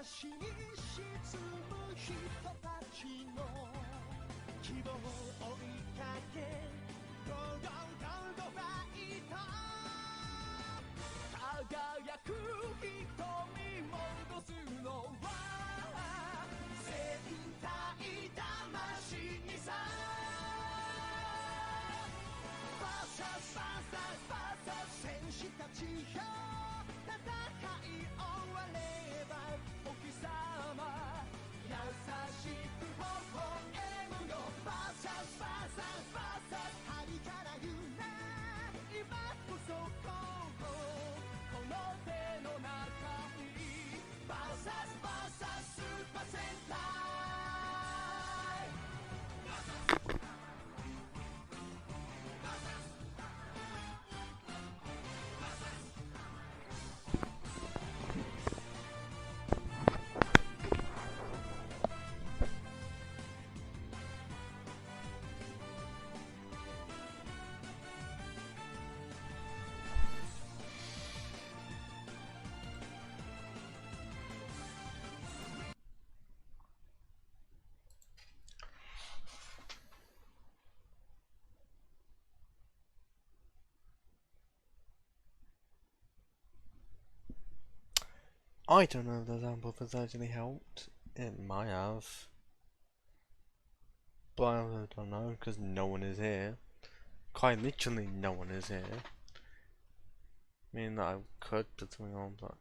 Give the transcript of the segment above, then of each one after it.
死に沈む人たちの希望を追いかけゴーゴーゴーゴーファイト輝く瞳戻すのは戦隊魂にさバーサスバーサスバーサス戦士たちよ戦い終わればお日様優しく微笑むよバーサスバーサスバーサス針から揺れ今こそこの手の中にバーサスバーサススーパー戦隊I don't know if those amp buffers actually helped. It might have. But I also don't know because no one is here. Quite literally no one is here. I mean that I could put something on, but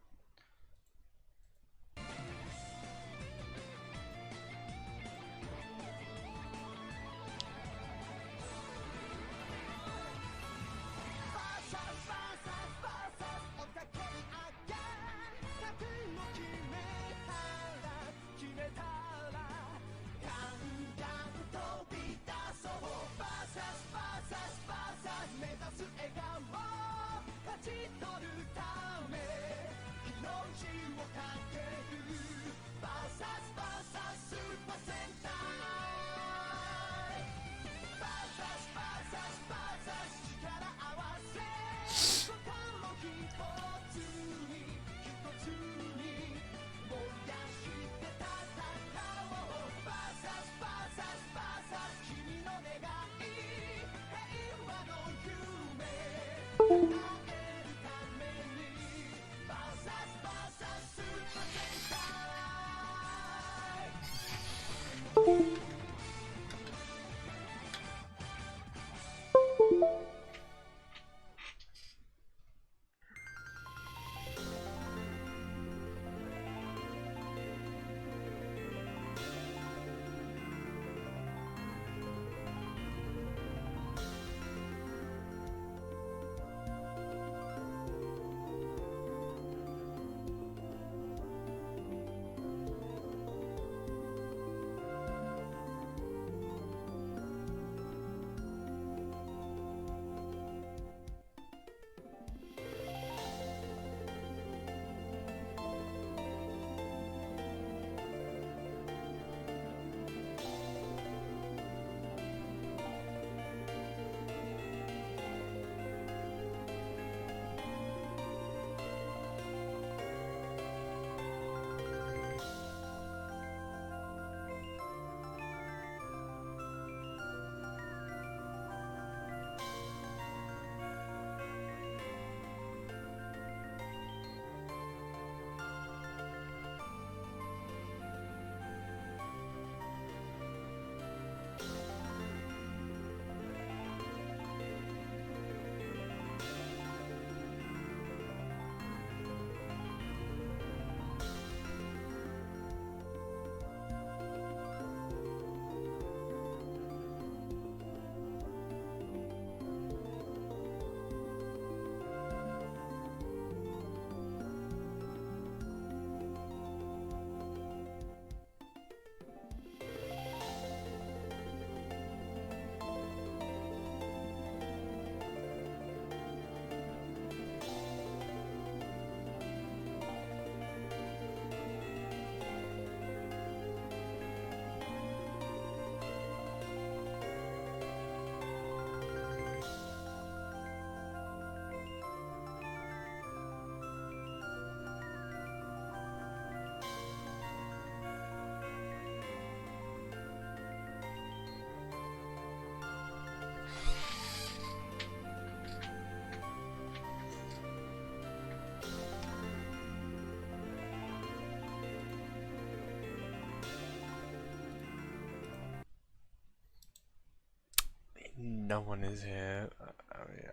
no one is here,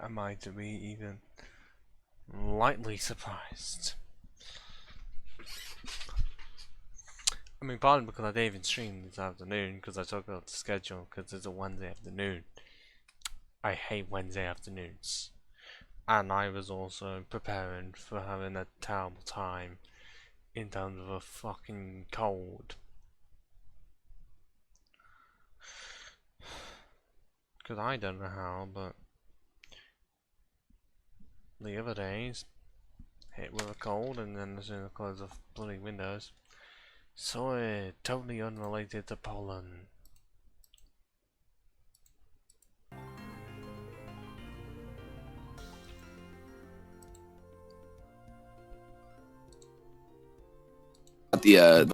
am I to be even lightly surprised? I mean, partly because I didn't even stream this afternoon because I took out the schedule because it's a Wednesday afternoon. I hate Wednesday afternoons. And I was also preparing for having a terrible time in terms of a fucking cold. Because I don't know how, but the other days hit with a cold and then as soon as I close the bloody windows. So totally unrelated to pollen. The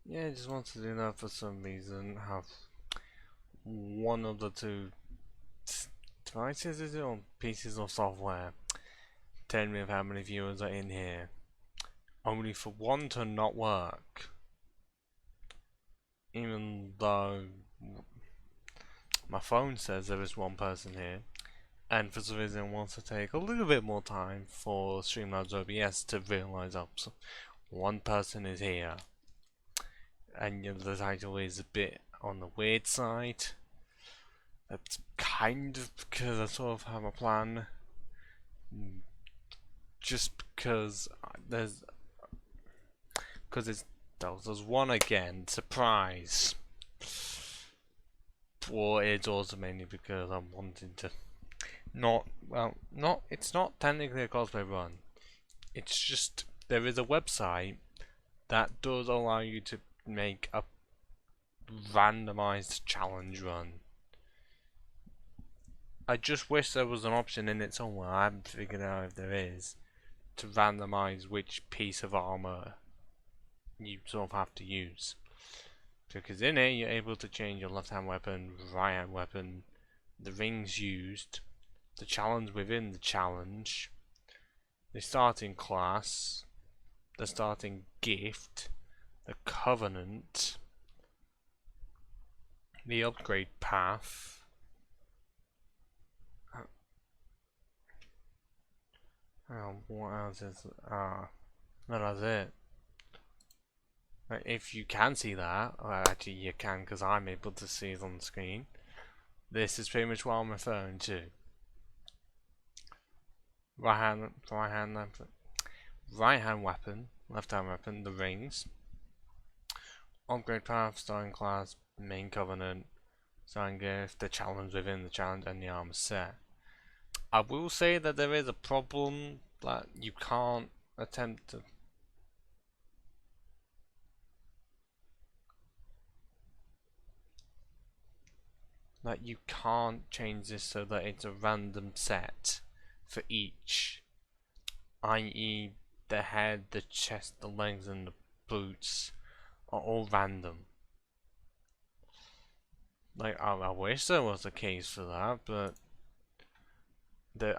Yeah, I just wanted to do that for some reason. Have one of the two devices, is it, or pieces of software tell me of how many viewers are in here. Only for one to not work. Even though my phone says there is one person here. And for some reason it wants to take a little bit more time for Streamlabs OBS to realise so one person is here. And the title is a bit on the weird side. That's kind of because I sort of have a plan. Just because there's one again, surprise. Or it's also mainly because I'm wanting to it's not technically a cosplay run. It's just there is a website that does allow you to make a randomized challenge run. I just wish there was an option in it somewhere, I haven't figured out if there is, to randomize which piece of armor you sort of have to use. Because in it you're able to change your left hand weapon, right hand weapon, the rings used, the challenge within the challenge, the starting class, the starting gift, the covenant, the upgrade path. What else is that's it. If you can see that, well, actually you can because I'm able to see it on the screen. This is pretty much what I'm referring to. Right hand weapon, left hand weapon, the rings. Upgrade path, starting class, main covenant, starting gift, the challenge within the challenge, and the armor set. I will say that there is a problem that you can't attempt to. That you can't change this so that it's a random set for each, i.e. the head, the chest, the legs and the boots are all random. Like, I wish there was a case for that, but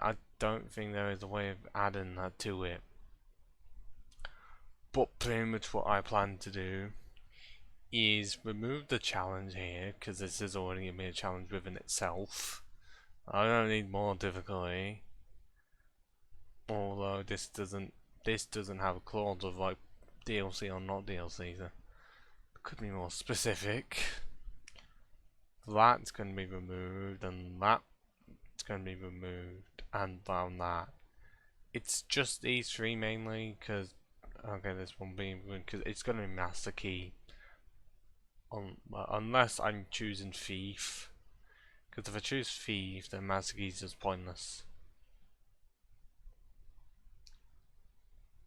I don't think there is a way of adding that to it. But pretty much what I plan to do is remove the challenge here, because this is already a challenge within itself. I don't need more difficulty. Although this doesn't have a clause of like DLC or not DLC, so it could be more specific. That's going to be removed, and that's going to be removed, and down that it's just these three mainly, because okay, this one being because it's gonna be Master Key. Unless I'm choosing Thief, because if I choose Thief, then Master Key is just pointless.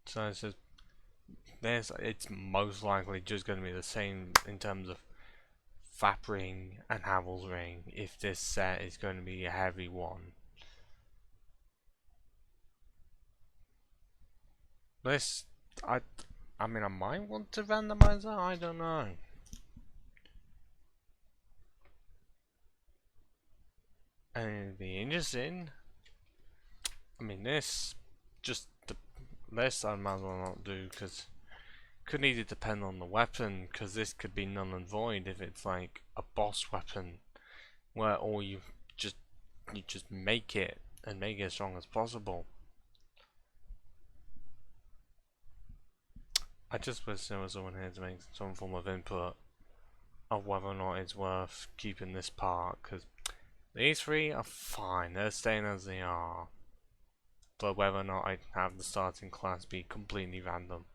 So it's just this. It's most likely just gonna be the same in terms of Fap Ring and Havel's Ring. If this set is going to be a heavy one. This, I mean, I might want to randomize that, I don't know. And it'd be interesting. I mean, this, this I might as well not do, because could either depend on the weapon, because this could be null and void if it's like a boss weapon, where all you just make it and make it as strong as possible. I just wish there was someone here to make some form of input of whether or not it's worth keeping this part, because these three are fine, they're staying as they are, but whether or not I have the starting class be completely random.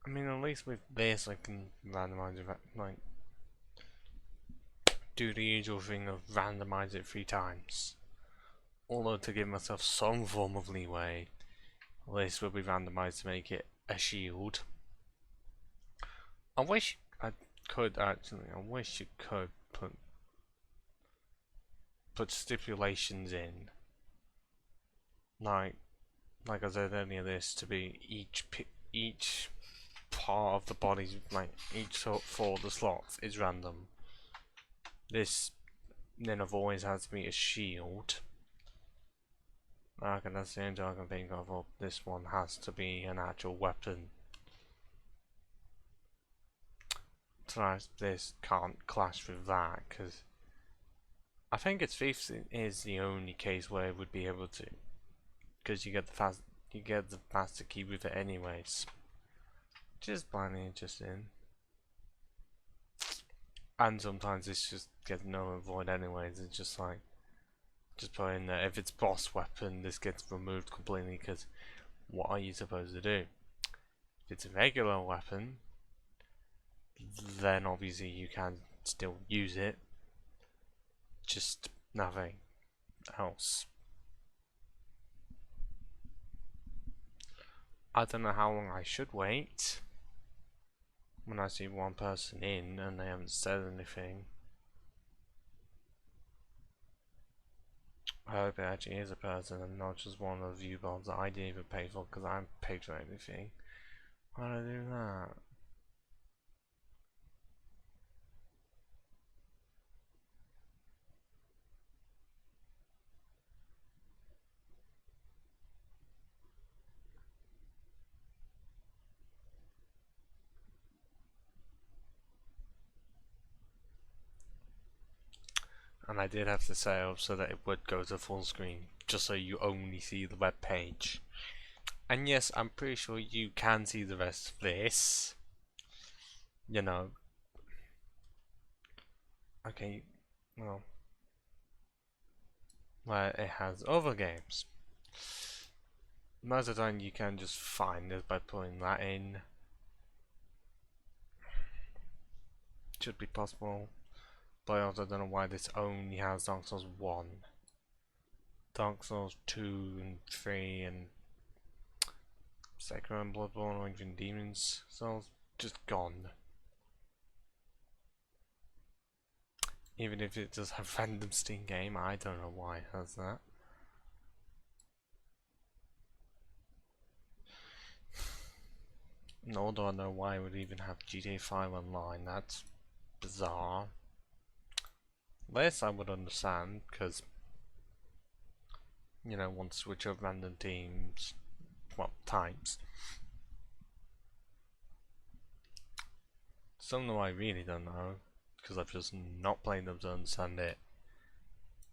I mean, at least with this I can randomize it, like, do the usual thing of randomize it 3 times. Although to give myself some form of leeway, this will be randomized to make it a shield. I wish I could actually, I wish you could put stipulations in, like I said earlier, this to be each part of the body's, like each 4 of the slots is random. This then always has to be a shield. Okay, that's the only thing I can think of. Well, this one has to be an actual weapon. So this can't clash with that, because I think it's Thief is the only case where it would be able to, because you get the Master Key with it anyways. Just blindly interesting. And sometimes it's just gets null and void anyways. It's just like, just put in there, if it's boss weapon, this gets removed completely, because what are you supposed to do? If it's a regular weapon, then obviously you can still use it, just nothing else. I don't know how long I should wait when I see one person in and they haven't said anything. I hope it actually is a person and not just one of the view bots that I didn't even pay for, because I haven't paid for anything. Why did I do that? And I did have to set up so that it would go to full screen, just so you only see the web page. And yes, I'm pretty sure you can see the rest of this. You know. Okay, well, where it has other games. Most of the time you can just find it by putting that in. Should be possible. But I also don't know why this only has Dark Souls 1. Dark Souls 2 and 3 and Sekiro and Bloodborne or even Demon's Souls just gone. Even if it does have random Steam game, I don't know why it has that. Nor do I know why it would even have GTA 5 online. That's bizarre. This I would understand, because, you know, want to switch up random teams, well, types. Some of them I really don't know, because I've just not played them to understand it.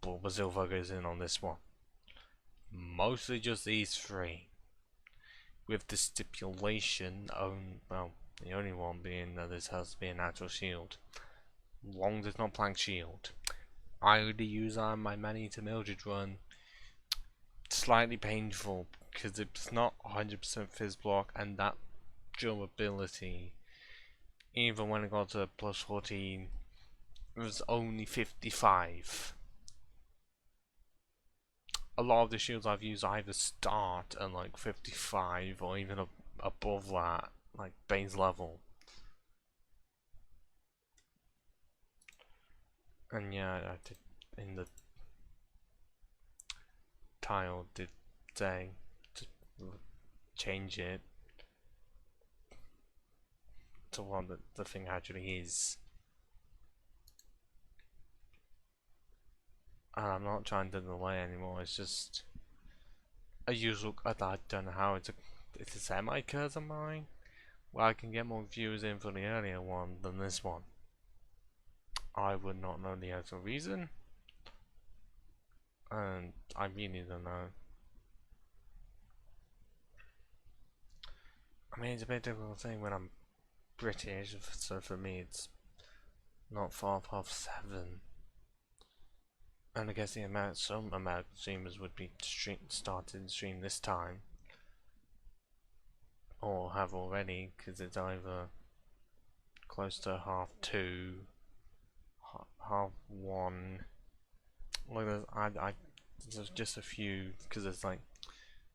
But we're still focusing on this one. Mostly just these three. With the stipulation, well, the only one being that this has to be an actual shield. Long as it's not plank shield. I already use my Manny to Mildred run. Slightly painful because it's not 100% fizz block, and that durability, even when it got to plus 14, it was only 55. A lot of the shields I've used either start at like 55 or even above that, like base level. And yeah, I did in the tile did say to change it to what the thing actually is. And I'm not trying to delay anymore, it's just a usual, I don't know how it's a semi-curse of mine, where I can get more viewers in for the earlier one than this one. I would not know the actual reason, and I really don't know. I mean, it's a bit difficult thing when I'm British, so for me it's not far past 7. And I guess some American streamers would be starting to stream this time, or have already, because it's either close to 2:30, 1:30. Look, there's just a few, because there's like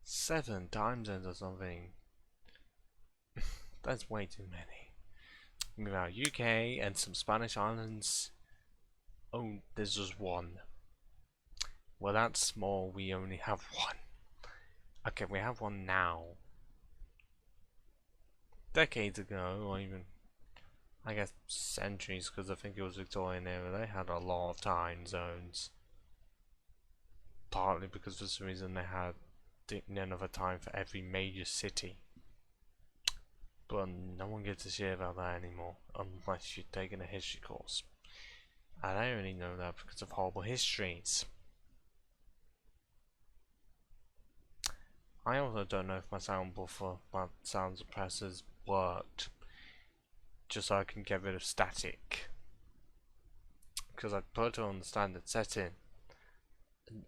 7 time zones or something. That's way too many. Move out UK and some Spanish islands. Oh, there's just 1. Well, that's small. We only have 1. Okay, we have 1 now. Decades ago, or even, I guess, centuries, because I think it was Victorian era, they had a lot of time zones. Partly because for some reason they had none of a time for every major city. But no one gives a shit about that anymore, unless you're taking a history course. And I only know that because of horrible histories. I also don't know if my sound buffer, my sound suppressors worked, just so I can get rid of static. Because I put it on the standard setting,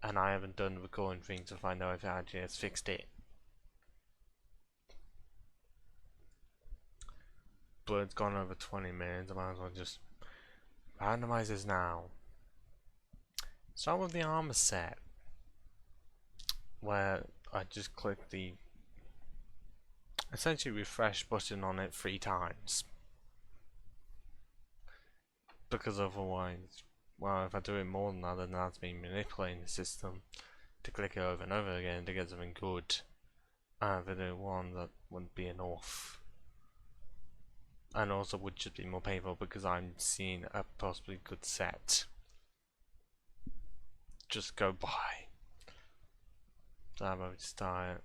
and I haven't done the recording thing to find out if it actually has fixed it. But it's gone over 20 minutes, I might as well just randomize this now. Start with the armor set, where I just click the essentially refresh button on it 3 times. Because otherwise, well, if I do it more than that, then that's me manipulating the system to click it over and over again to get something good. And if I do one, that wouldn't be enough. And also would just be more painful because I'm seeing a possibly good set just go by. So I'm going to start.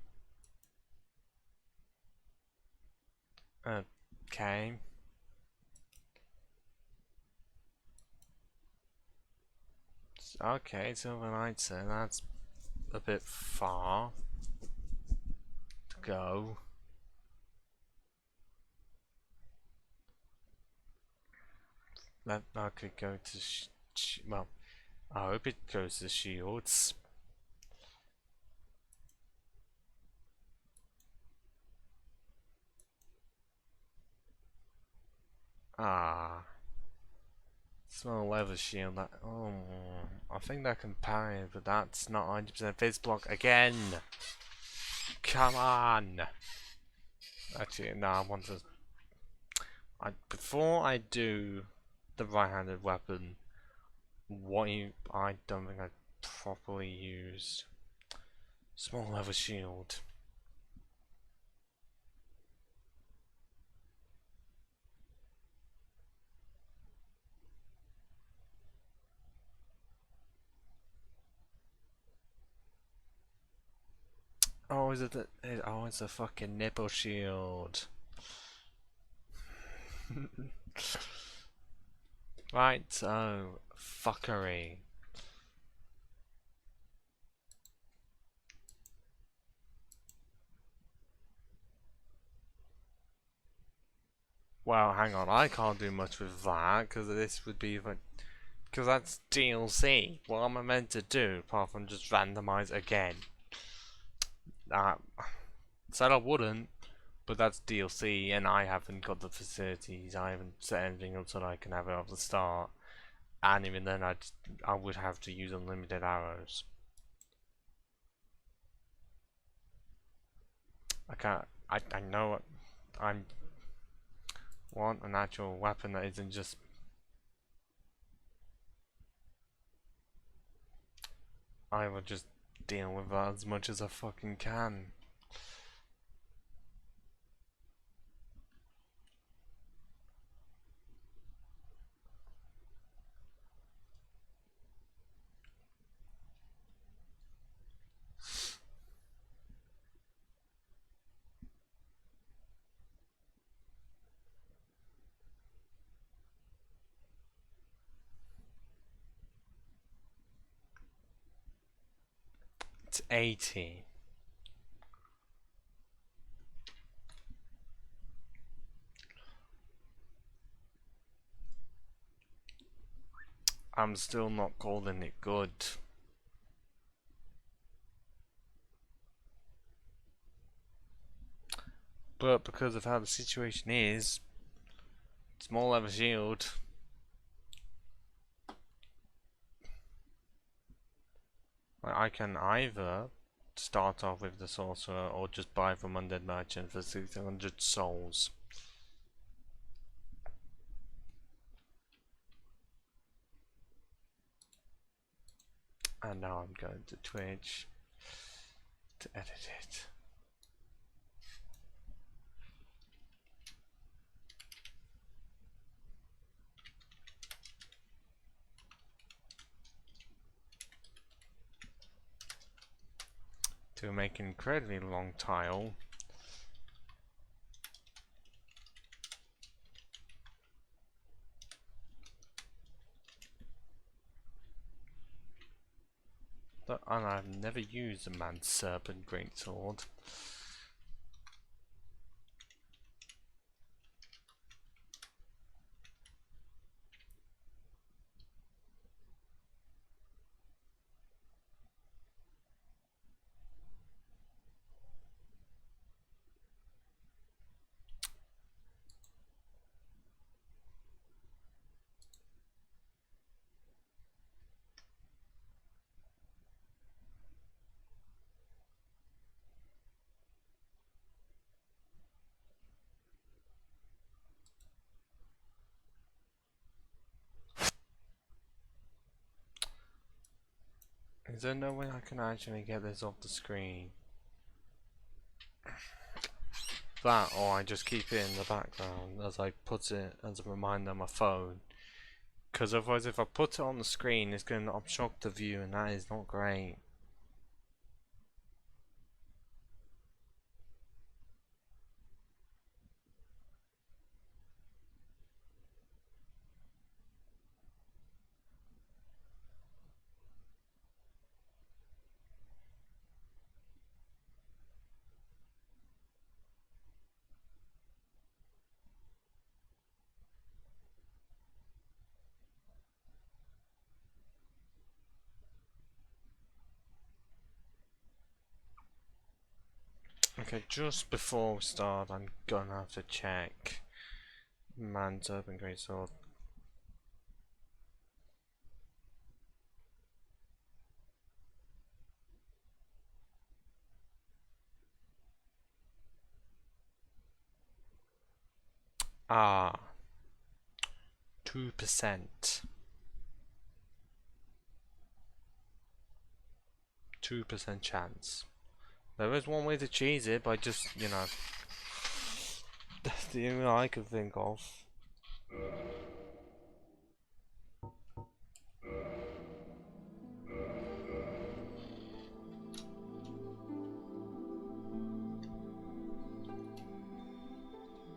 Okay. Okay, Silver Knight, so that's a bit far to go. I could go to well, I hope it goes to shields. Small leather shield. That I think that can parry, but that's not 100% fizz block again. Come on. Actually, no. I want to. Before I do the right-handed weapon, I don't think I properly used small leather shield. Oh, is it the? Oh, it's a fucking nipple shield. Right, so fuckery. Well, hang on, I can't do much with that because this would be like, because that's DLC. What am I meant to do apart from just randomize again? I said I wouldn't, but that's DLC, and I haven't got the facilities. I haven't set anything up so that I can have it off the start, and even then, I would have to use unlimited arrows. I can't. I know I'm want an actual weapon that isn't just. I will just deal with that as much as I fucking can. It's 80. I'm still not calling it good. But because of how the situation is, small level shield. I can either start off with the sorcerer or just buy from undead merchant for 600 souls. And now I'm going to Twitch to edit it. To make an incredibly long tile. And I've never used a man's serpent greatsword. Is there no way I can actually get this off the screen? That, or I just keep it in the background as I put it as a reminder on my phone. Because otherwise if I put it on the screen it's going to obstruct the view and that is not great. Okay, just before we start I'm gonna have to check man's open greatsword. Ah, 2%. 2% chance. There is one way to cheese it by just, you know, that's the only I could think of.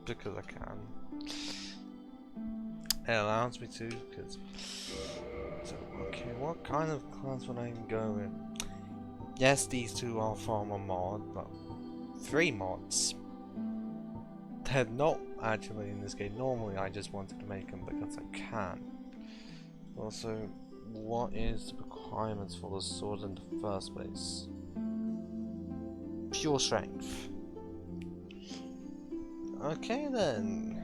Because I can. it allows me to, because... So, okay, what kind of class would I even go with? Yes, these two are from a mod, but 3 mods. They're not actually in this game. Normally I just wanted to make them because I can. Also, what is the requirements for the sword in the first place? Pure strength. Okay then.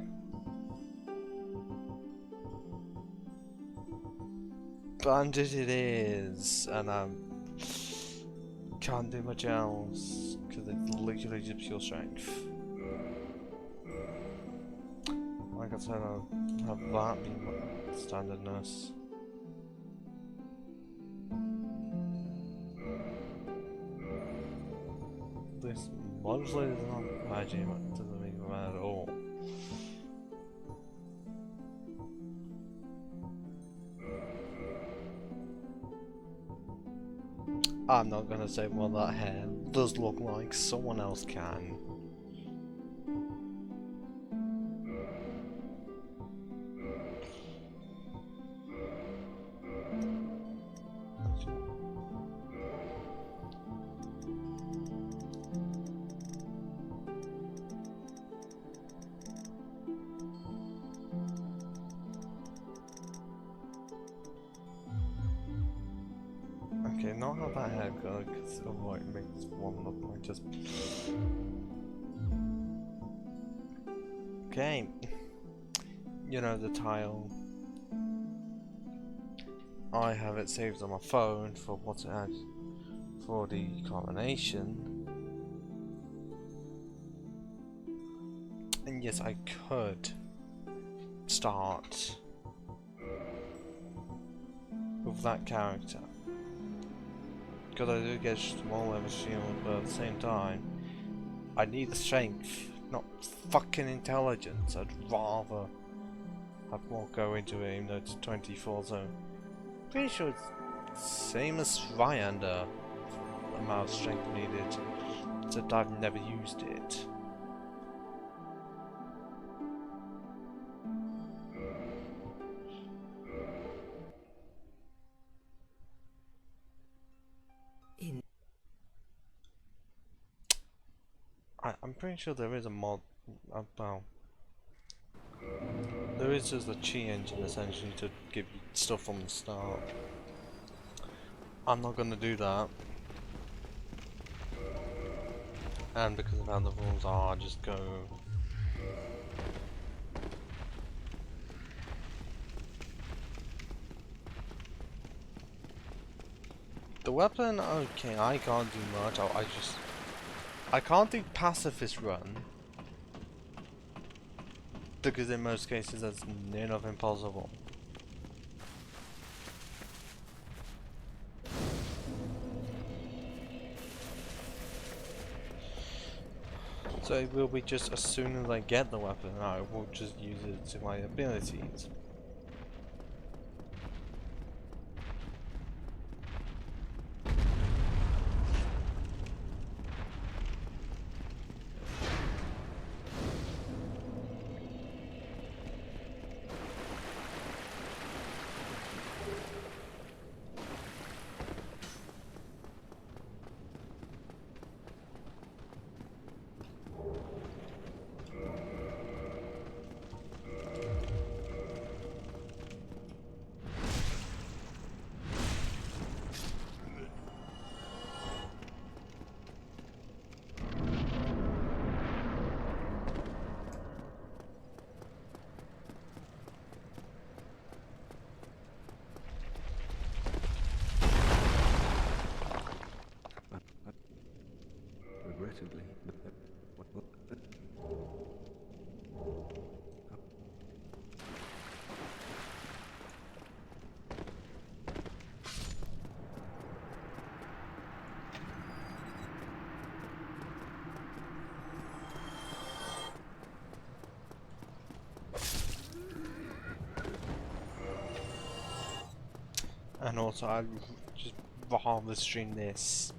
Bandit it is, and I can't do much else because it's literally just pure strength. Like I said, I'll have that be my standardness. This mostly is not magic, but it doesn't make it at all. I'm not gonna say what that hair does look like, someone else can. Okay, not how that hair goes, because otherwise it makes one look like just... Okay. You know the tile. I have it saved on my phone for what it had for the coronation. And yes, I could start with that character. Because I do get a small level shield, but at the same time, I need the strength, not fucking intelligence. I'd rather have more go into it, even though it's 24, so pretty sure it's same as Ryander, the amount of strength needed, except I've never used it. I'm pretty sure there is a mod about. There is just a cheat engine essentially to give you stuff from the start. I'm not gonna do that. And because of how the rules are, I'll just go. The weapon, okay, I can't do much. I can't do pacifist run. Because in most cases that's near enough impossible. So it will be just as soon as I get the weapon, I will just use it to my abilities. Regrettably, And also, I'd just rather stream this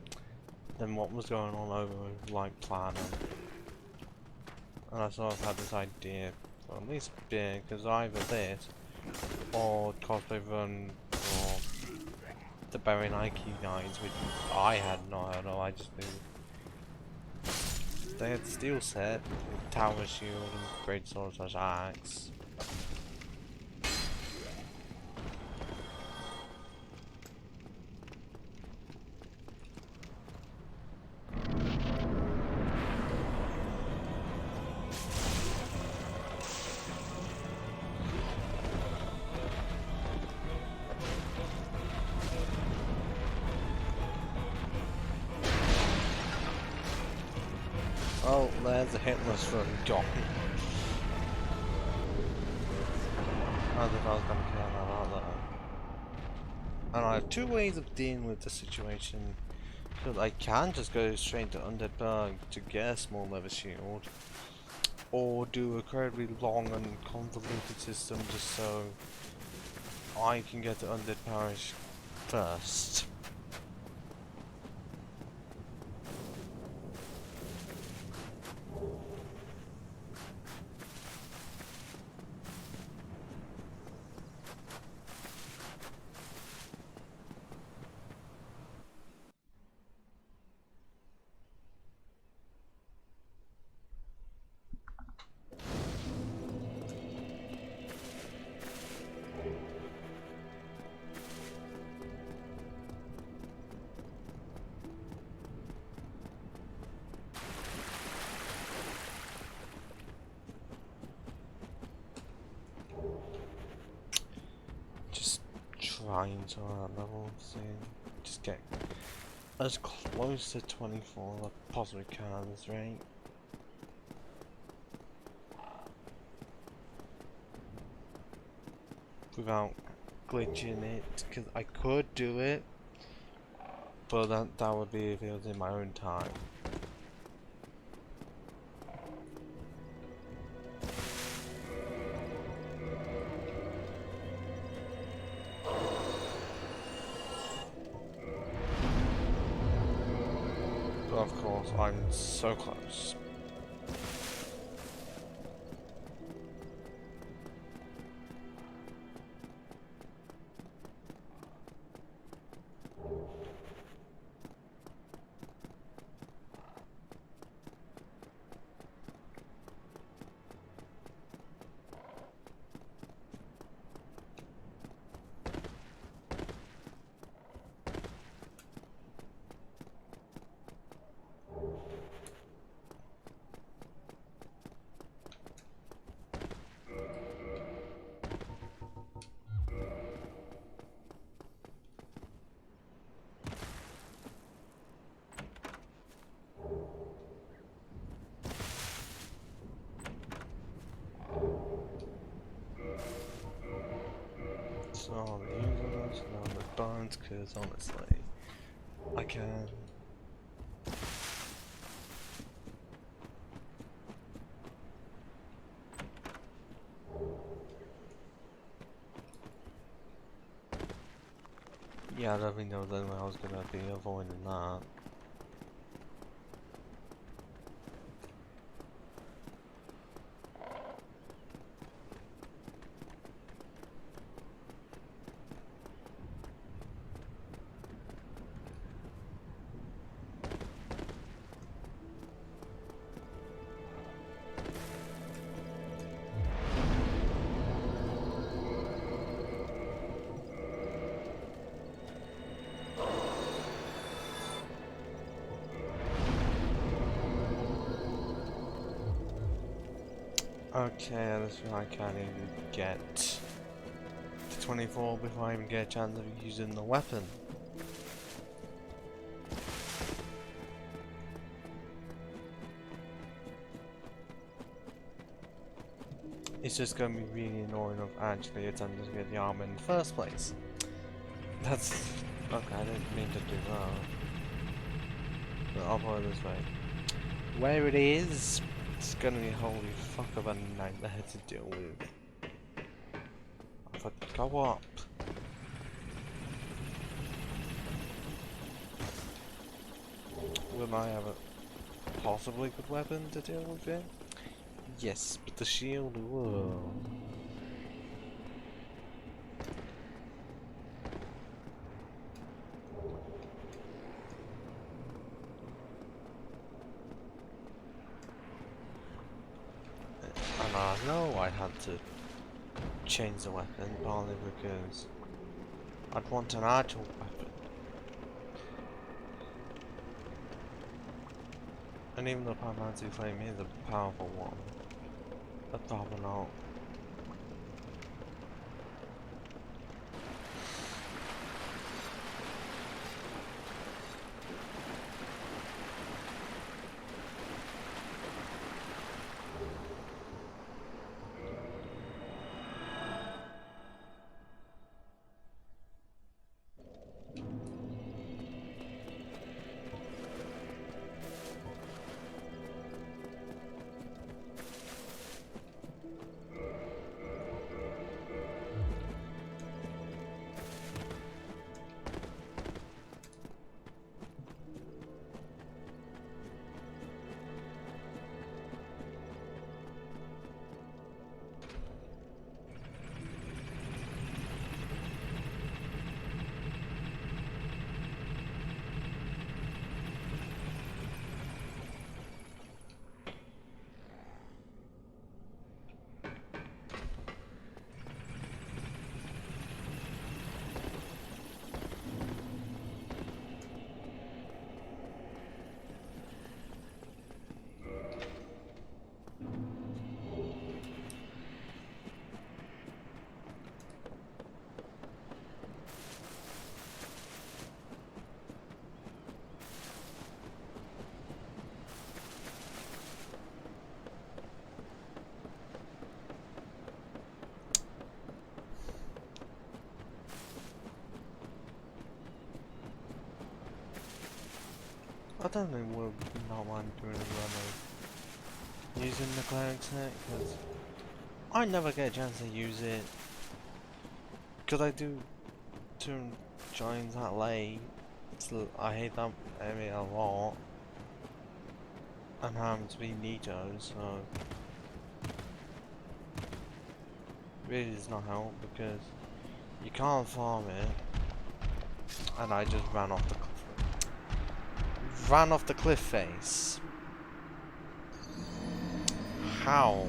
than what was going on over like Platinum. And I sort of had this idea, well, at least big, because either this or cosplay run for the Barry Nike guys, which I had not heard of. I just knew they had steel set with tower shield and great sword slash axe. Oh, there's a hitless from Doc. I don't think I was gonna care about that. And I have two ways of dealing with the situation. Because I can just go straight to Undead Bug to get a small leather shield, or do a incredibly long and convoluted system just so I can get to Undead Parish first. Trying to that level soon. Just get as close to 24 as I possibly can at this rate. Without glitching it, because I could do it, but that would be if it was in my own time. Of course, I'm so close. So I'm using those on the bones because honestly, I can. Yeah, I don't think there was any way I was gonna be avoiding that. Okay, this one I can't even get to 24 before I even get a chance of using the weapon. It's just going to be really annoying of actually attempting to get the armor in the first place. That's... okay, I didn't mean to do that. But I'll put it this way. Where it is, it's going to be holy fuck of a nightmare to deal with. If I go up... will I have a possibly good weapon to deal with it? Yes, but the shield, whoa. I know I had to change the weapon, partly because I'd want an actual weapon. And even though Pyromancy Flame is a powerful one, I'd rather not. I don't think we'll not mind doing a run of using the cleric set, because I never get a chance to use it. Because I do turn giants that late, so I hate that area a lot. And having to be Nito, so really does not help because you can't farm it. And I just ran off the cliff face. How?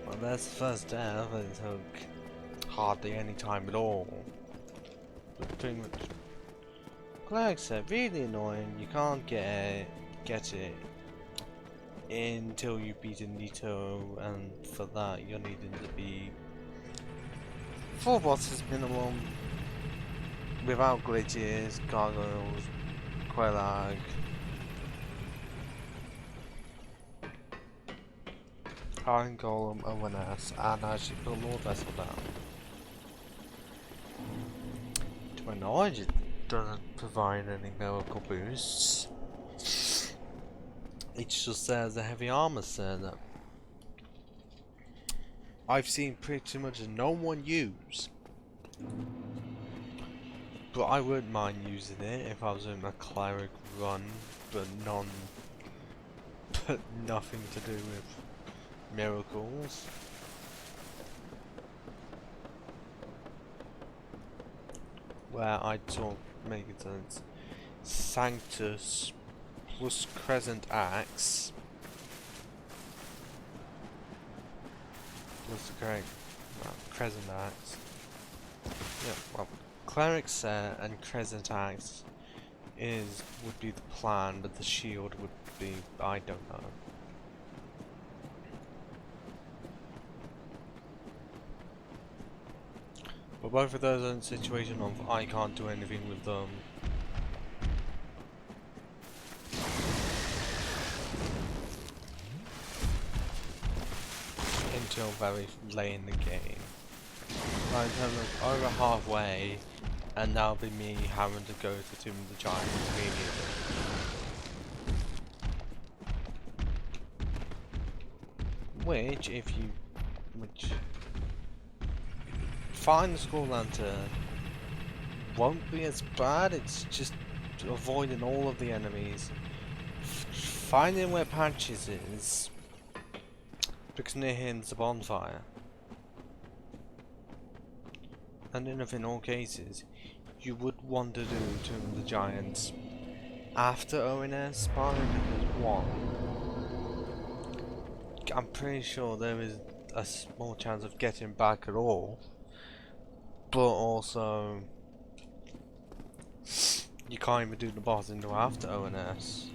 Well, that's the first death. It took hardly any time at all. But pretty much. Like I said, really annoying. You can't get it until you beat a Nito, and for that you're needing to be 4 bosses minimum, without glitches, gargoyles, Quelag, Iron Golem, ONS, and actually put Lord Vessel down. To my knowledge, it doesn't provide any miracle boosts. It just says a heavy armor set that I've seen pretty much no one use. But I wouldn't mind using it if I was in a cleric run, but nothing to do with miracles. Where I'd sort of make it so it's Sanctus plus Crescent Axe plus the correct Crescent Axe. Yeah, well, Cleric set and Crescent Axe would be the plan, but the shield would be, I don't know. But both of those are in a situation of I can't do anything with them. Until very late in the game. Right, so look, over halfway, and that'll be me having to go to Tomb of the Giant immediately. Which find the Skull Lantern won't be as bad. It's just avoiding all of the enemies, finding where Patches is, because near him is a bonfire. And in all cases, you would want to do Tomb of the Giants after ONS, partly because one, I'm pretty sure there is a small chance of getting back at all, but also you can't even do the boss until after ONS.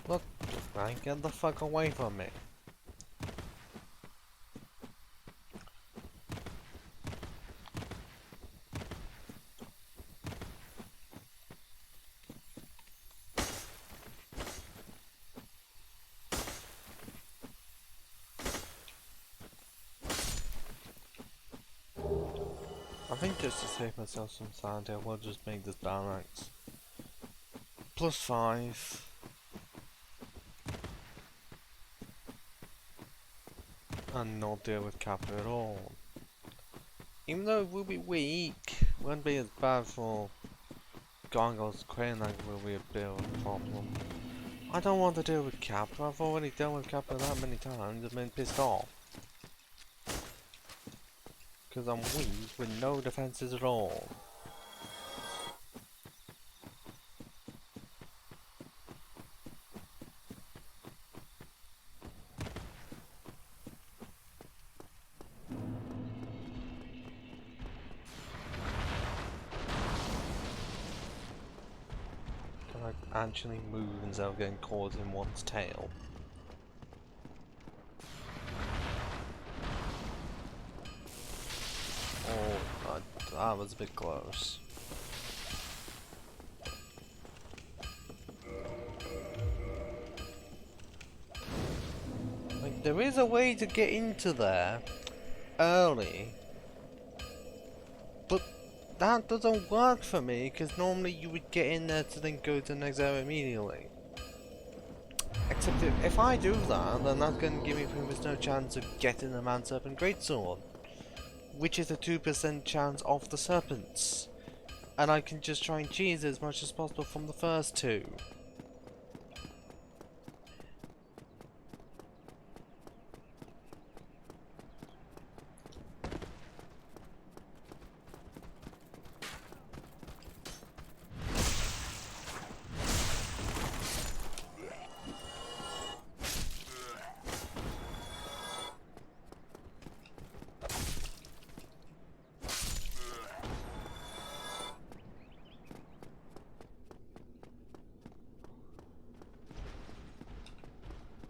Look, man, get the fuck away from me. I think just to save myself some sanity, I will just make this barracks +5. And not deal with Kappa at all. Even though it will be weak, won't be as bad for Gargoyles Crane like will be a bit of a problem. I don't want to deal with Kappa, I've already dealt with Kappa that many times and been pissed off. Because I'm weak with no defenses at all. Can I actually move instead of getting caught in one's tail? Oh, that was a bit close. Like, there is a way to get into there early, but that doesn't work for me because normally you would get in there to then go to the next area immediately. Except if I do that, then that's going to give me pretty much no chance of getting the Man Serpent Greatsword, which is a 2% chance of the serpents, and I can just try and cheese as much as possible from the first two.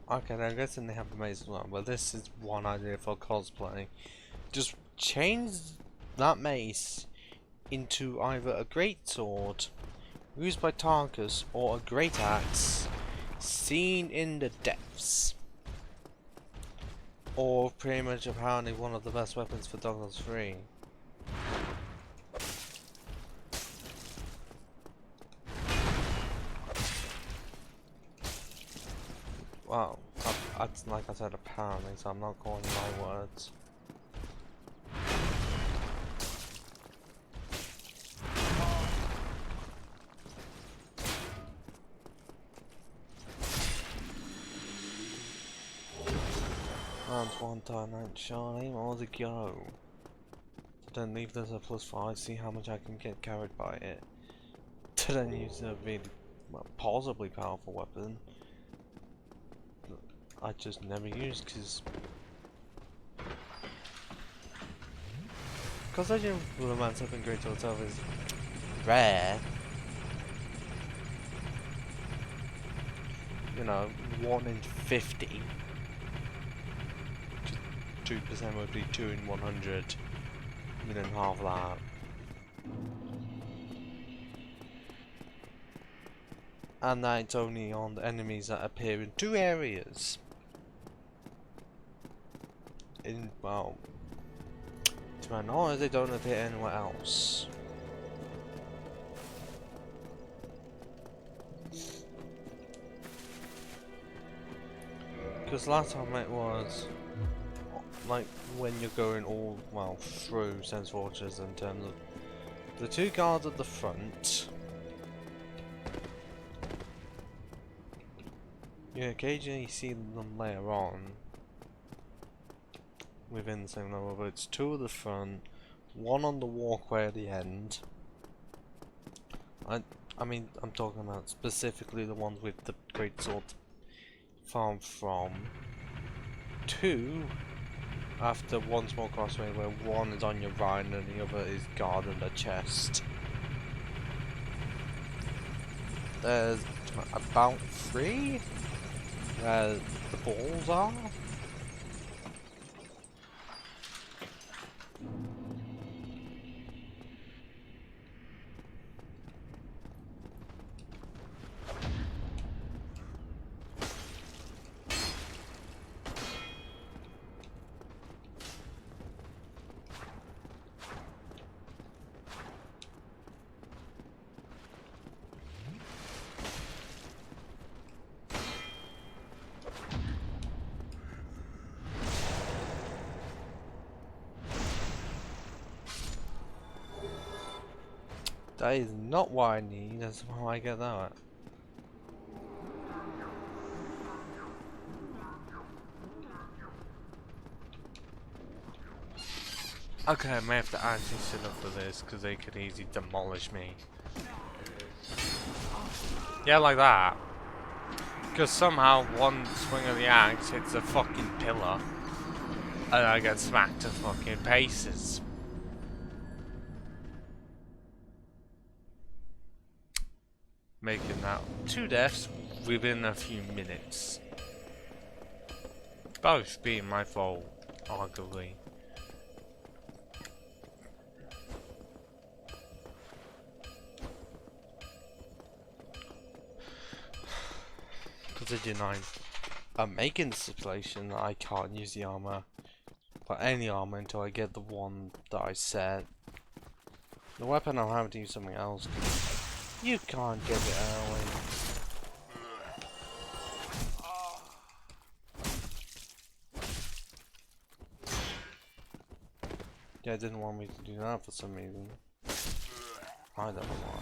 Okay, I'm guessing they have the maze as well. Well, this is one idea for cosplay. Just change that mace into either a great sword used by Tarkus or a great axe seen in the depths. Or pretty much apparently one of the best weapons for Douglas 3. Well, that's like I said, apparently, so I'm not calling my words. Round one turn out, Charlie, more to go. So then leave this at +5, see how much I can get carried by it. To then use a really, well, possibly powerful weapon. I just never used because I do Romance Up in Great Hotel is rare. You know, 1 in 50. 2% would be 2 in 100. You know, half that. And that's only on the enemies that appear in 2 areas. Well, to my knowledge, they don't appear anywhere else. Because last time it was like when you're going all well through Sense Fortress in terms of the two guards at the front. You occasionally see them later on within the same level, but it's two at the front, one on the walkway at the end. I mean, I'm talking about specifically the ones with the great sword farm from. Two after one small crossway where one is on your right and the other is guarding the chest. There's about three where the balls are. That is not what I need, that's how I get that. Okay, I may have to actually sit up for this, because they could easily demolish me. Yeah, like that. Because somehow one swing of the axe hits a fucking pillar, and I get smacked to fucking pieces. Making that 2 deaths within a few minutes. Both being my fault, arguably. Considering I'm making the stipulation that I can't use the armor, but any armor until I get the one that I set. The weapon I'm having to use something else. You can't get it early. Yeah, I didn't want me to do that for some reason. I don't know why.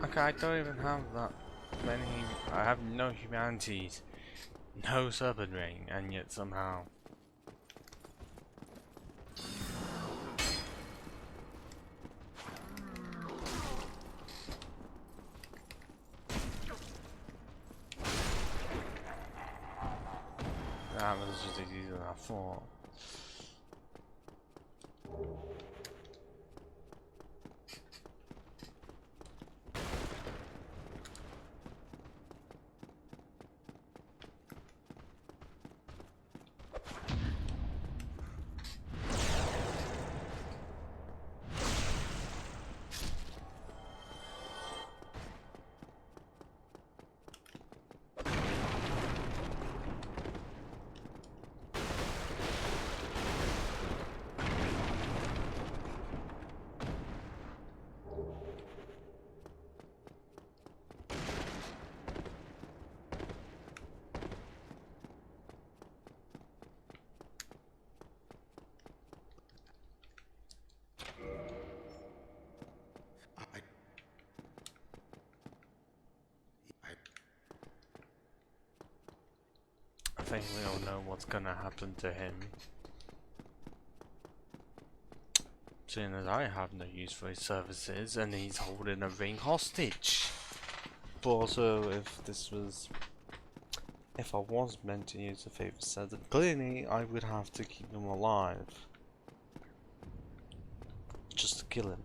Okay, I don't even have that many. I have no humanities, no serpent ring, and yet somehow. That was just easier than I thought. think we all know what's gonna happen to him. Seeing as I have no use for his services and he's holding a ring hostage. But also, if I was meant to use the favor set, clearly I would have to keep him alive. Just to kill him.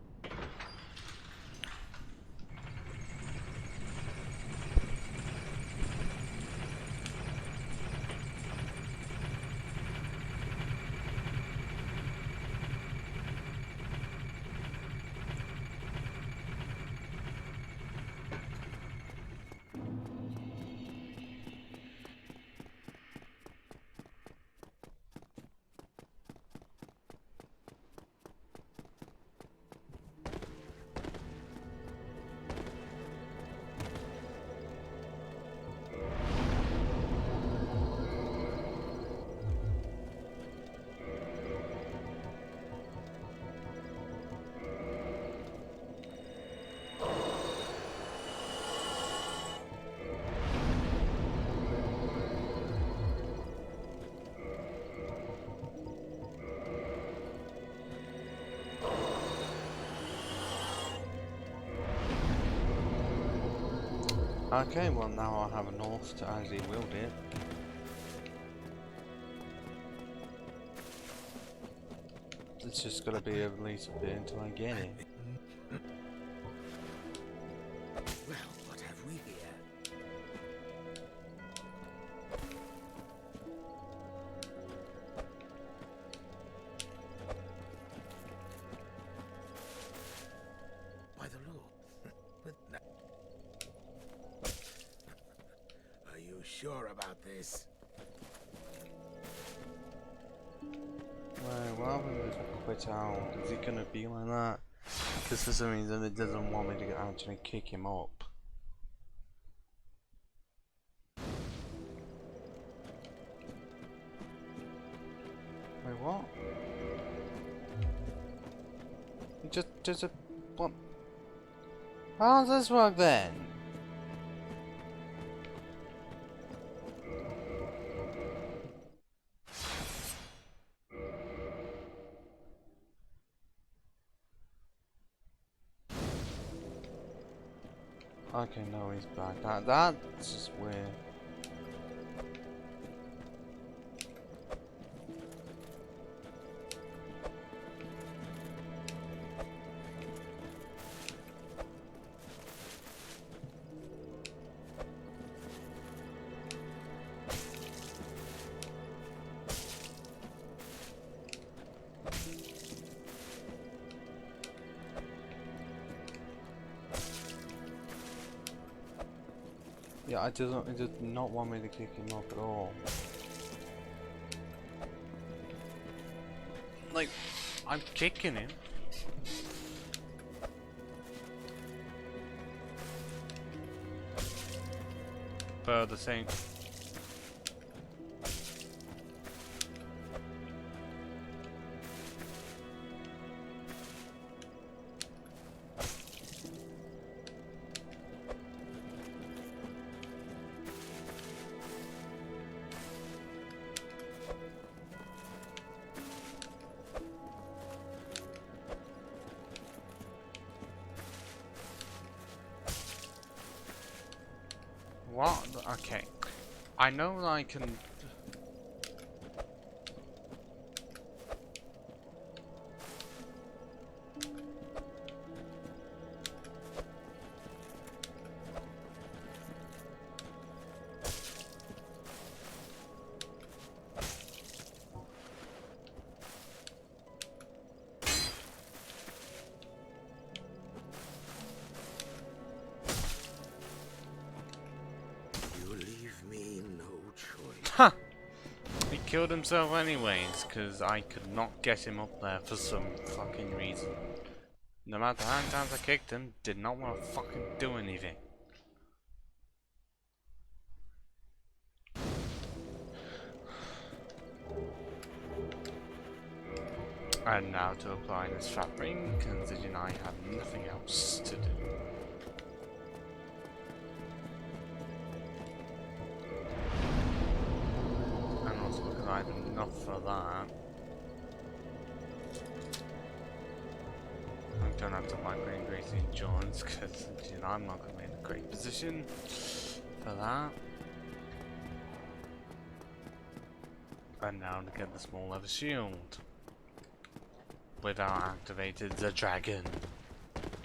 Okay, well now I have an oath to actually wield it. It's just gotta be at least a bit until I get it. Well, what have we here? By the Lord. Are you sure about this? Well, what happens if I quit out? Is it gonna be like that? Because for some reason it doesn't want me to actually kick him up. Wait, what? It just a what? How does this work then? Okay, no, he's back. That's just weird. Yeah, it does not want me to kick him up at all. Like, I'm kicking him. But the same. What? Okay. I know that I can... Ha! He killed himself anyways, because I could not get him up there for some fucking reason. No matter how many times I kicked him, did not want to fucking do anything. And now to apply this fat ring, considering I have nothing else to do. enough for that. I'm gonna have to migrate increase the endurance because you know I'm not gonna be in a great position for that. And now to get the small leather shield without activating the dragon.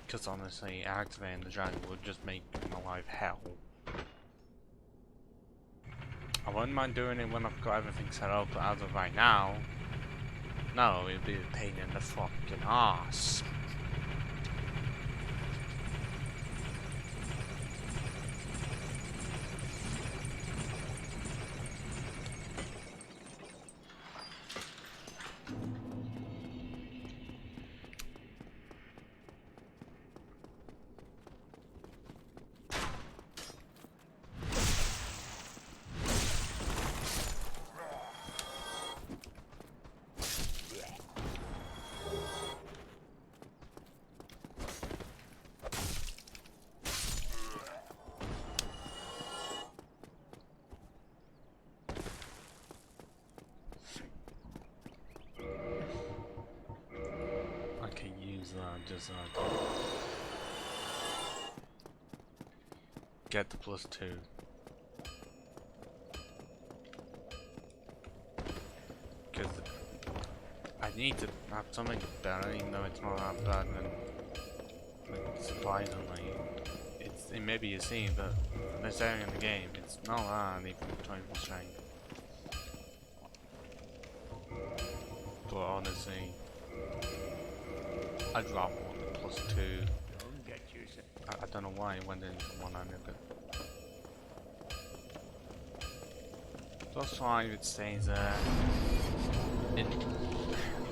Because honestly, activating the dragon would just make my life hell. I wouldn't mind doing it when I've got everything set up, but as of right now, no, it'd be a pain in the fucking ass. Just get the +2. Because I need to have something better, even though it's not that bad. And like, surprisingly, it may be a C, but this area in the game, it's not that even 20% strength. But honestly, I'd rather want the +2. I don't know why it went into 100, but +5 it stays there,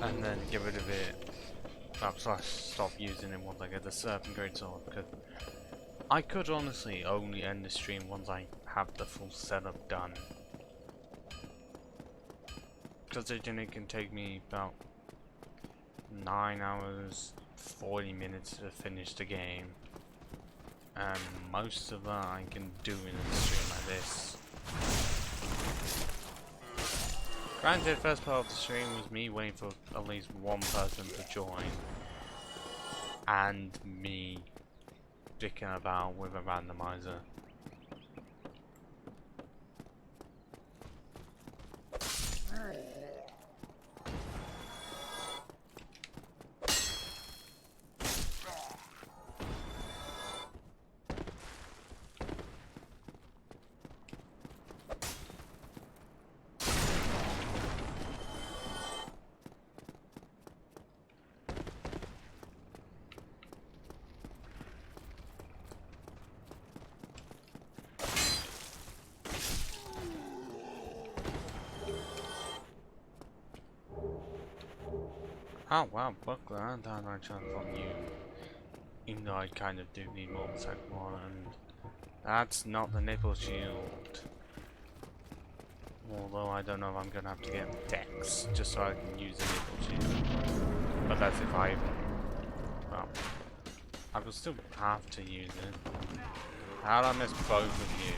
and then get rid of it. Perhaps I stop using it once I get the Serpent Greatsword, because I could honestly only end the stream once I have the full setup done. Considering it can take me about 9 hours, 40 minutes to finish the game, and most of that I can do in a stream like this. Granted, first part of the stream was me waiting for at least one person to join, and me dicking about with a randomizer. Oh wow, buckler and downright chance from you. Even though I kind of do need more the second one, and that's not the nipple shield. Although I don't know if I'm gonna have to get Dex just so I can use the nipple shield. But that's if I, well, I will still have to use it. How'd I miss both of you?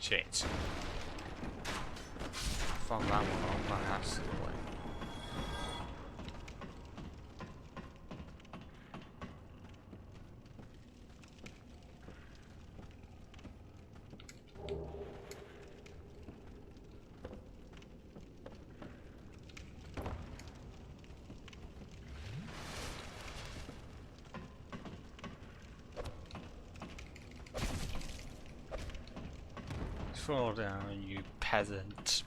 Shit. Found that one on my ass away. Fall down, you peasant.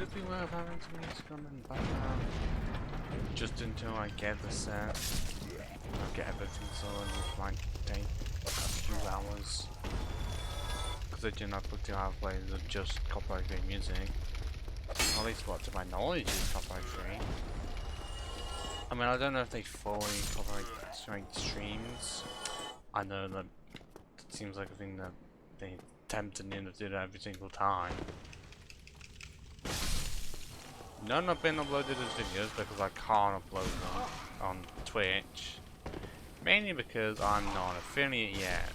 it be worth having some music on in the background? Just until I get the set. I'll get everything sorted, which might take a few hours. Because I do not put to have plays of just copyright free music. At least what to my knowledge is copyright free. I mean, I don't know if they fully copyright strike streams. I know that it seems like a thing that they attempt to do that every single time. None have been uploaded as videos because I can't upload them on Twitch. Mainly because I'm not an affiliate yet.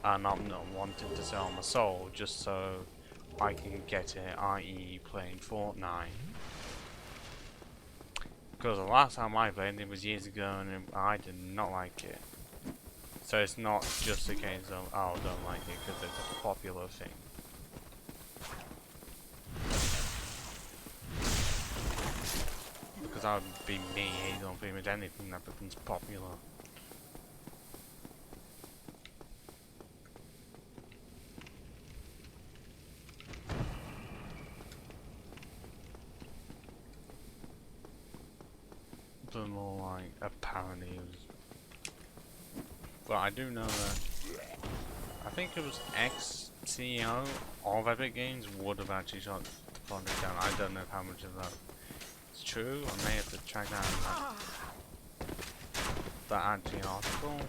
And I'm not wanting to sell my soul just so I can get it, i.e. playing Fortnite. Because the last time I played it was years ago and I did not like it. So it's not just a case of, oh, I don't like it because it's a popular thing. Because that would be me hating on pretty much anything that becomes popular. But more like apparently it was. But I do know that I think it was ex-CEO of Epic Games would have actually shot the project down. I don't know how much of that is true. I may have to track down that actually article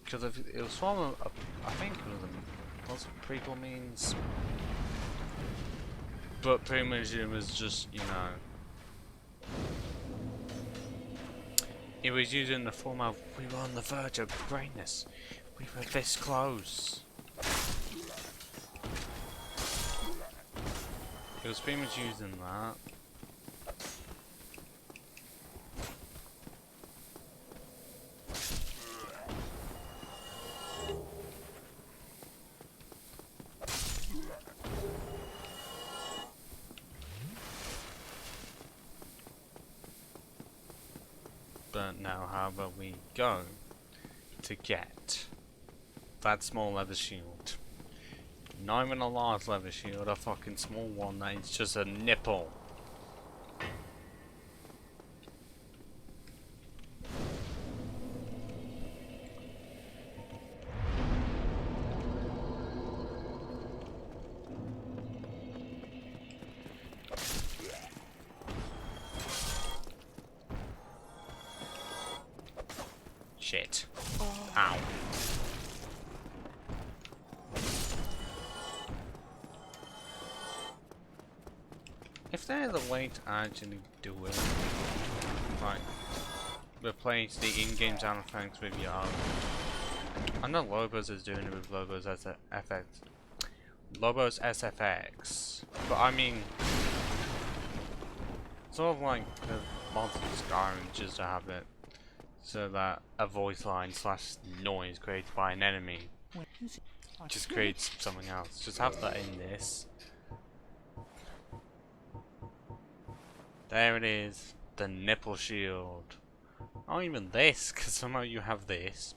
because it was from a I think it was a prequel means, but pretty much it was just, you know, it was using the form of, we were on the verge of greatness. We were this close. It was pretty much using that. But now how about we go to get that small leather shield. Not even a large leather shield, a fucking small one that is just a nipple. Shit. Ow. If there's a way to actually do it, like replace the in-game sound effects with your own. I know Lobos is doing it with Lobos SFX. Lobos SFX. But I mean, sort of like the mods in Skyrim, just to have it so that a voice line / noise created by an enemy just creates something else. Just have that in this. There it is, the nipple shield. Not even this, because somehow you have this,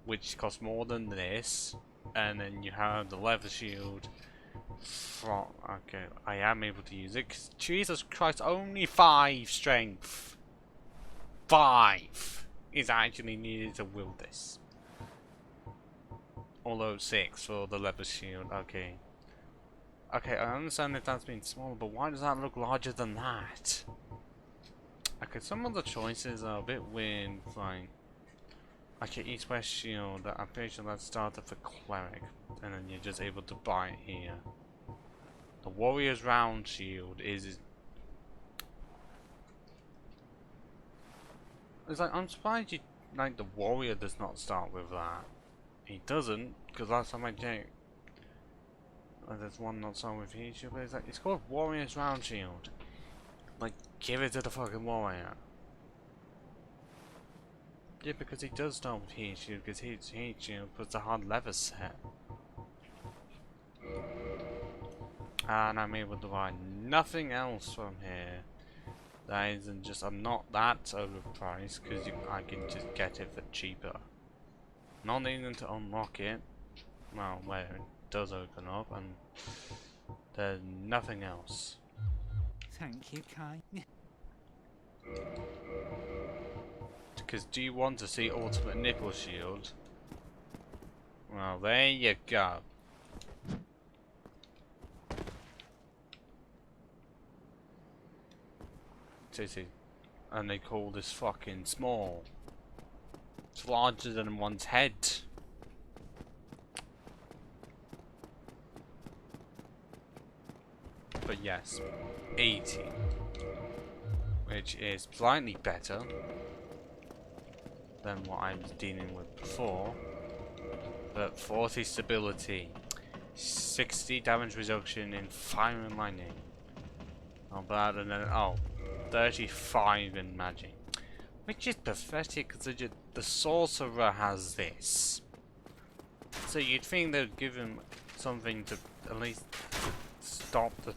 which costs more than this, and then you have the leather shield. From okay, I am able to use it. 'Cause Jesus Christ, only 5 strength. 5 is actually needed to wield this. Although 6 for the leather shield. Okay. Okay, I understand if that's been smaller, but why does that look larger than that? Okay, some of the choices are a bit weird, like okay, East-West shield, I'm pretty sure that started for cleric, and then you're just able to buy it here. The warrior's round shield is it's like, I'm surprised you, like, the warrior does not start with that. He doesn't, because last time I checked, there's one not starting with heat shield, but it's like, it's called warrior's round shield. Like, give it to the fucking warrior. Yeah, because he does start with heat shield, because heat shield puts a hard leather set. And I'm able to buy nothing else from here. That isn't just, I'm not that overpriced, because I can just get it for cheaper. Not needing to unlock it, well, where it does open up, and There's nothing else. Thank you, Kai. Because do you want to see Ultimate Nipple Shield? Well, there you go. See, and they call this fucking small. It's larger than one's head. But yes, 80, which is slightly better than what I was dealing with before. But 40 stability, 60 damage reduction in fire and lightning. Oh, but and then 35 in magic, which is pathetic considering the sorcerer has this. So you'd think they'd give him something to at least stop the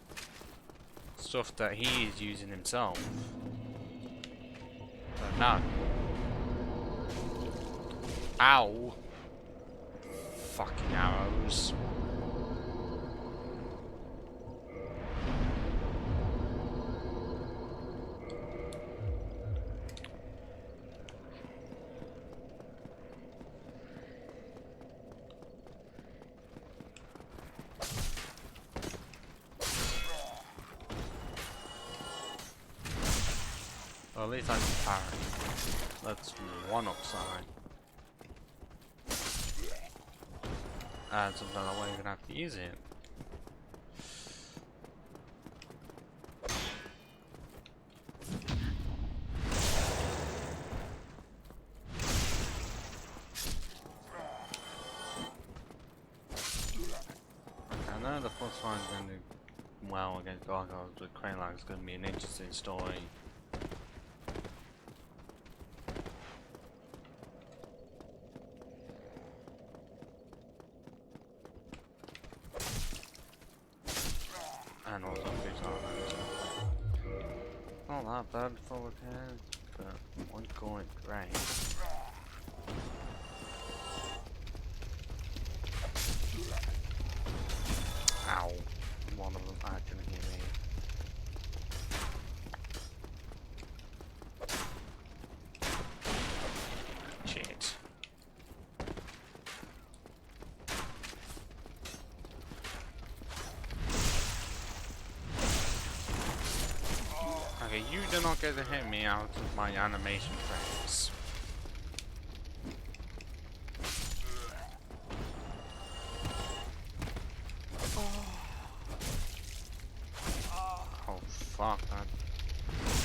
stuff that he is using himself. But no. Ow! Fucking arrows. Well, at least I can parry. That's one upside. And sometimes I won't even have to use it. I know the plus five is going to do well against gargoyles, but Kraylag is going to be an interesting story. And also not that bad for repair, but one going great. Ow. One of them actually hit me. Shit. Okay, you do not get to hit me out of my animation frames. Oh fuck, that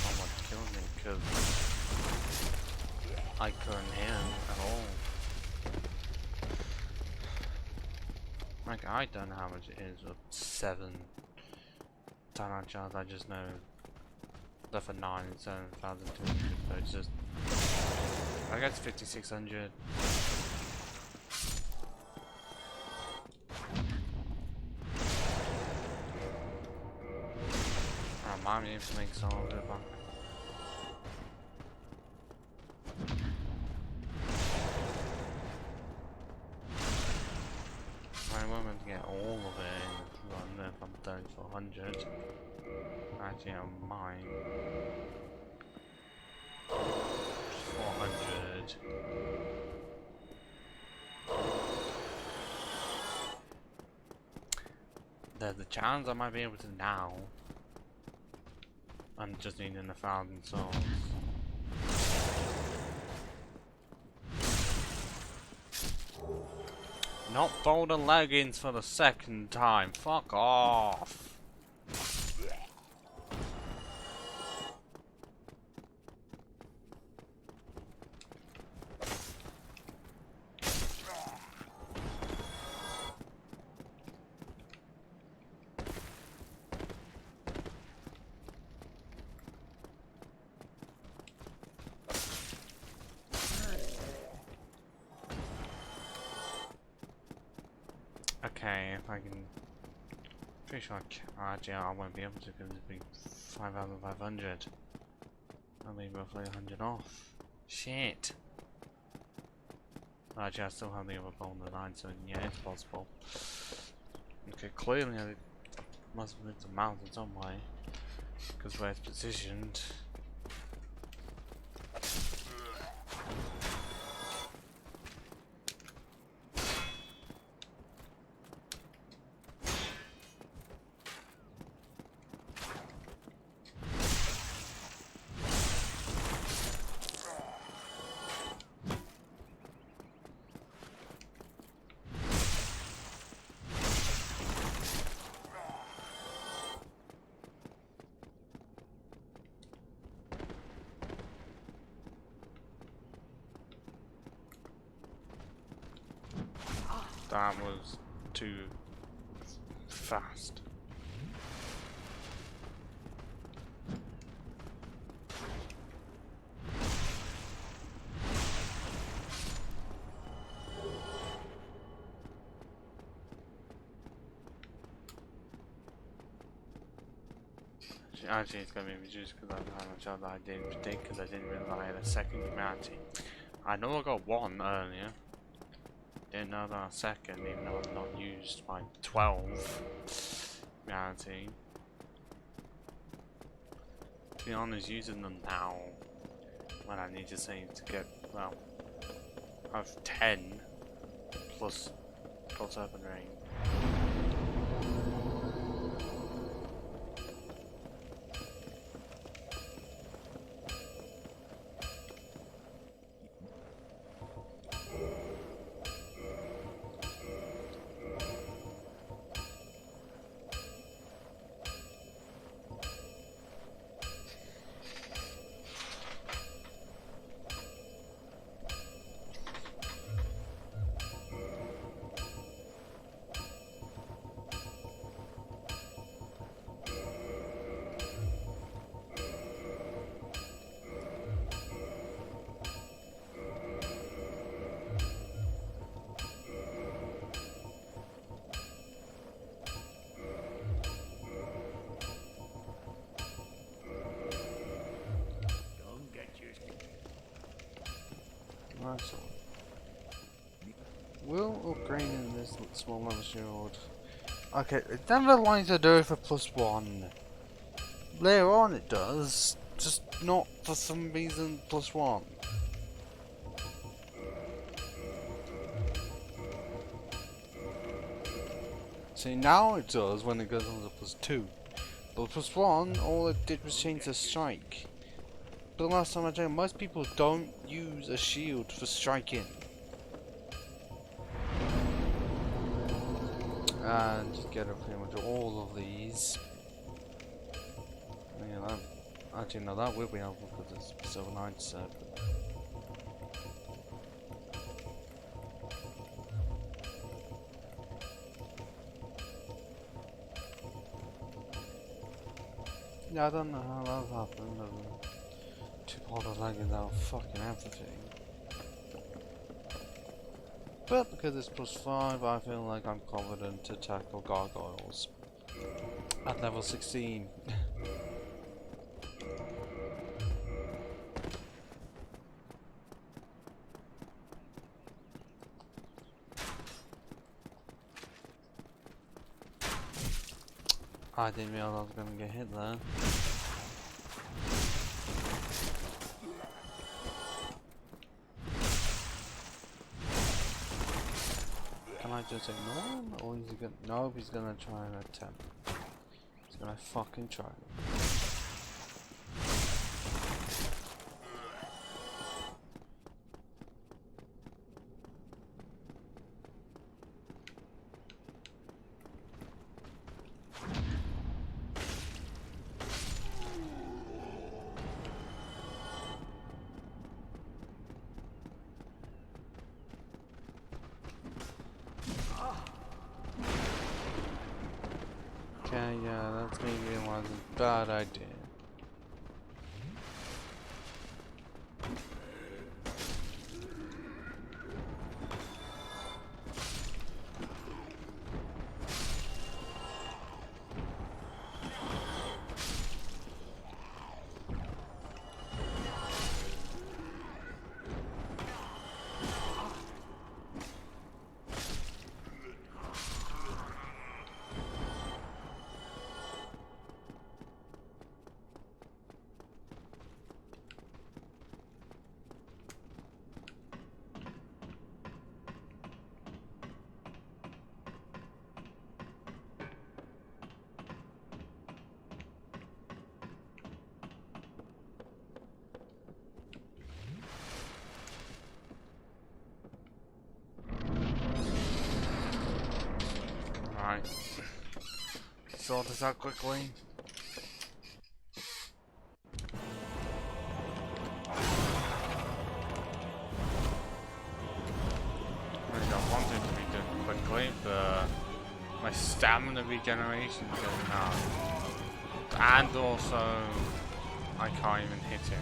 almost killed me because I couldn't hit him at all. Like, I don't know how much it is with 7 talent chance, I just know left for 9 and 7,200, but it's just I guess 5,600. Remind me to make some of it back. I want to get all of it in run if I'm 3,400. Actually, I might. 400. There's a chance I might be able to now. I'm just needing 1,000 souls. Not boulder leggings for the second time. Fuck off. Okay, if I can. Pretty sure actually I won't be able to because it'll be 5,500. I'll be roughly 100 off. Shit. Actually, I still have the other ball on the line, so yeah, it's possible. Okay, clearly Must have moved the mountain some way. Because where it's positioned. That was too fast. Actually, it's going to be reduced because of how much I didn't predict, because I didn't realize I had a second humanity. I know I got one earlier. Didn't know that a second, even though I've not used my 12 humanity. To be honest, using them now when I need to save to get, well, I have 10 plus open rain. So, will upgrading this small level shield? Okay, it never likes to do it for +1. Later on it does, just not for some reason +1. See, now it does when it goes on to +2. But +1, all it did was change the strike. But the last time I checked, most people don't use a shield for striking. And just get pretty much all of these. Yeah, actually no, that will be helpful because it's so nice. Yeah, I don't know how that happened. Two-polar lagging out fucking everything. But because it's +5, I feel like I'm confident to tackle gargoyles at level 16. I didn't realize I was going to get hit there. Can I just ignore him, or is he gonna? No, he's gonna try and attempt. He's gonna fucking try. Okay, yeah, that's me realizing bad idea. Sort this out quickly. I want it to be done quickly, but my stamina regeneration is going out. And also, I can't even hit him.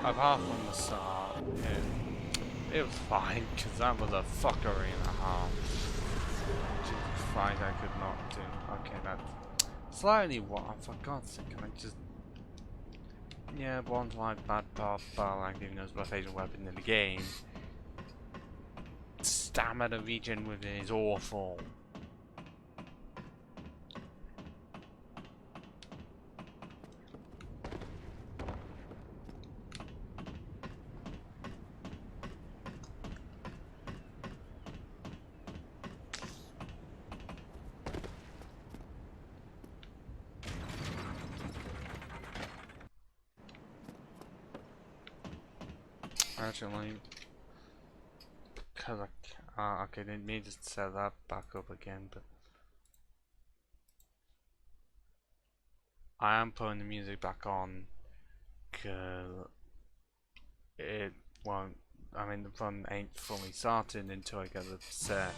Apart from the start, it was fine, because that was a fuckery and a half. Jesus Christ, I could not do. Okay, that's slightly what, for God's sake, can I just... Yeah, one's like bad part, but like even though it's my favorite weapon in the game. Stamina regen with it is awful. Actually, because okay, didn't mean to set that back up again, but I am putting the music back on because it won't. I mean, the fun ain't fully started until I get the set.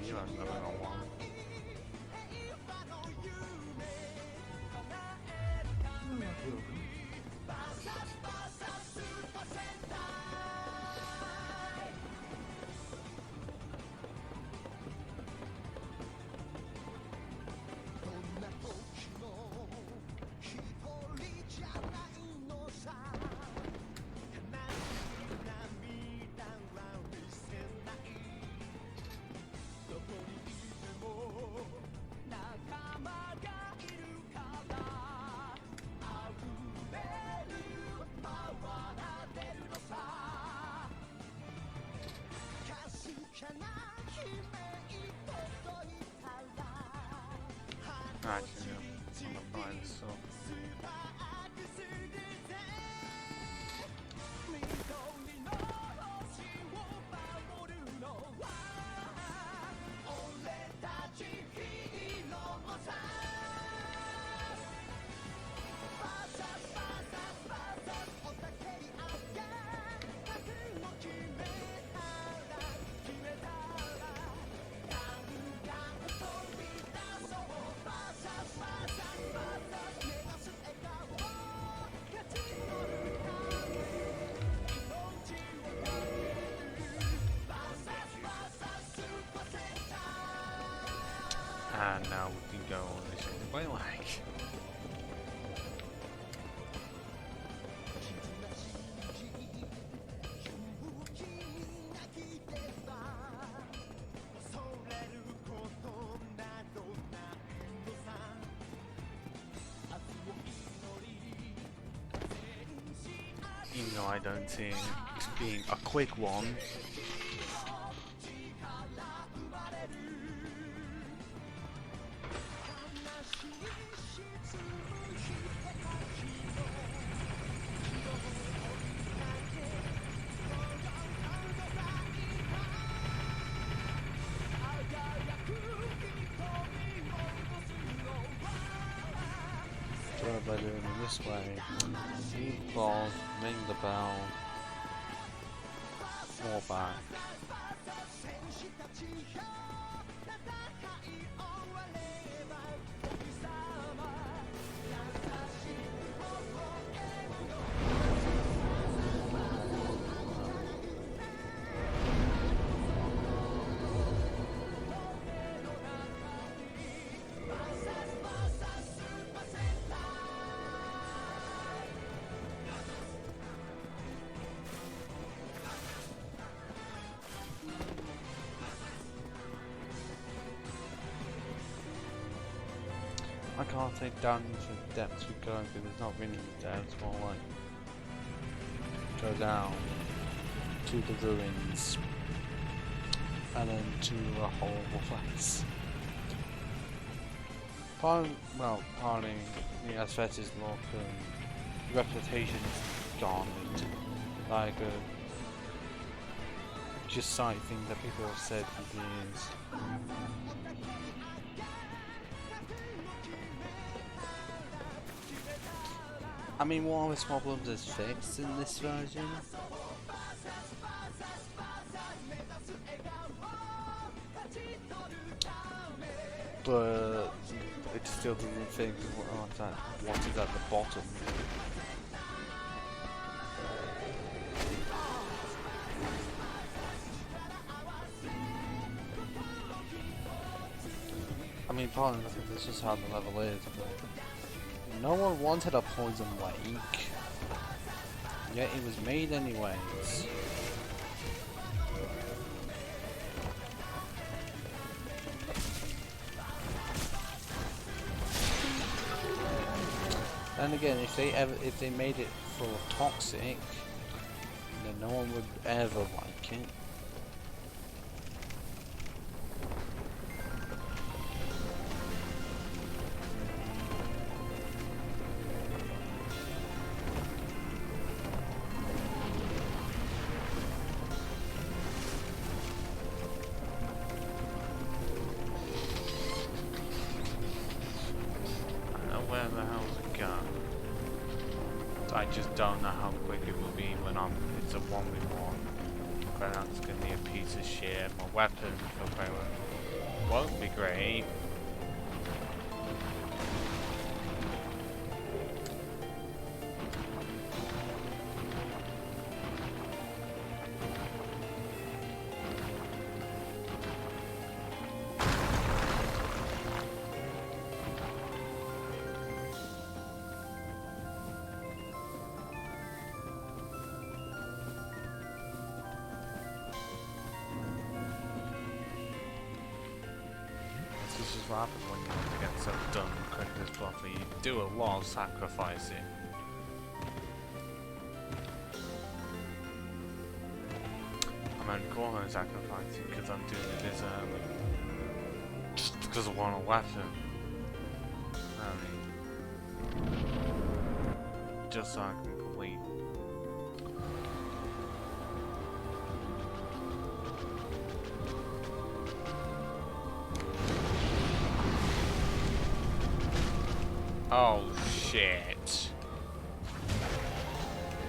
You have another one. Actually, no. I'm fine, so. And now we can go on this way like. Even though I don't see it being a quick one. By doing it this way, leave ball, ring the bell, fall back. can't take down into the depths we go because it's not really the depths, more like go down to the ruins and then to a horrible place. Pardon the aesthetics look and reputation is gone. Like just citing things that people have said for years. I mean, one of its problems is fixed in this version. But it still doesn't fix what is at the bottom. I mean, partly because this is how the level is, but no one wanted a poison lake, yet it was made anyways. And again, if they made it full of toxic, then no one would ever like it. I just don't know how quick it will be when it's a 1v1. But that's gonna be a piece of shit. My weapon won't be great. This is what happens when you want to get stuff done quick as properly. You do a lot of sacrificing. I'm only calling it sacrificing because I'm doing it this early. Just because I want a weapon. I mean, just so I can complete. Oh shit.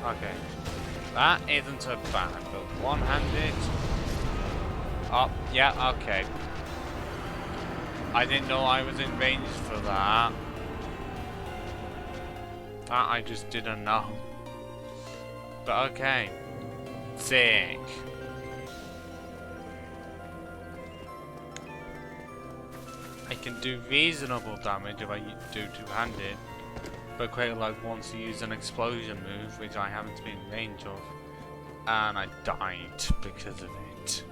Okay. That isn't so bad, but one-handed. Oh, yeah, okay. I didn't know I was in range for that. That I just didn't know. But okay. Sick. I can do reasonable damage if I do two-handed, but quite like once to use an explosion move, which I haven't been in range of, and I died because of it.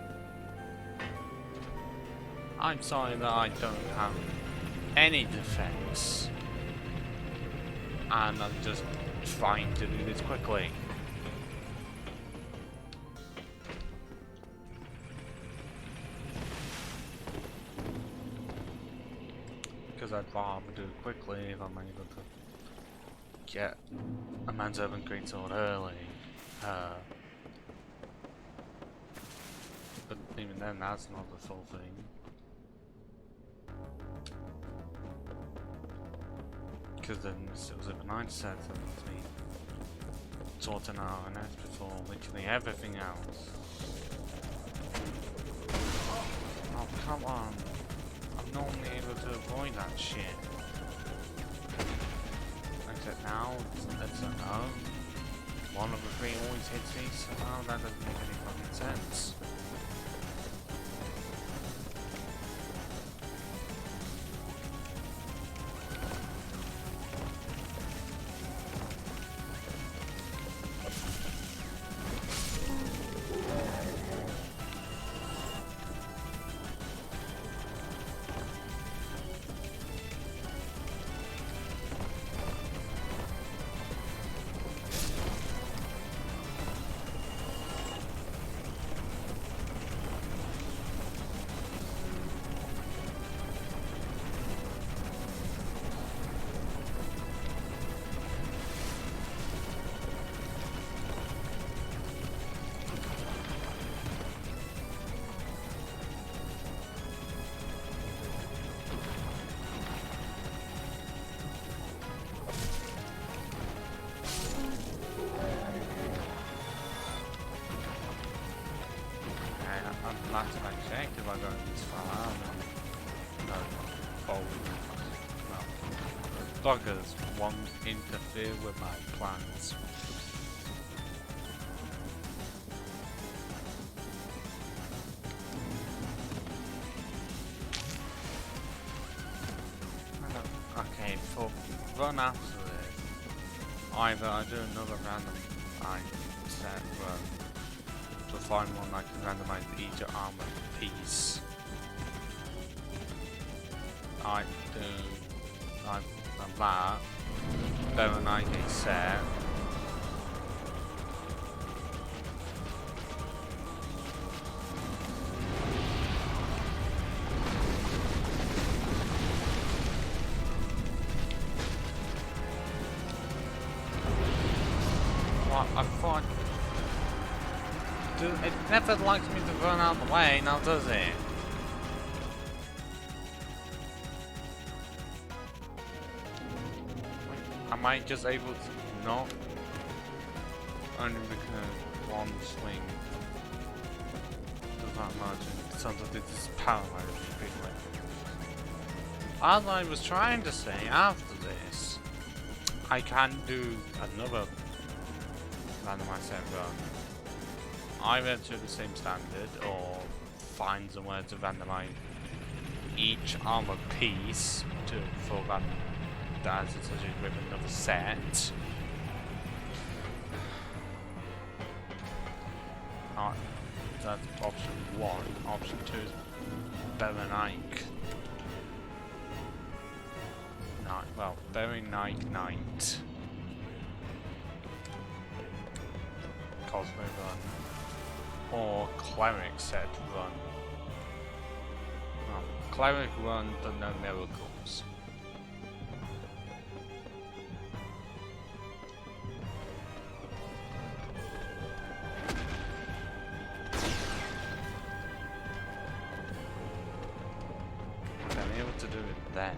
I'm sorry that I don't have any defense, and I'm just trying to do this quickly. Because I'd rather do it quickly if I'm able to get a man's urban greatsword early. But even then, that's not the full thing. Because then it was a 9 set and it's me sorting out an S before literally everything else. Oh, come on. I'm normally able to avoid that shit. Except now, it's a no. One of the three always hits me, so now that doesn't make any fucking sense. last time I checked, if I go this far out, no, forward. No. Buggers won't interfere with my plans. Okay, for run after this, either I do another random set run to find one I can randomize each armor piece. I do that, then I get set. I thought... Dude, it never likes me to run out of the way, now does it? Am I just able to not? Only because one swing does that much, and sometimes it just paralyzes me quickly. As I was trying to say, after this, I can do another randomized set run, either to the same standard or find somewhere to randomize each armor piece for that as it's associated with another set. That's option 1. Option 2 is Berenic. Well, Berenic Knight. Cosmo run. Or Cleric set run. Well, Cleric run, but no miracles. I'm able to do it then.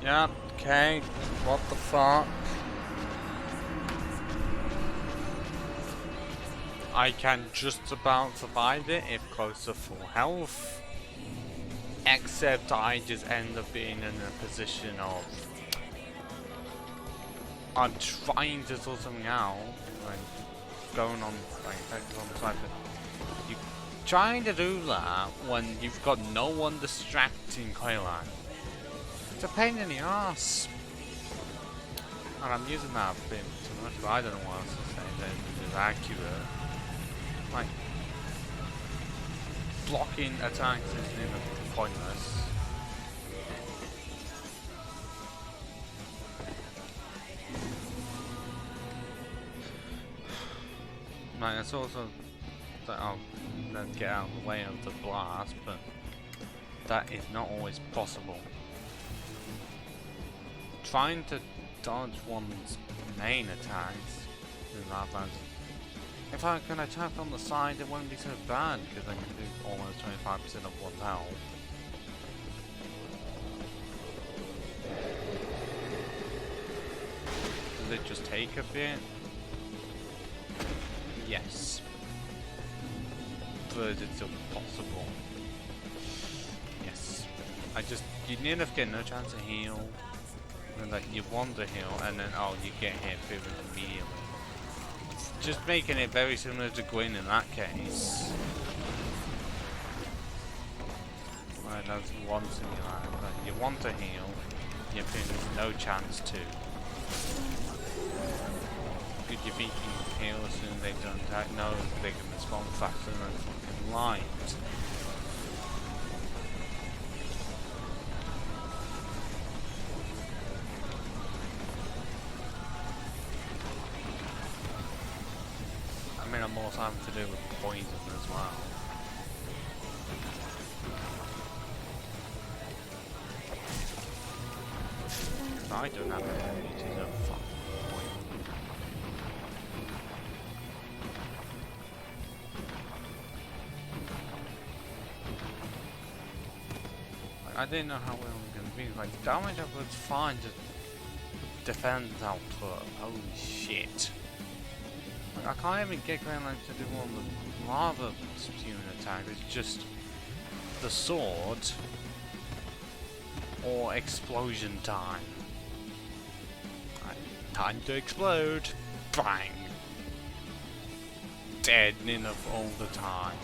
Yep, okay, what the fuck? I can just about survive it if close to full health. Except I just end up being in a position of I'm trying to sort something out, like going on like on the side, but you trying to do that when you've got no one distracting Quayline. It's a pain in the ass. And I'm using that a bit too much, but I don't know what else to say that is accurate. Like, blocking attacks is nearly pointless. Like, it's also that I'll get out of the way of the blast, but that is not always possible. Trying to dodge one's main attacks is not bad. If I can attack on the side, it wouldn't be so bad because I can do almost 25% of one's health. Does it just take a bit? Yes. But it's still possible. Yes. You near enough get no chance to heal. And like you want to heal and then you get hit pretty much immediately. It's just making it very similar to Gwyn in that case. Right, that's one similarity. Like you want to heal, you think there's no chance to. You think you can heal as soon as they've done attack? No, they can respond faster than fucking light. I mean, I'm also having to do with poison as well. I don't have any abilities of fucking poison. Like, I didn't know how well it was going to be. Like, damage output was fine, just defense output. Holy shit. Like, I can't even get Greenland to do one of the lava spewing attack. It's just the sword or explosion time. Time to explode. Bang. Dead enough all the time.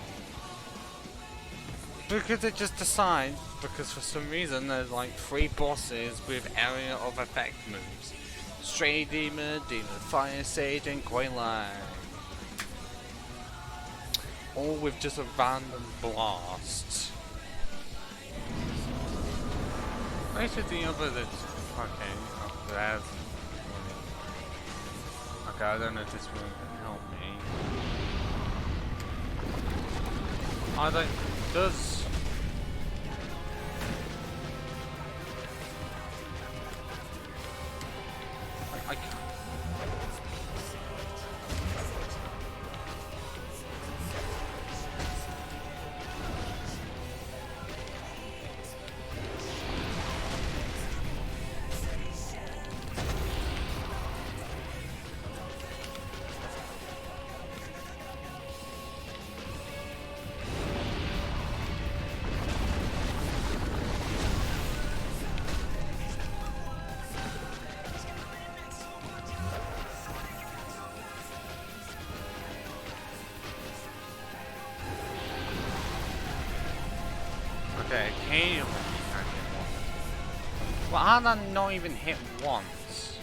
Because it just decides, because for some reason there's like 3 bosses with area of effect moves. Stray Demon, Demon Fire Sage, and Quayline. All with just a random blast. Basically the other that's okay, up there. Okay, I don't know if this will help me. I don't. Does. I can't. Okay, occasionally I hit one. Well, how did I not even hit once?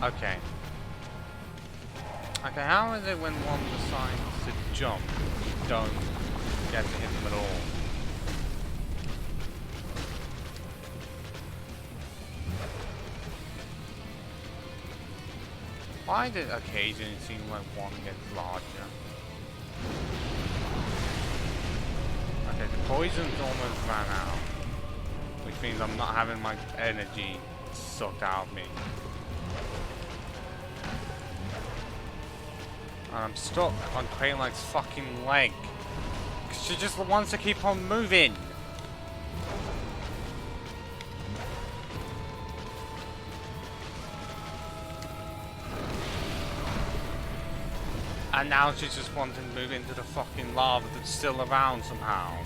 Okay. Okay, how is it when one decides to jump, you don't get to hit them at all? Why did occasionally it seem like one gets larger? Okay, the poison's almost ran out. Which means I'm not having my energy sucked out of me. And I'm stuck on Quayline's fucking leg. Cause she just wants to keep on moving. And now she's just wanting to move into the fucking lava that's still around somehow.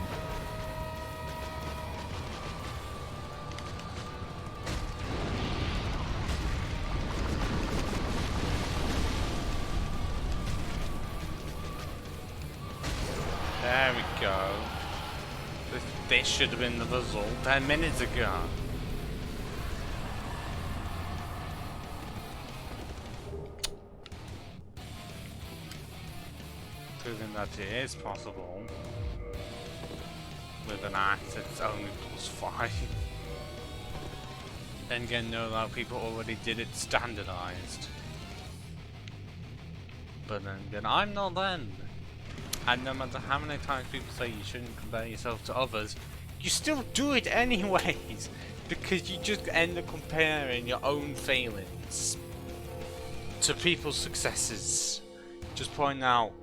This should have been the result 10 minutes ago. Proving that it is possible with an axe that's only +5. Then again, no, that people already did it standardized. But then again, I'm not them. And no matter how many times people say you shouldn't compare yourself to others, you still do it anyways, because you just end up comparing your own failings to people's successes. Just point out,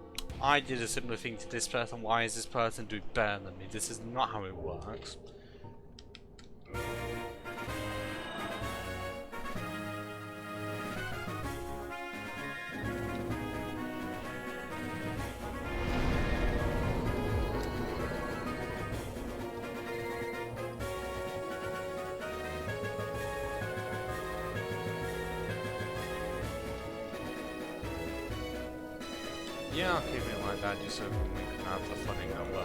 I did a similar thing to this person, why is this person doing better than me? This is not how it works. Yeah, I'll keep it like that just so we can have the funny number.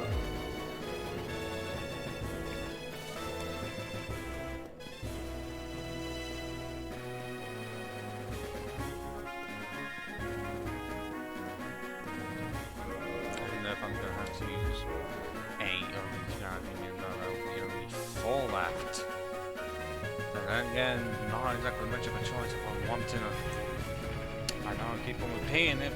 I don't know if I'm gonna have to use 8 on each guardian, and there'll be only 4 left. And then again, not exactly much of a choice if I'm wanting to. I know I keep on repeating it.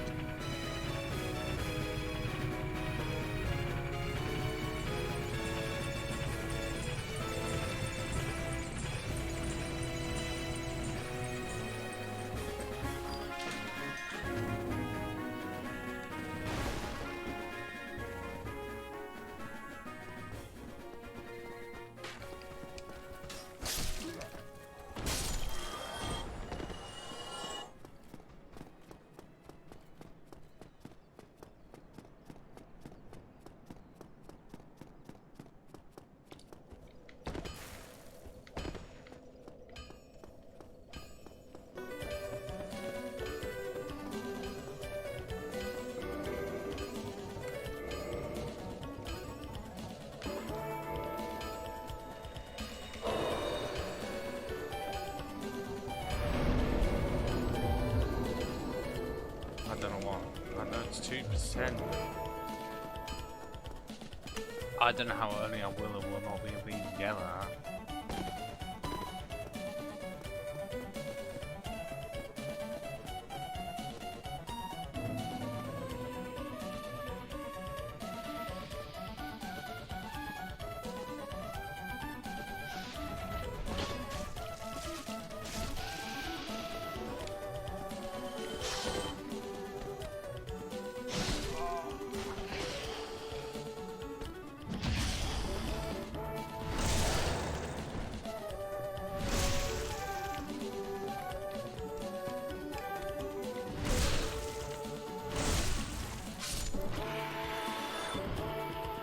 I don't know what. I know it's 2%. I don't know how early I will or will not be able to even get that.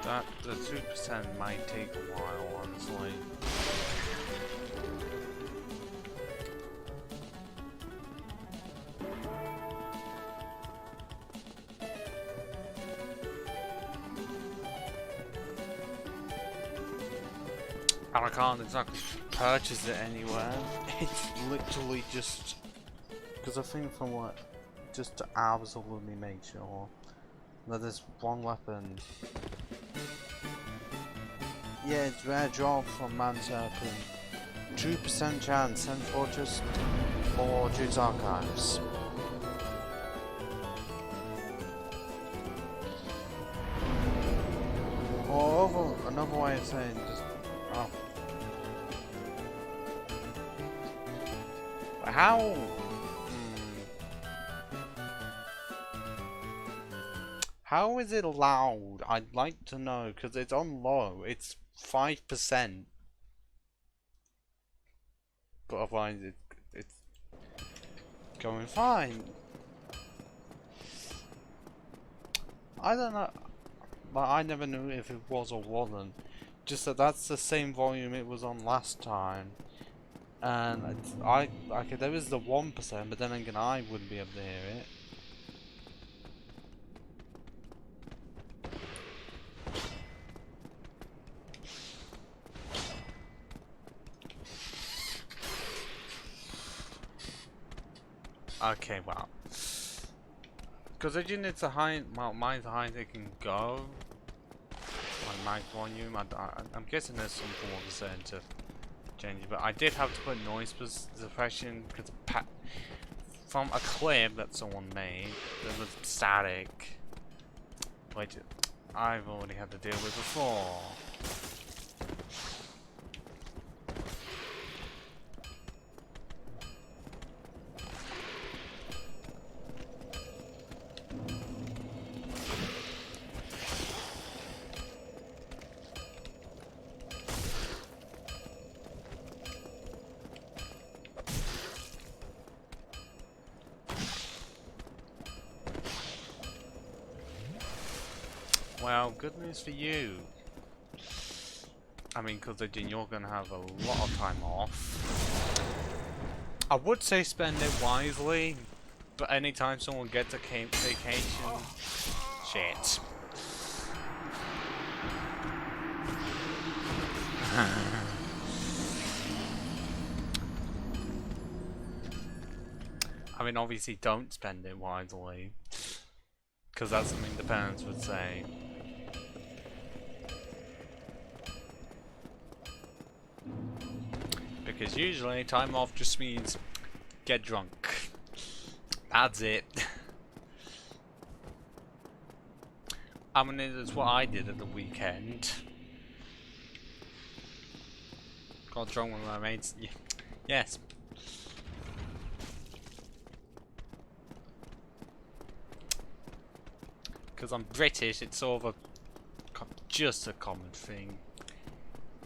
That, the 2% might take a while, honestly. And I can't exactly purchase it anywhere. It's literally just... because I think from what... just to absolutely make sure that there's one weapon. Yeah, it's rare drop from Man Serpent. 2% chance, Send Fortress or Jude's Archives. Or another way of saying just... oh. How? How is it allowed? I'd like to know, because it's on low. It's 5%. But otherwise it's going fine. I don't know. But I never knew if it was or wasn't. Just that that's the same volume it was on last time. And it's, there is the 1%, but then again I wouldn't be able to hear it. Okay, well. Considering it's a high, well, mine's high as it can go. My mic volume, I'm guessing there's some form of a setting to change it, but I did have to put noise suppression because from a clip that someone made, there was static, which I've already had to deal with before. Well, good news for you. I mean, because then you're going to have a lot of time off. I would say spend it wisely, but anytime someone gets a vacation, shit. I mean, obviously don't spend it wisely, because that's something the parents would say. Because usually time off just means get drunk. That's it. I mean, it's what I did at the weekend. Got drunk with my mates. Yes. Because I'm British, it's sort of just a common thing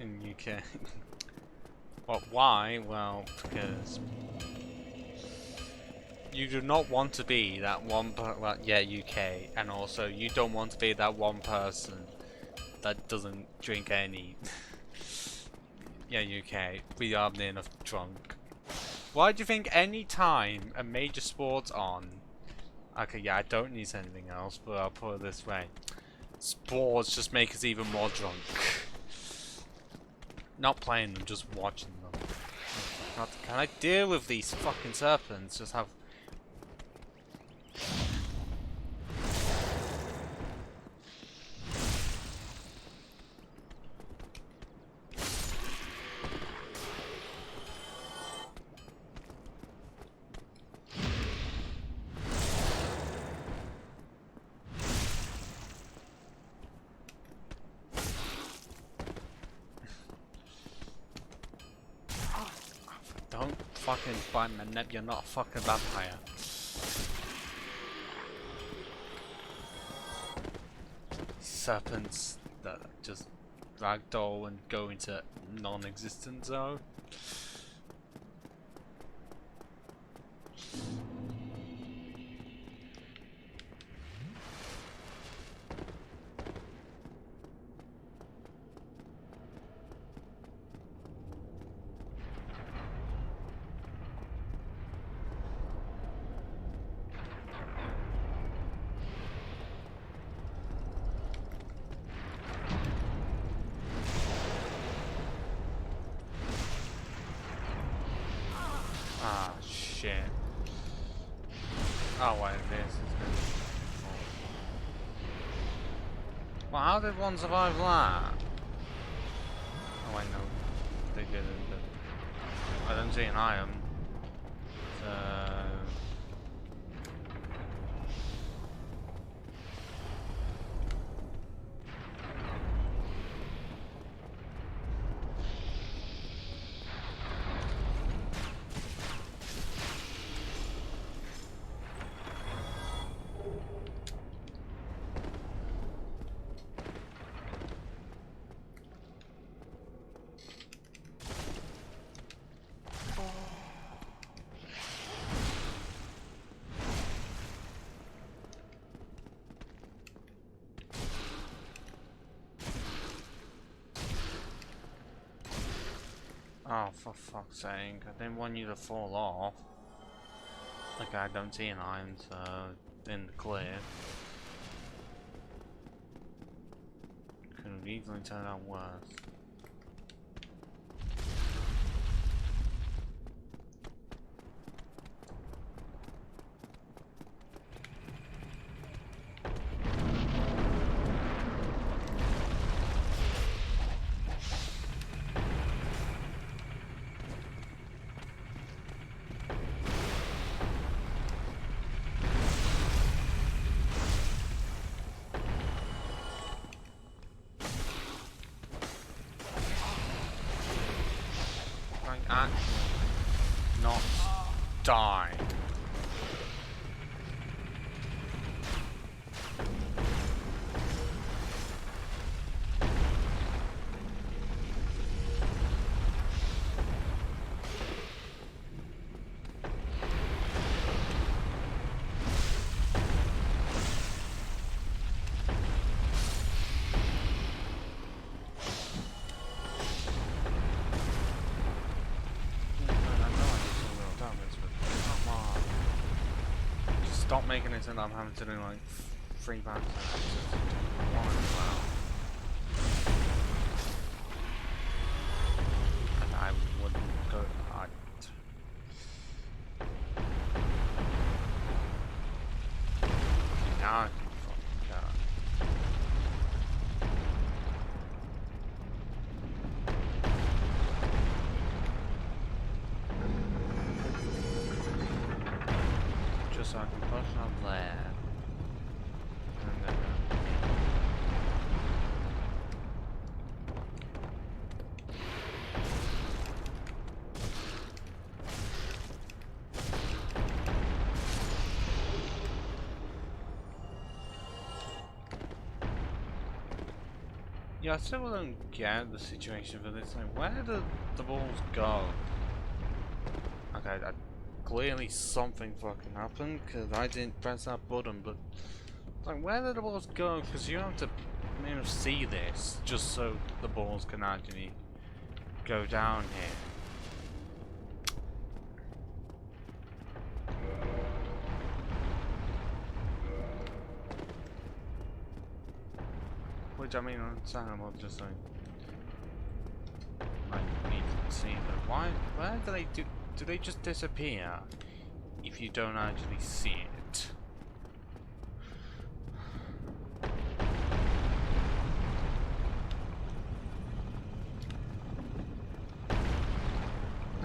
in the UK. Well, why? Well, because you do not want to be that one well, yeah, UK, and also you don't want to be that one person that doesn't drink any. Yeah, UK, we are near enough drunk. Why do you think any time a major sport's on, okay, yeah, I don't need anything else, but I'll put it this way, sports just make us even more drunk. Not playing them, just watching them. God, can I deal with these fucking serpents? Just have... Don't fucking bite my neck, you're not a fucking vampire. Serpents that just ragdoll and go into non-existent zone. Ah, shit. Oh, wait, this is good. Well, how did one survive that? Oh, wait, no. They didn't. I don't see an item. So... Oh, for fuck's sake, I didn't want you to fall off. Okay, I don't see an iron, so in the clear. Could have easily turned out worse. actually not die? Stop making it so that I'm having to do like 3 bags and one as well. And I wouldn't go. Now I can fucking go. Just so I can push up there. And then yeah, I still don't get the situation for this. Like, where do the balls go? Okay, clearly something fucking happened because I didn't press that button, but like, where did the balls go? Because you have to, you know, see this just so the balls can actually go down here. Which I mean, understandable, just like need to see, but why? Where do they do? Do they just disappear if you don't actually see it?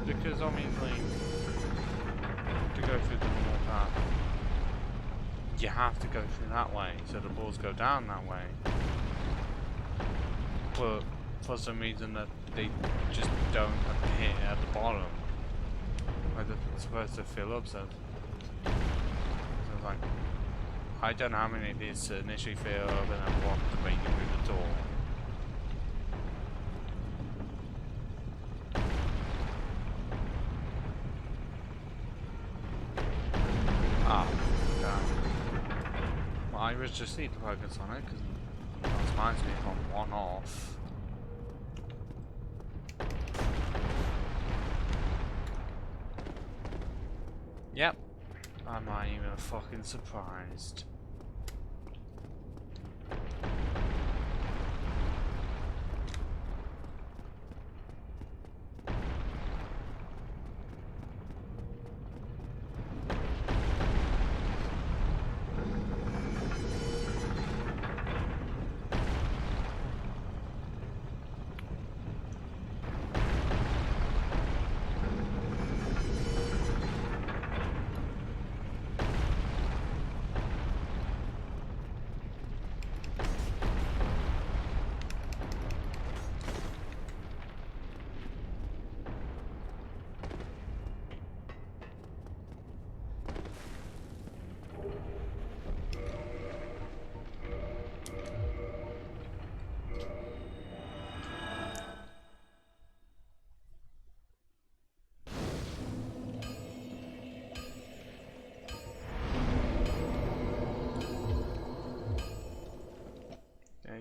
Because obviously, to go through the normal path, you have to go through that way, so the balls go down that way. But for some reason that they just don't appear at the bottom. Like they're supposed to fill up, so it's like, I don't know how many of these initially fill up and then one to make it through the door. Ah, damn. Well, I was just need to focus on it because it reminds me of on off. Yep, I'm not even fucking surprised.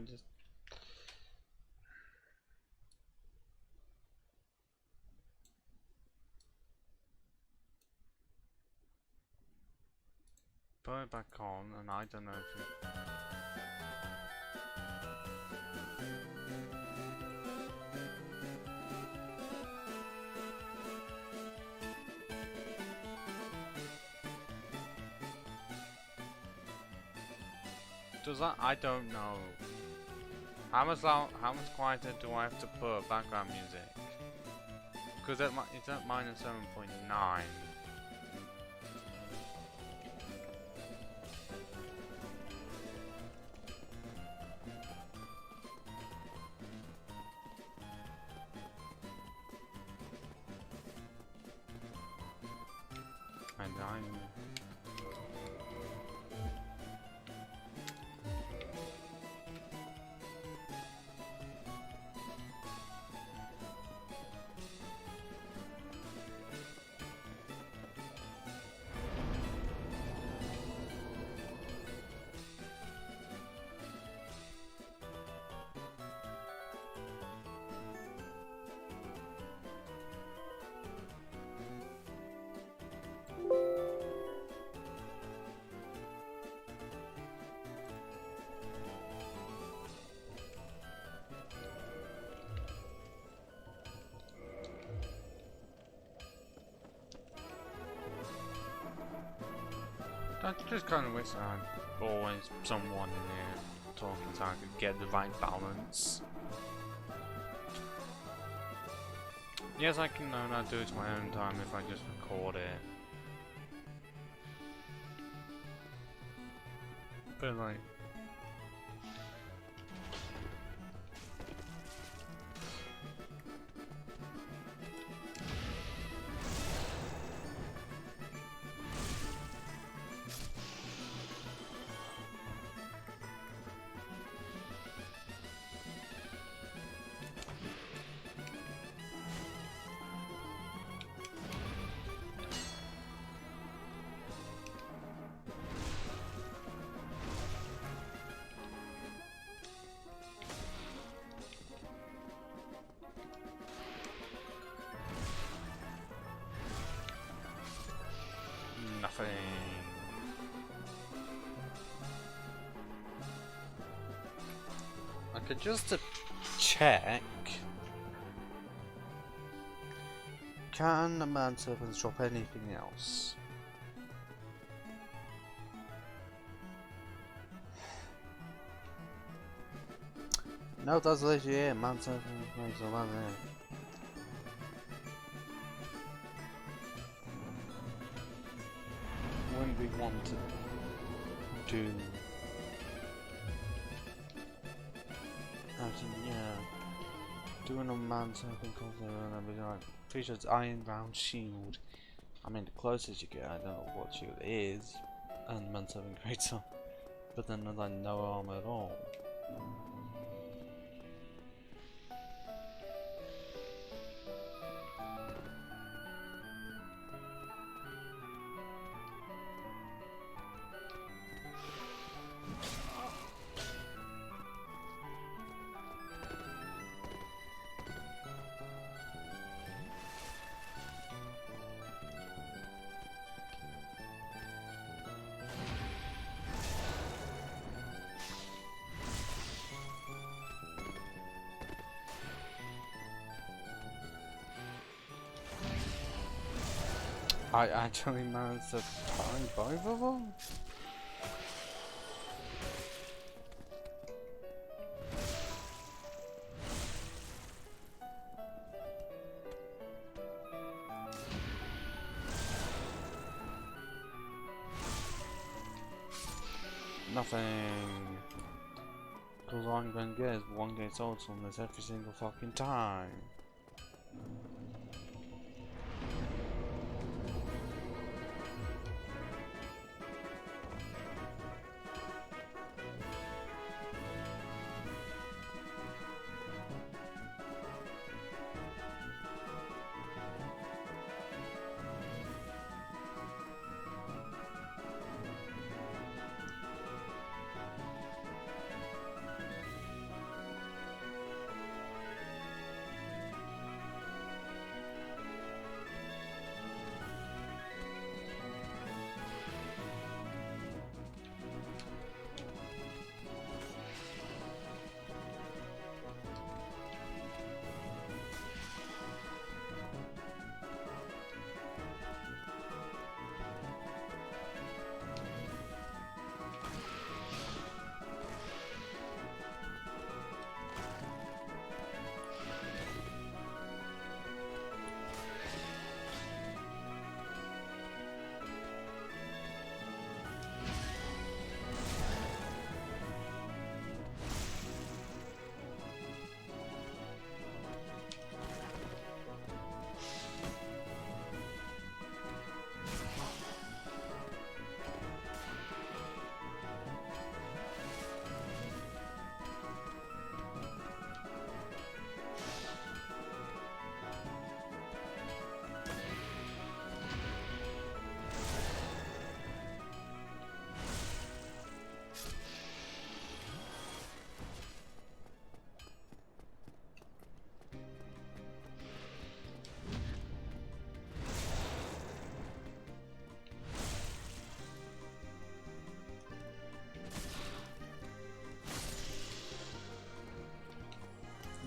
Just put it back on, and I don't know if it... Does that? I don't know. How much quieter do I have to put background music? Because it's at minus 7.9. fine. I just kind of wish I had always someone in here talking so I could get the right balance. Yes, I can now do it to my own time if I just record it. But like... Nothing. I could just check. Can the manservants drop anything else? No, that's literally it. Manservant makes a man there. When we want to do actually, yeah, doing a manservant called like features iron bound shield. I mean, the closest you get, I don't know what shield it is, and manservant greater, but then there's like no armor at all. I actually managed to find both of them? Nothing. Because all I'm gonna get is one gate ults on this every single fucking time.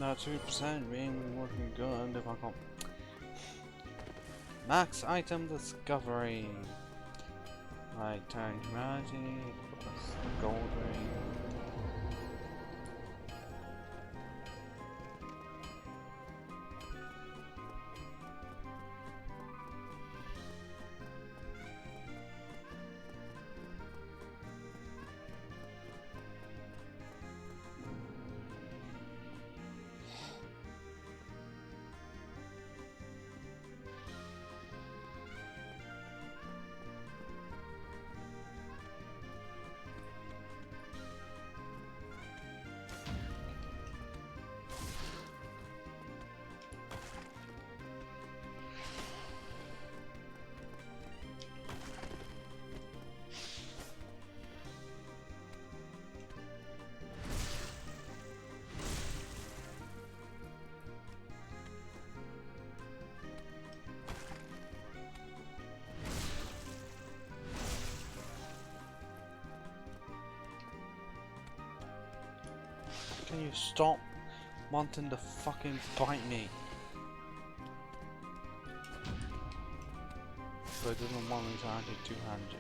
No, 2% being looking good if I can't. Max item discovery. Like time humanity, gold ring. Can you stop wanting to fucking bite me? So it doesn't want me to actually two-hand you.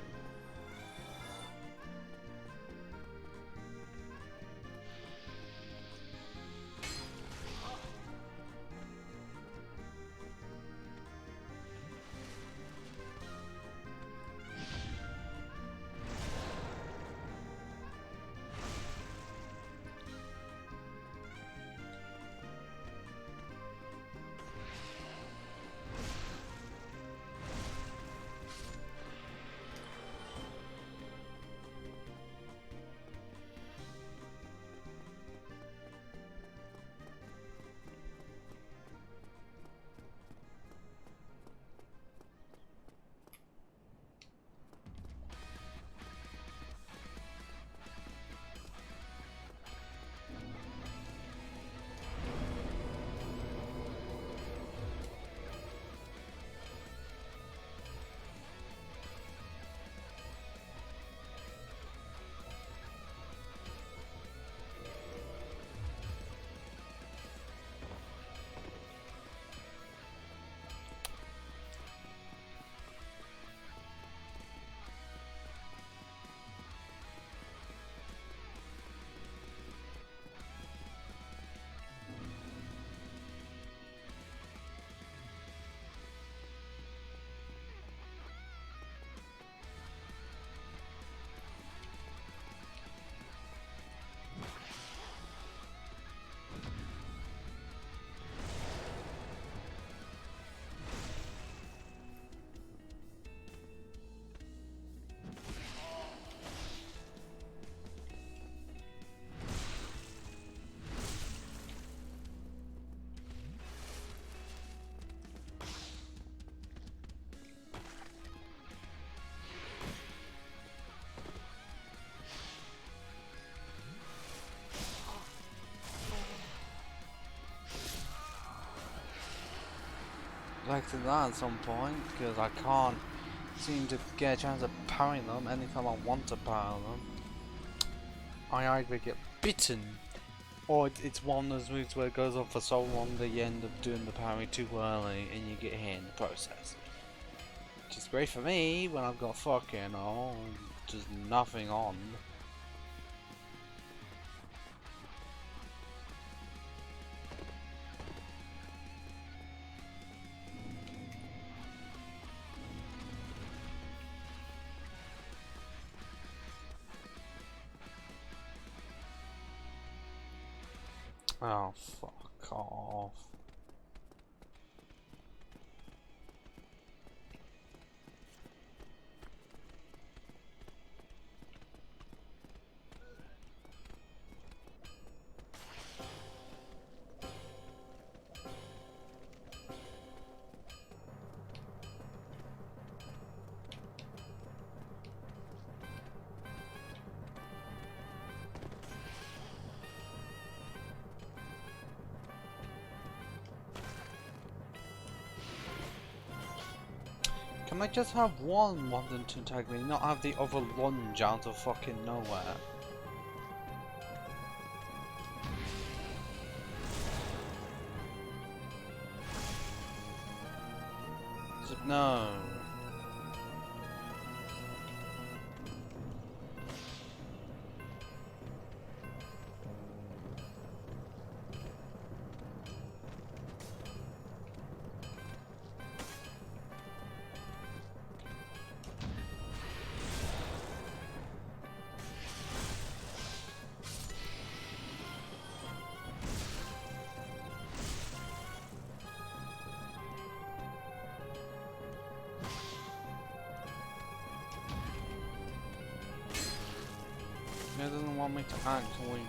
Like to that at some point, because I can't seem to get a chance of parrying them anytime I want to parry them. I either get bitten, or it's one of those moves where it goes on for so long that you end up doing the parry too early and you get hit in the process. Which is great for me when I've got fucking, just nothing on. Oh, fuck off. Can I just have one wanting to attack me, not have the other lunge out of fucking nowhere? No. It doesn't want me to actually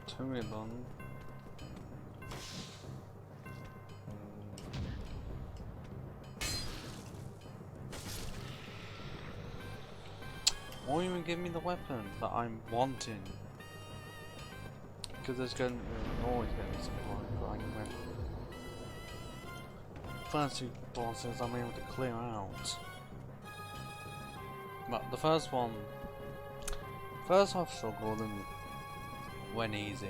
turn it on. Won't even give me the weapon that I'm wanting. Because there's going to always going to be some point when first two bosses I'm able to clear out. But the first one, I've struggled and went easy.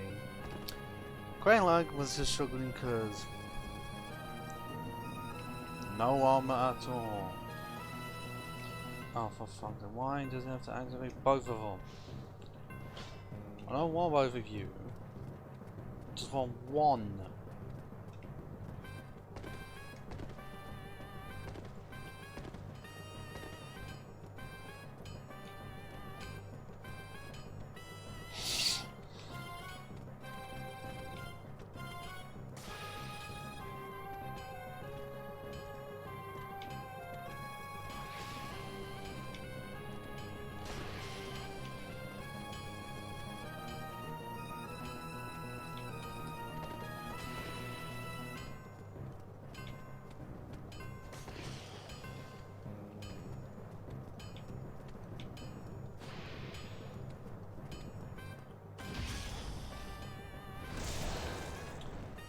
Great Lag was just struggling because no armor at all. Oh, for fuck's sake, why does it have to activate both of them? I don't want both of you. I just want one.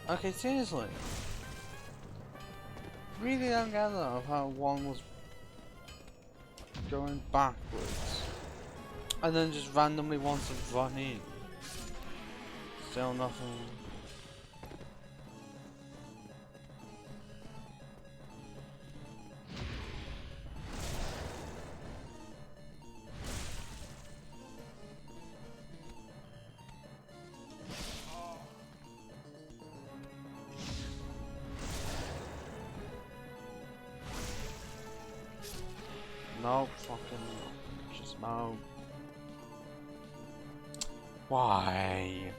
Okay, seriously. Really don't gather of how one was going backwards. And then just randomly wants to run in. Still nothing. No, fucking just no. Why?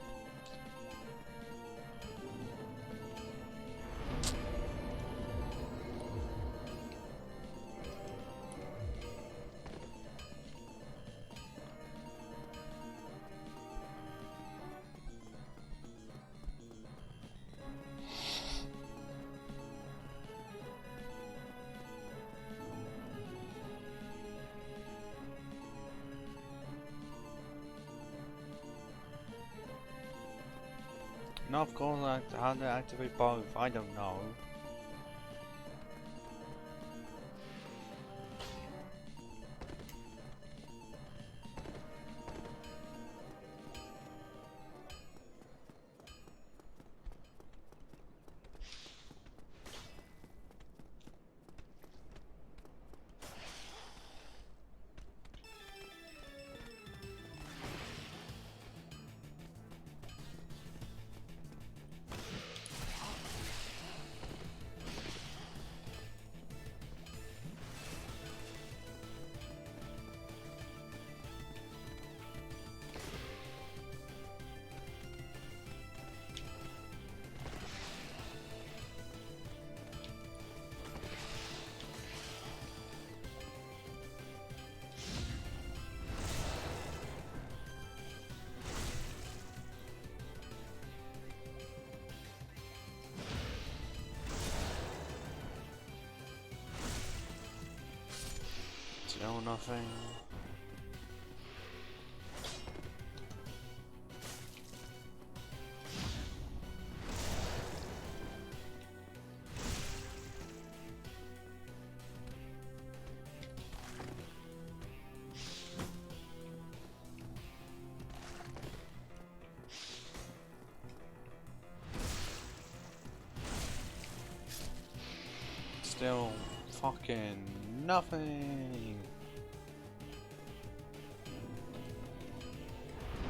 No, of course, how to activate both, I don't know. Still nothing. Still fucking nothing.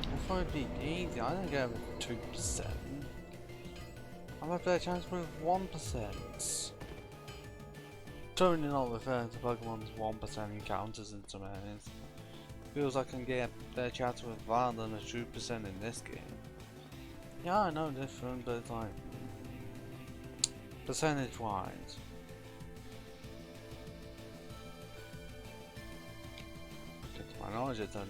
I thought it'd be easy. I didn't get with 2%. I'm a better chance with 1%. Totally not referring to Pokemon's 1% encounters in some areas. Feels like I can get a better chance with that than a 2% in this game. Yeah, I know different, but it's like percentage wise. To my knowledge, it's only.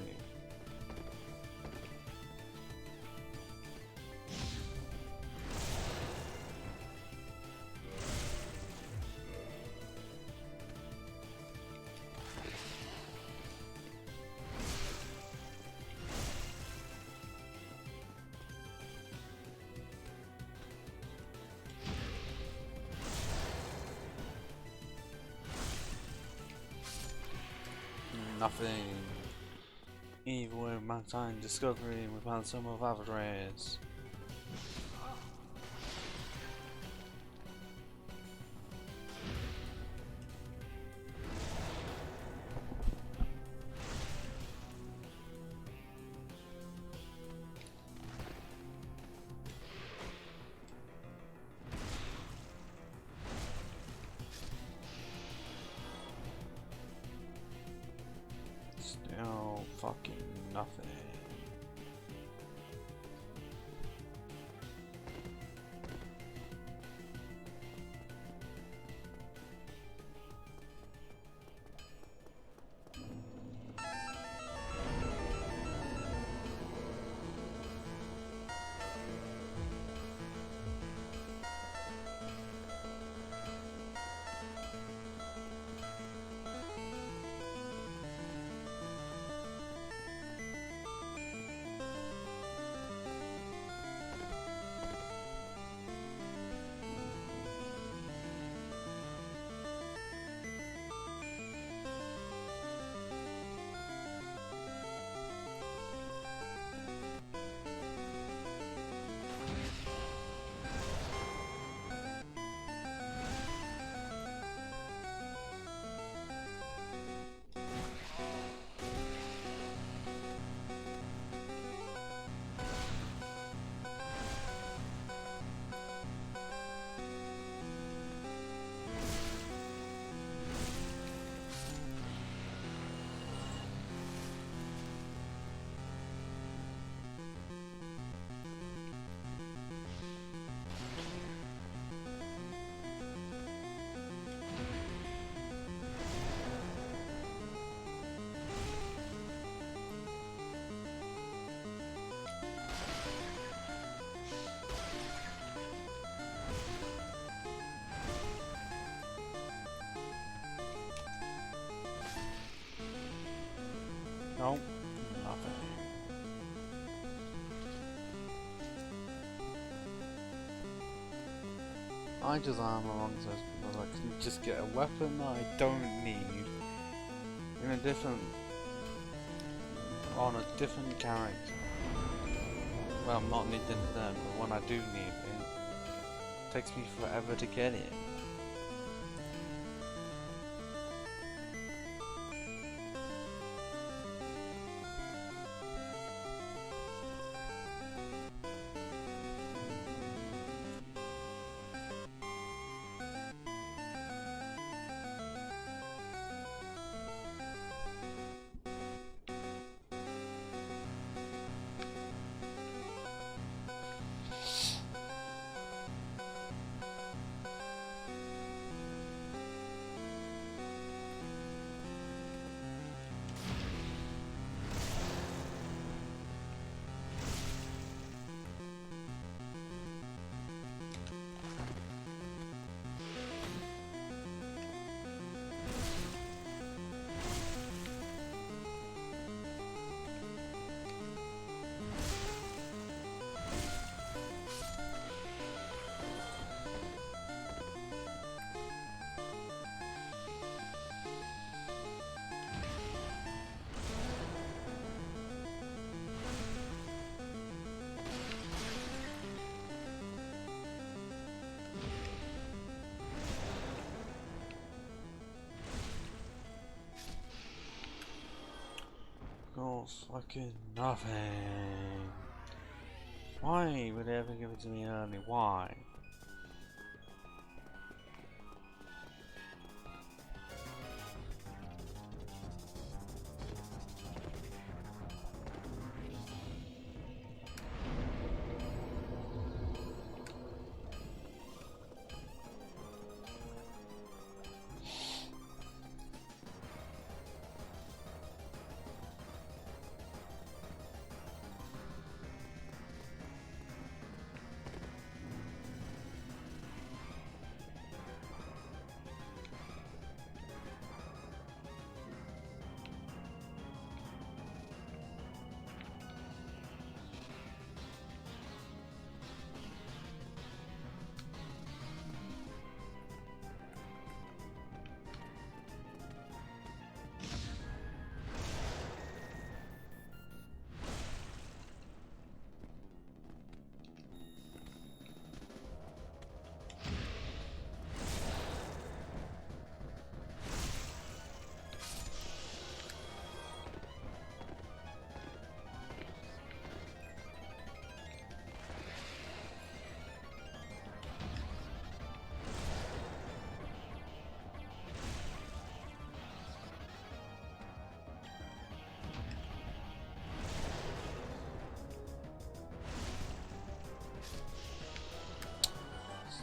Nothing. Even with mankind discovery, we found some of our rares. Still fucking nothing. Nope, nothing. I just am among those people that can just get a weapon that I don't need in a different, on a different character. Well, I'm not needing them, but when I do need it, it takes me forever to get it. Still fucking nothing. Why would they ever give it to me early? Why?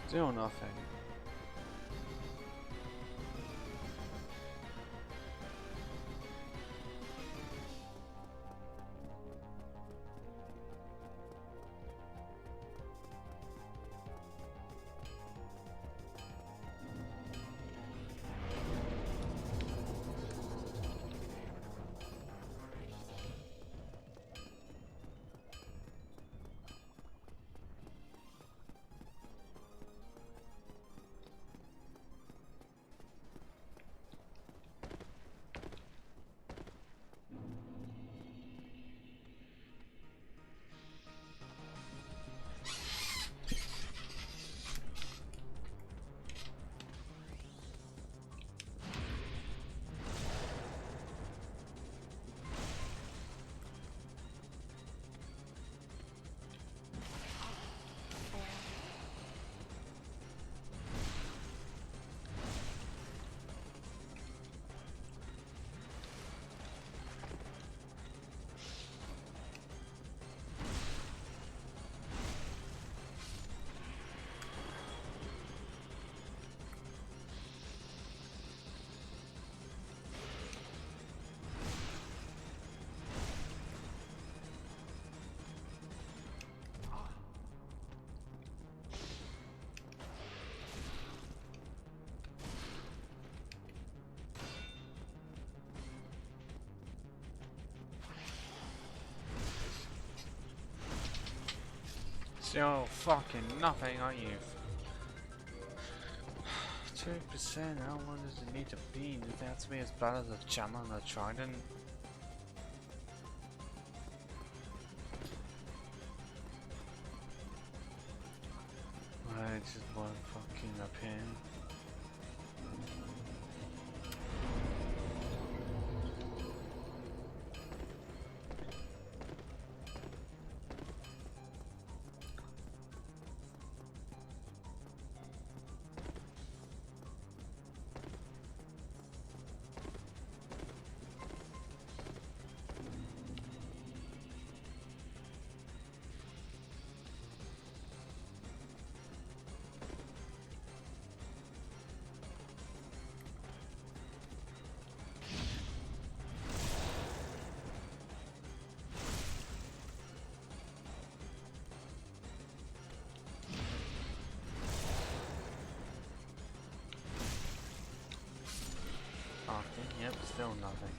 Still nothing. Still fucking nothing, are you? 2%, how long does it need to be? Does it have to be as bad as a jam on the trident? Right, just one fucking up here. Okay, yep, still nothing.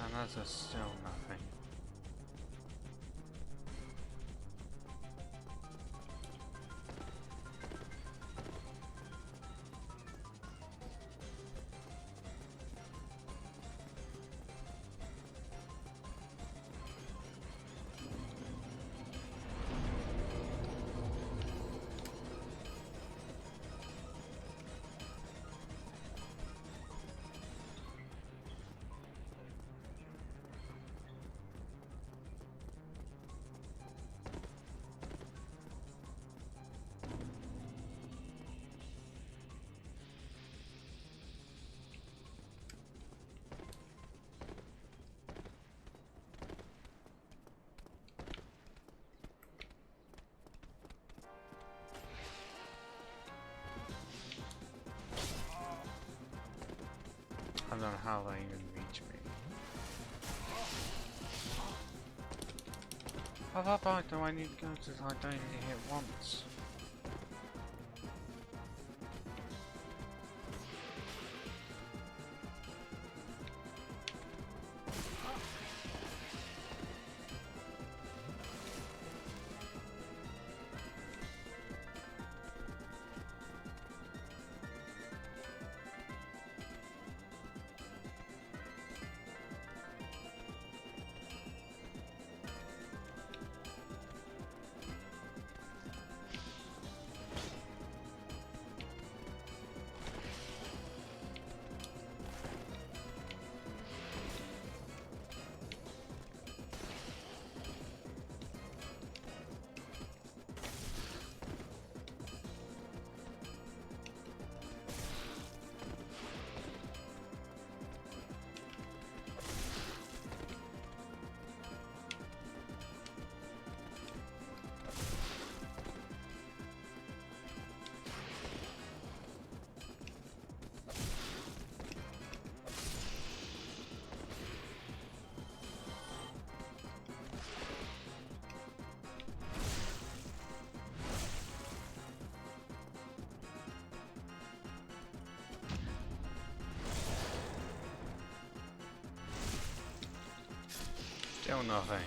And that's just still nothing. don't know how they even reach me. How far back do I need to go to I don't need to hit once? Still nothing.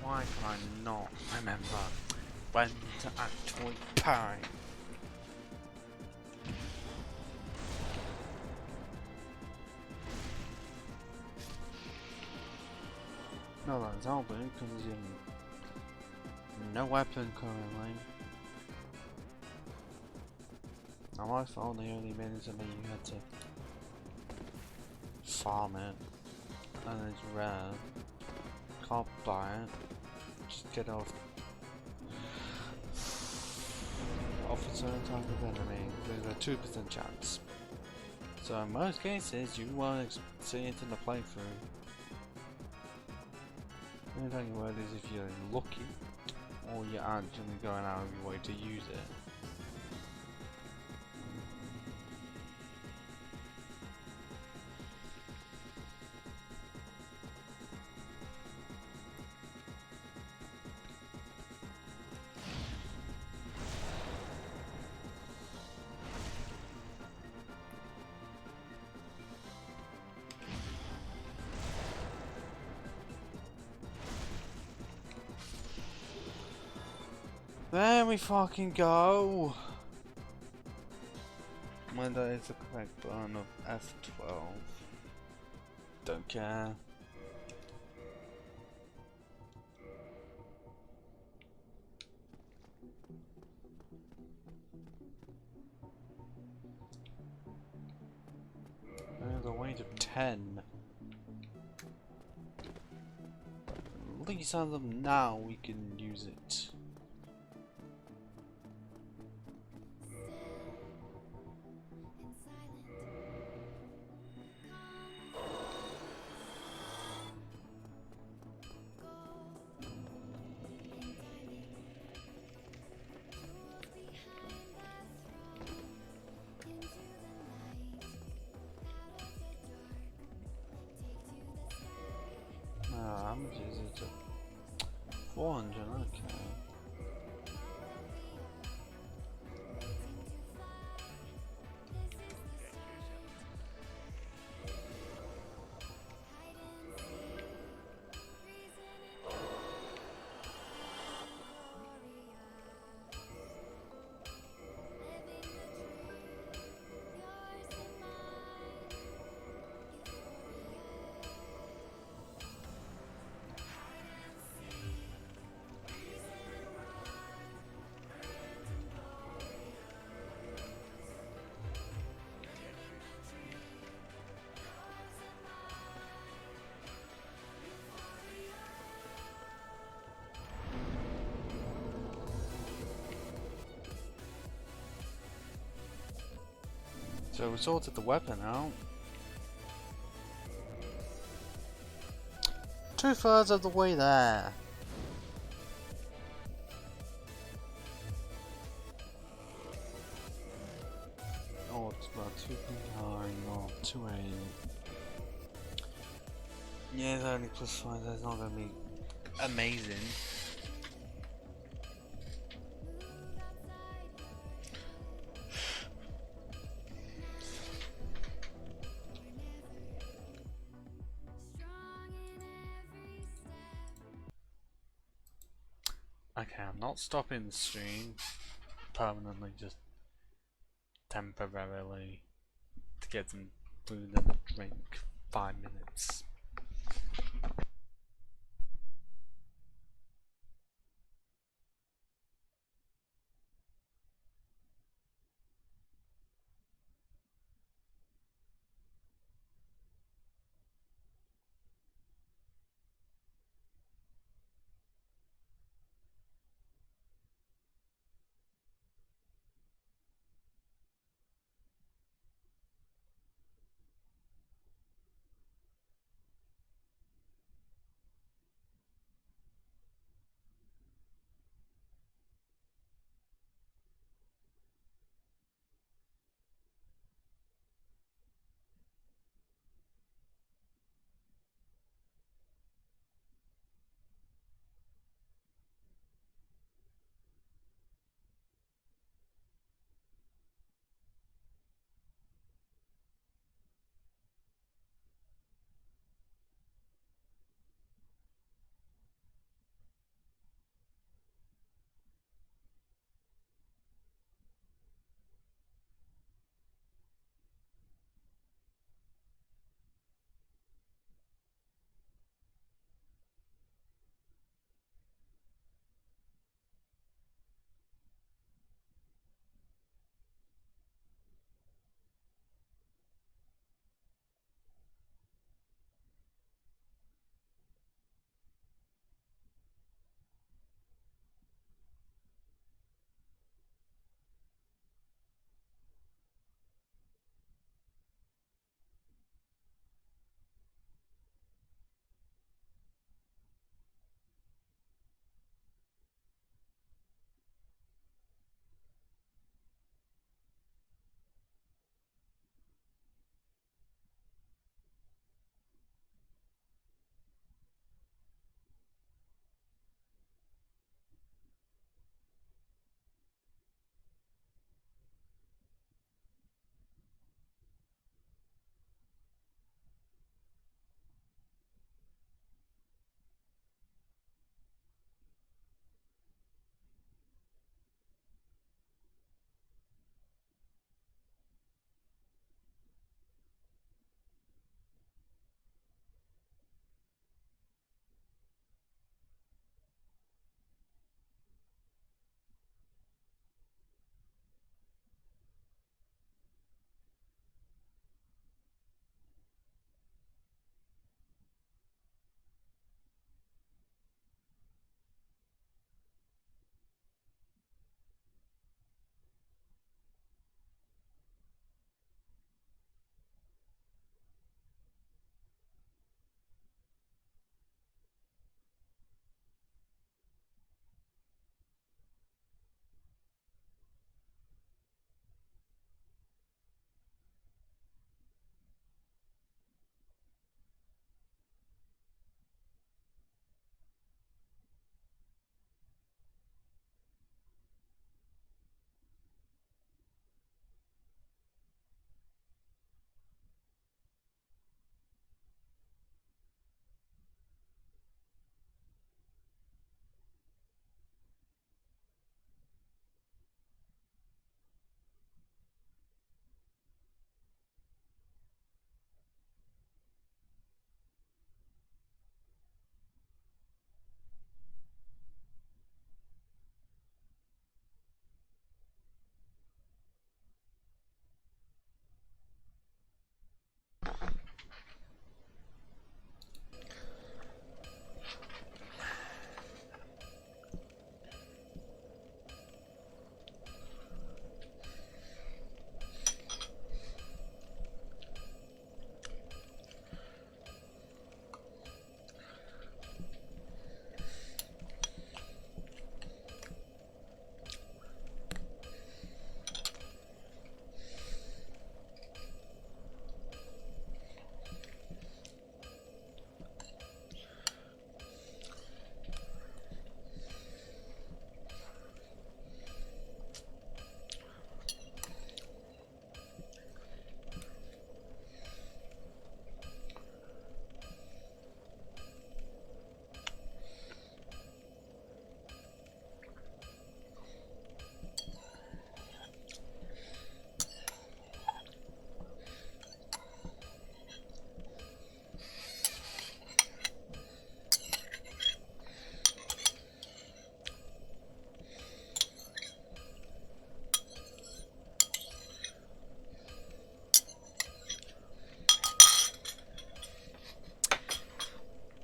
Why can I not remember when to actually pay? No, that's all good because you no weapon currently. Now my fault. The only minutes of me you had to farm it, and it's rare. Can't buy it. Just get off a certain type of enemy. There's a 2% chance. So in most cases, you won't see it in the playthrough. The only thing about it is if you're lucky, or you're actually going out of your way to use it. There we fucking go! Whether it's a correct button of F12. Don't care. There's a weight of 10. At least as of now we can use it. 400, okay. So we sorted the weapon out. 2/3 of the way there. Oh, it's about 2.9 or 280. Yeah, it's only +5. That's not gonna be amazing. Okay, I'm not stopping the stream permanently, just temporarily to get some food and a drink. 5 minutes.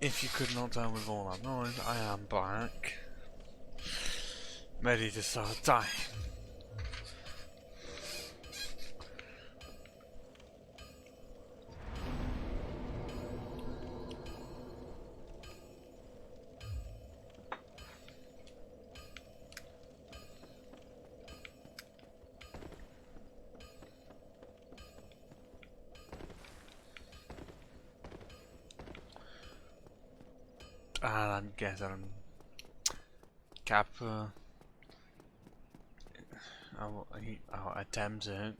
If you could not tell with all that noise, I am back. Ready to start dying. I guess Kappa. I'll attempt it.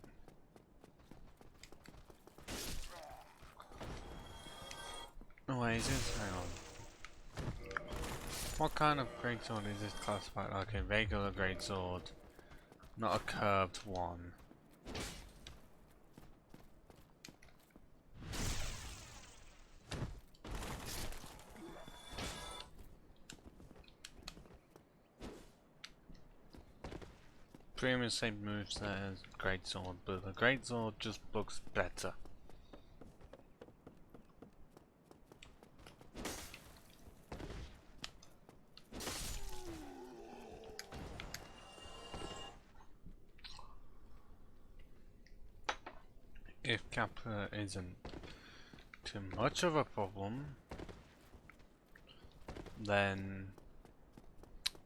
No way, is this? Hang on. What kind of greatsword is this classified? Okay, regular greatsword, not a curved one. Pretty much same moves as greatsword, but the greatsword just looks better. If Kappa isn't too much of a problem, then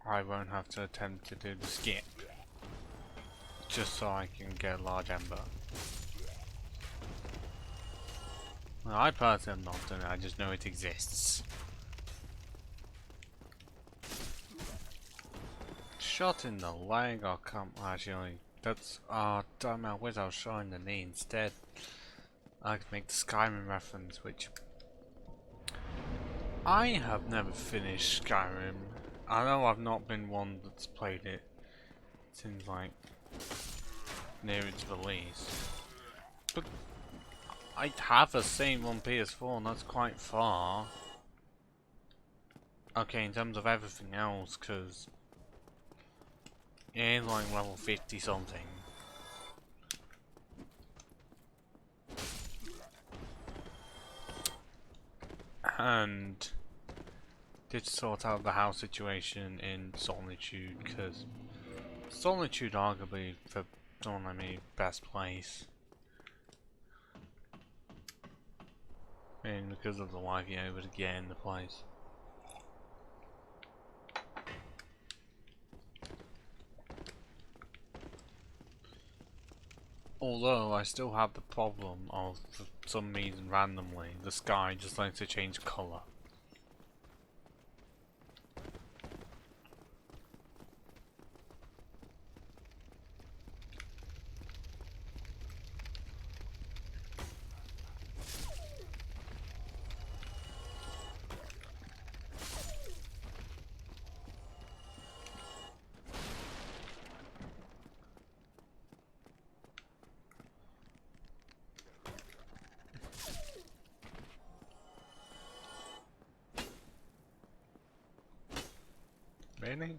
I won't have to attempt to do the skip. Just so I can get a large ember. Well, I personally have not done it, I just know it exists. Shot in the leg, or come actually that's damn, I wish I was showing the knee instead. I could make the Skyrim reference, which I have never finished Skyrim. I know I've not been one that's played it since like near its release, but I have a same on PS4 and that's quite far. Okay, in terms of everything else, because it is like level 50 something. And did sort out the house situation in Solitude, because Solitude arguably, for someone like me, best place. And because of the wife, you're able to get in the place. Although I still have the problem of, for some reason randomly, the sky just likes to change colour. Really?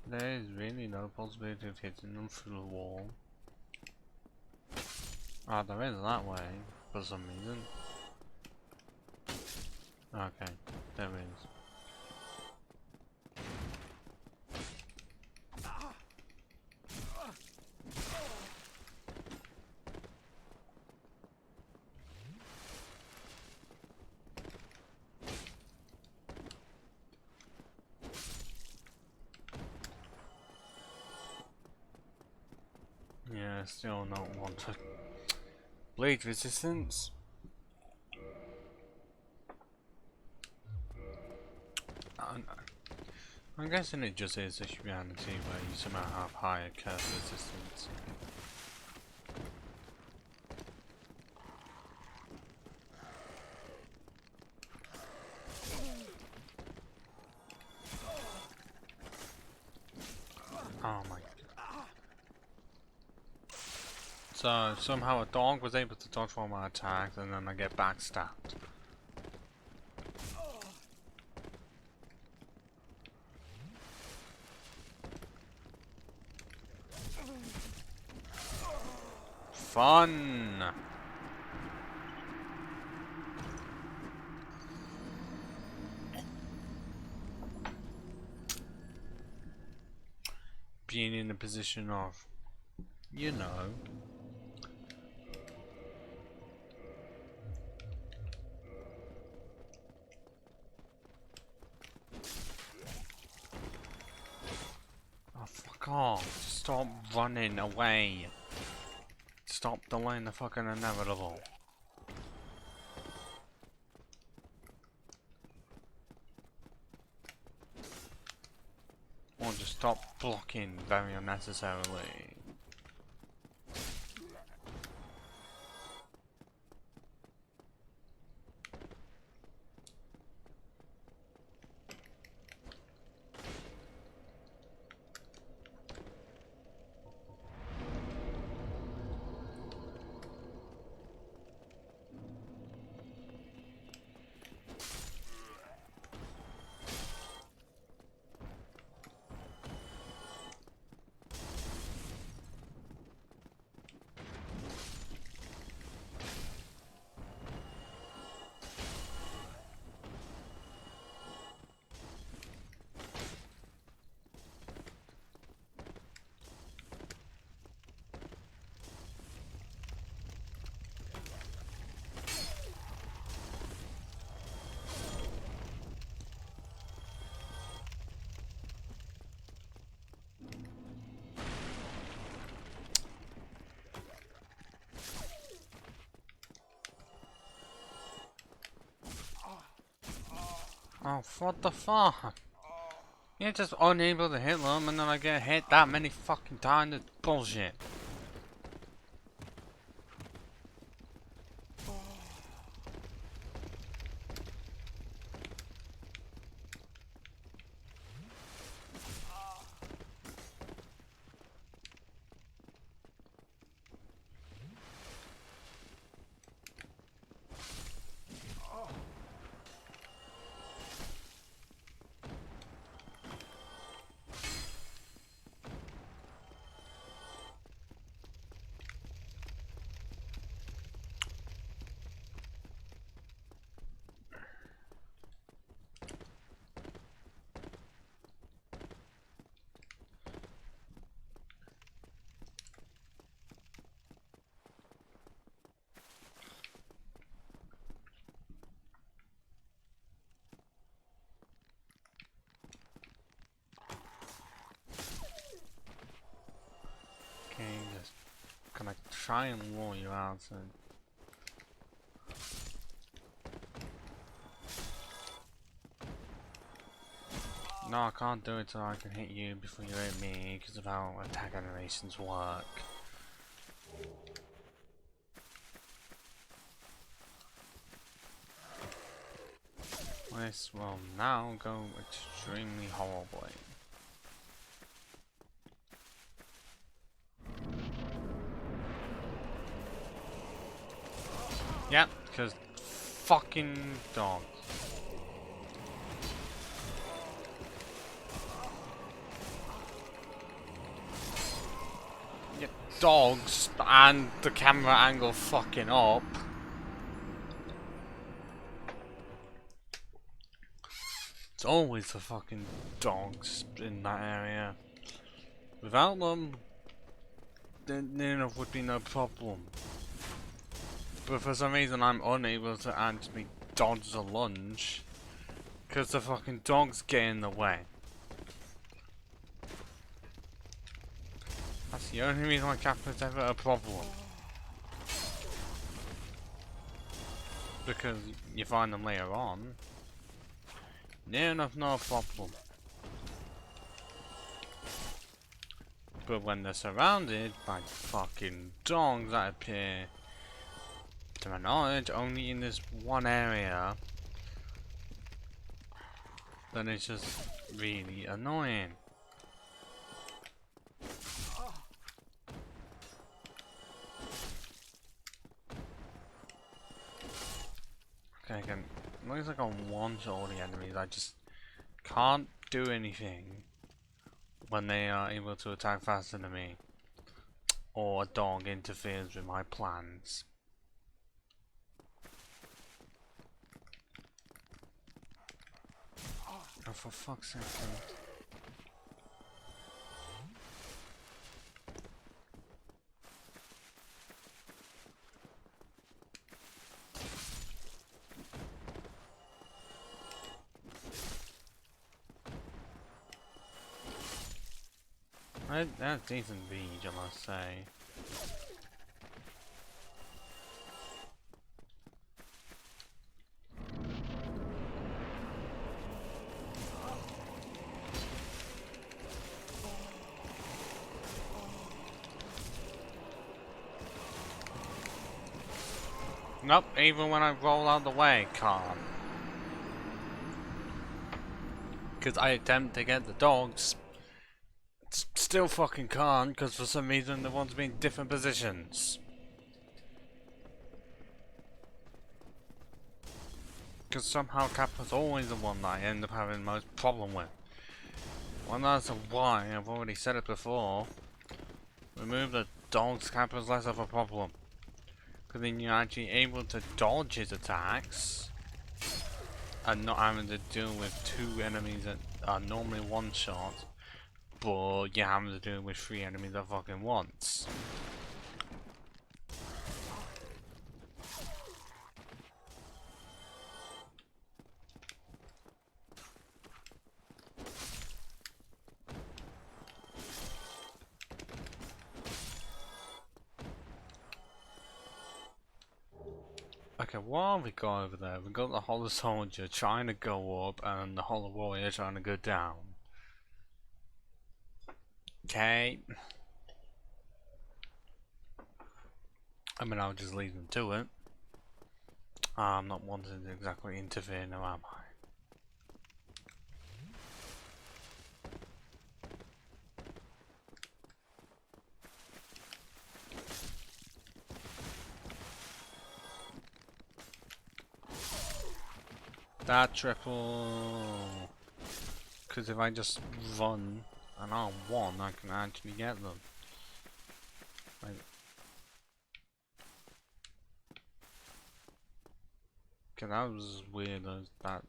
There is really no possibility of hitting them through the wall. Ah, there is that way, for some reason. Okay, there is. Yeah, still not want to. Blade resistance? I'm guessing it just is a humanity where you somehow have higher curse resistance. Oh my god. So somehow a dog was able to dodge all my attacks and then I get backstabbed. Fun! Being in a position of, you know. Oh, fuck off. Stop running away. Stop delaying the fucking inevitable. Or just stop blocking very unnecessarily. Oh, what the fuck? You're just unable to hit them and then I get hit that many fucking times. It's bullshit. Okay, just gonna try and lure you out and no, I can't do it so I can hit you before you hit me because of how attack animations work. This will now go extremely horribly. Yep, because fucking dogs. Yeah, dogs and the camera angle fucking up. It's always the fucking dogs in that area. Without them, there would be no problem. But for some reason I'm unable to actually dodge the lunge because the fucking dogs get in the way. That's the only reason why Captain's ever a problem. Because you find them later on. Near enough no problem. But when they're surrounded by fucking dogs that appear, to my knowledge, only in this one area, then it's just really annoying. Okay, again, it looks like on one shot all the enemies, I just can't do anything when they are able to attack faster than me, or a dog interferes with my plans. Oh, for fuck's sake. That's decent beach, I must say. Nope, even when I roll out the way, it can't. Because I attempt to get the dogs, still fucking can't, because for some reason they want to be in different positions. Because somehow Kappa's always the one that I end up having the most problem with. Well, that's why, I've already said it before. Remove the dogs, Kappa's less of a problem. Because then you're actually able to dodge his attacks. And not having to deal with two enemies that are normally one shot. But you're having to deal with three enemies at fucking once. Okay, what have we got over there? We've got the Hollow Soldier trying to go up and the Hollow Warrior trying to go down. Okay. I mean, I'll just leave them to it. I'm not wanting to exactly interfere now, am I? That triple, because if I just run and I'm one, I can actually get them. Like, okay, that was weird as that.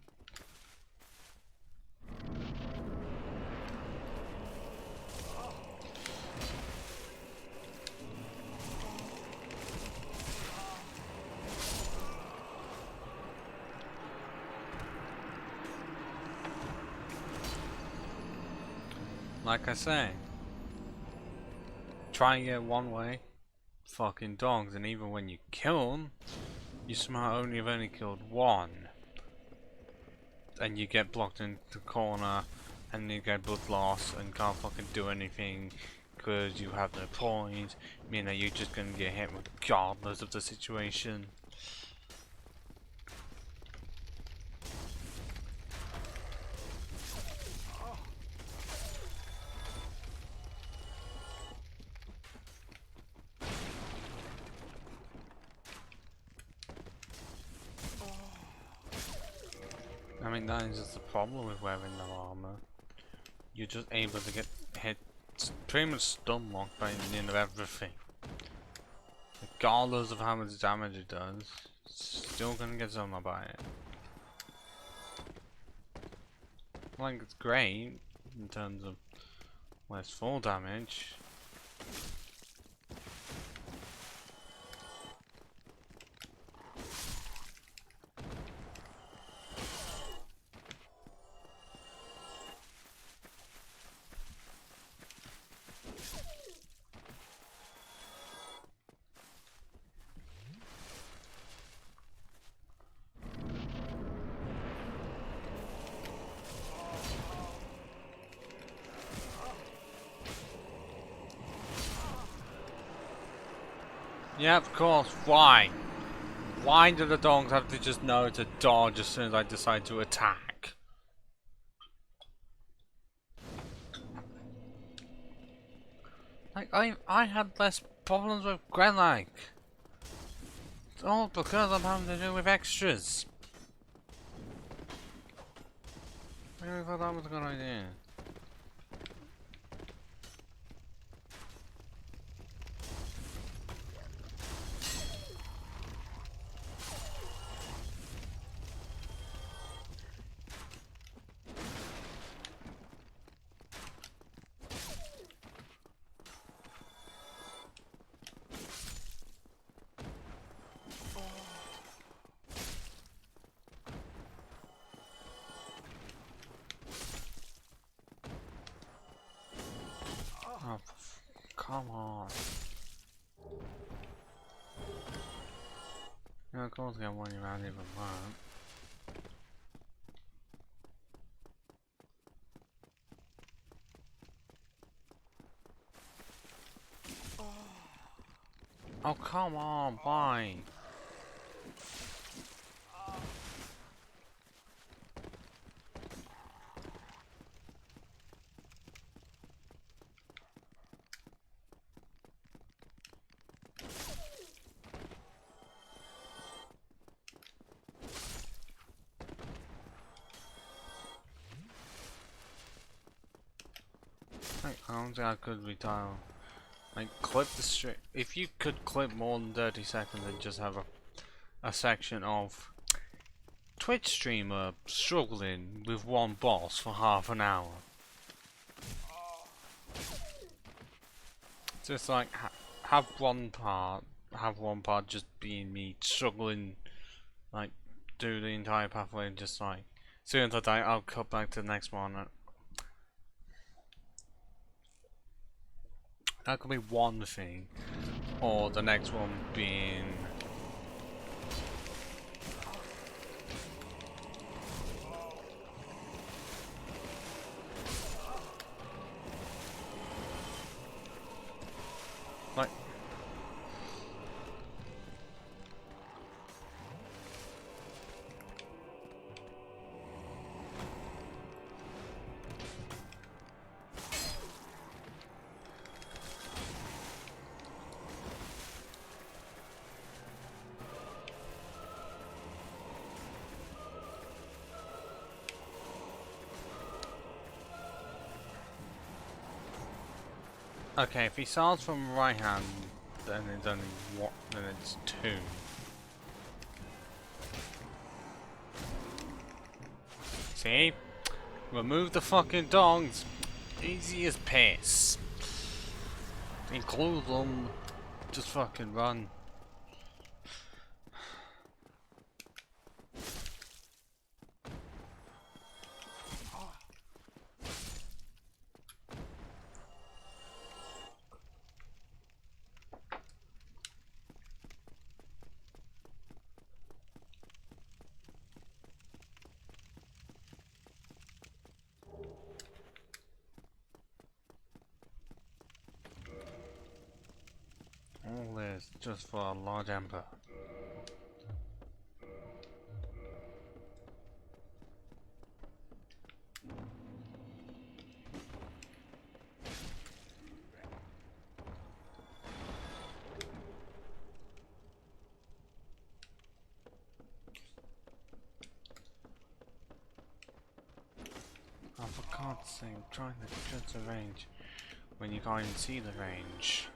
Like I say, try and get one way, fucking dogs, and even when you kill them, you somehow only have only killed one. And you get blocked into the corner, and you get blood loss, and can't fucking do anything, because you have no points, meaning that you're just gonna get hit regardless of the situation. I mean, that is just the problem with wearing no armor. You're just able to get hit, pretty much stun locked by the end of everything. Regardless of how much damage it does, still gonna get zombie by it. Like, it's great in terms of less full damage. Yeah, of course. Why? Why do the dogs have to just know to dodge as soon as I decide to attack? Like, I had less problems with Grenlike. It's all because I'm having to do with extras. I thought that was a good idea. Oh, come on. Yeah, of course get one around even that. Oh, come on, why? I don't think I could retire. Like, clip the stream. If you could clip more than 30 seconds and just have a section of Twitch streamer struggling with one boss for half an hour. Just like, have one part just being me struggling, like, do the entire pathway and just like, as soon as I die, I'll cut back to the next one. That could be one thing, or the next one being like okay, if he starts from right hand, then it's only one, then it's two. See? Remove the fucking dogs. Easy as piss. Include them. Just fucking run. All this just for a large emperor. Oh, for God's sake, I'm trying to judge the range when you can't even see the range.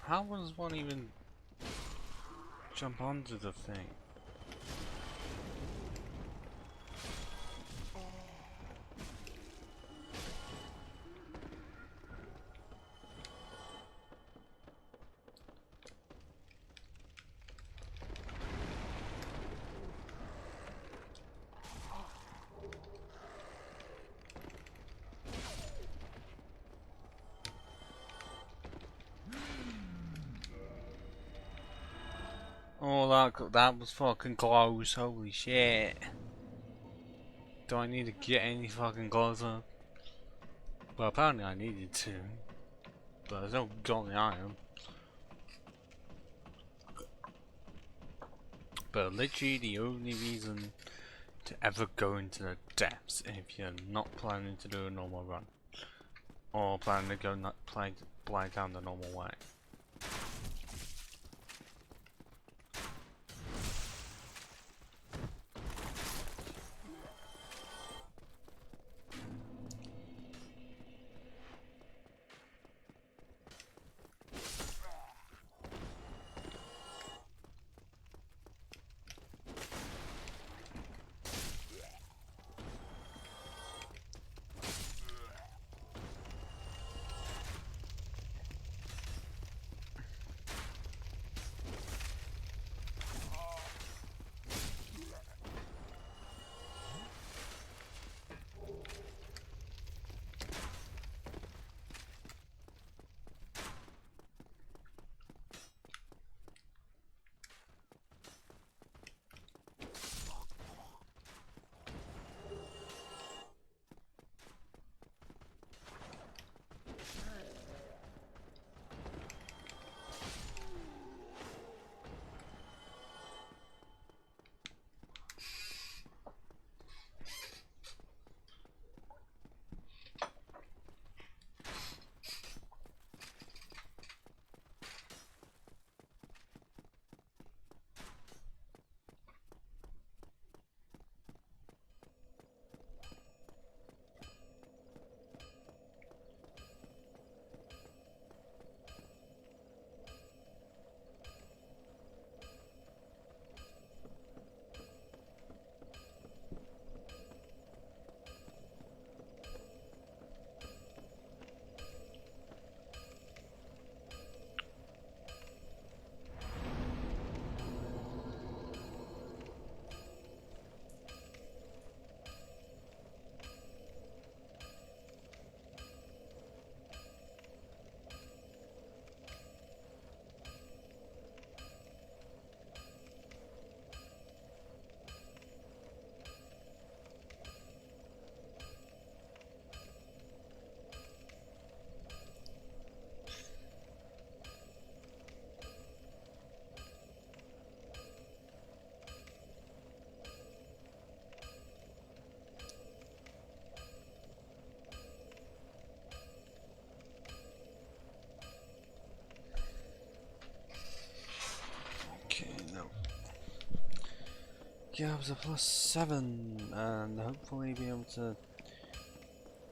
How does one even jump onto the thing? Oh, that was fucking close. Holy shit. Do I need to get any fucking closer? Well, apparently I needed to. But there's no golden iron. But literally the only reason to ever go into the depths if you're not planning to do a normal run. Or planning to go play down the normal way. get up to +7 and hopefully be able to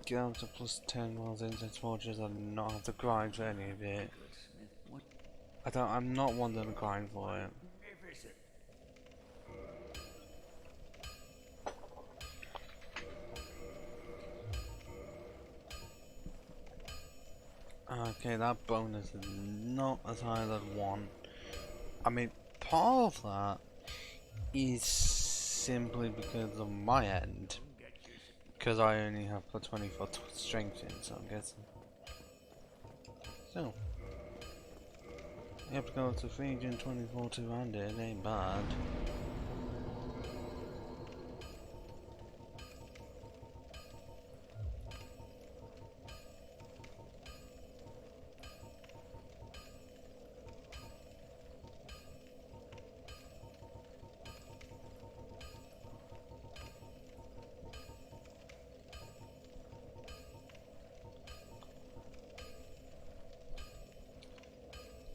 get up to +10 while into torches and not have to grind for any of it. I'm not wanting to grind for it. Okay, that bonus is not as high as I'd want. I mean, part of that is simply because of my end. Because I only have put 24 strength in, so I'm guessing. So, you have to go up to 324 200, it ain't bad.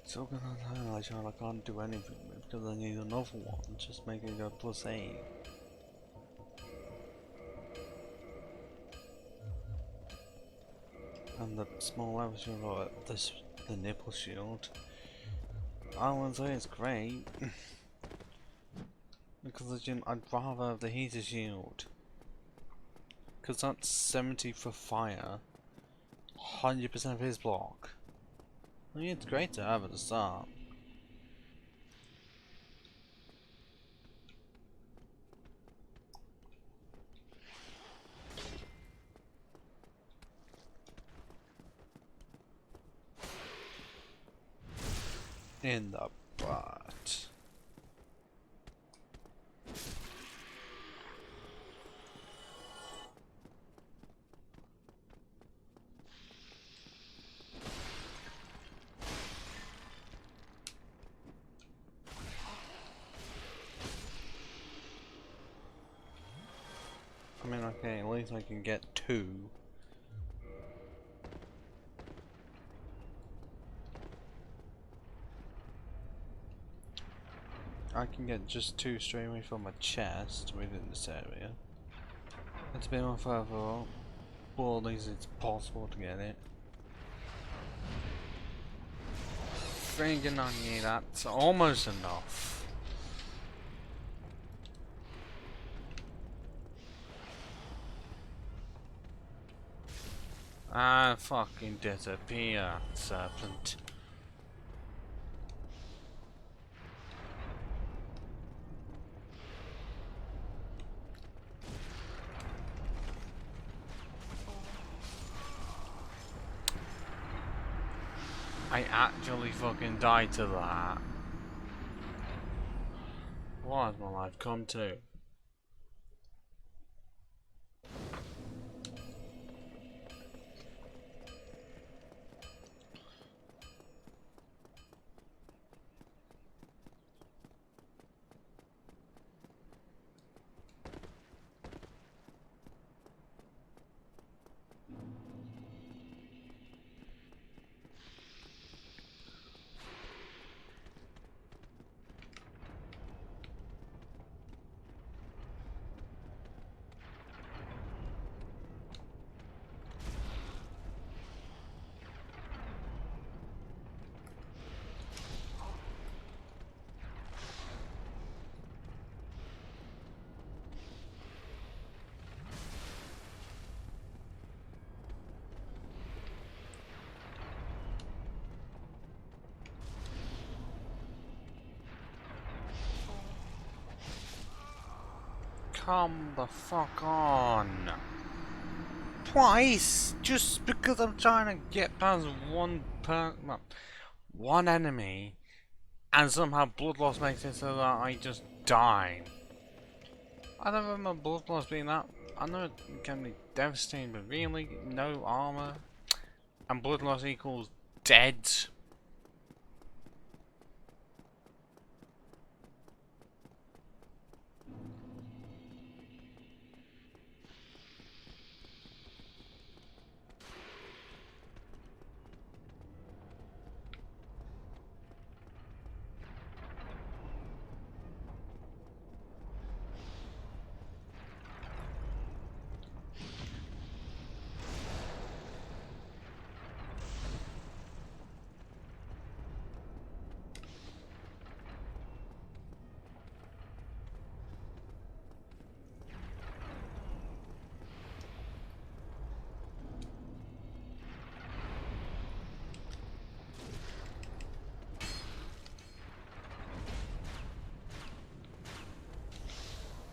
So gonna highlight chart I can't do anything with because I need another one, just making it a +8. And the small level shield or the nipple shield. I wouldn't say it's great. Because I'd rather have the heater shield. Because that's 70 for fire. 100% of his block. I mean, it's great to have at the start. In the butt. I mean, okay, at least I can get 2. I can get just 2 straight away from my chest within this area. It's a bit more further up. Well, at least it's possible to get it. Friggin' on you, that's almost enough. Ah, fucking disappear, serpent. I actually fucking died to that. What has my life come to? Come the fuck on. Twice! Just because I'm trying to get past one enemy and somehow blood loss makes it so that I just die. I don't remember blood loss being that. I know it can be devastating, but really, no armor and blood loss equals dead.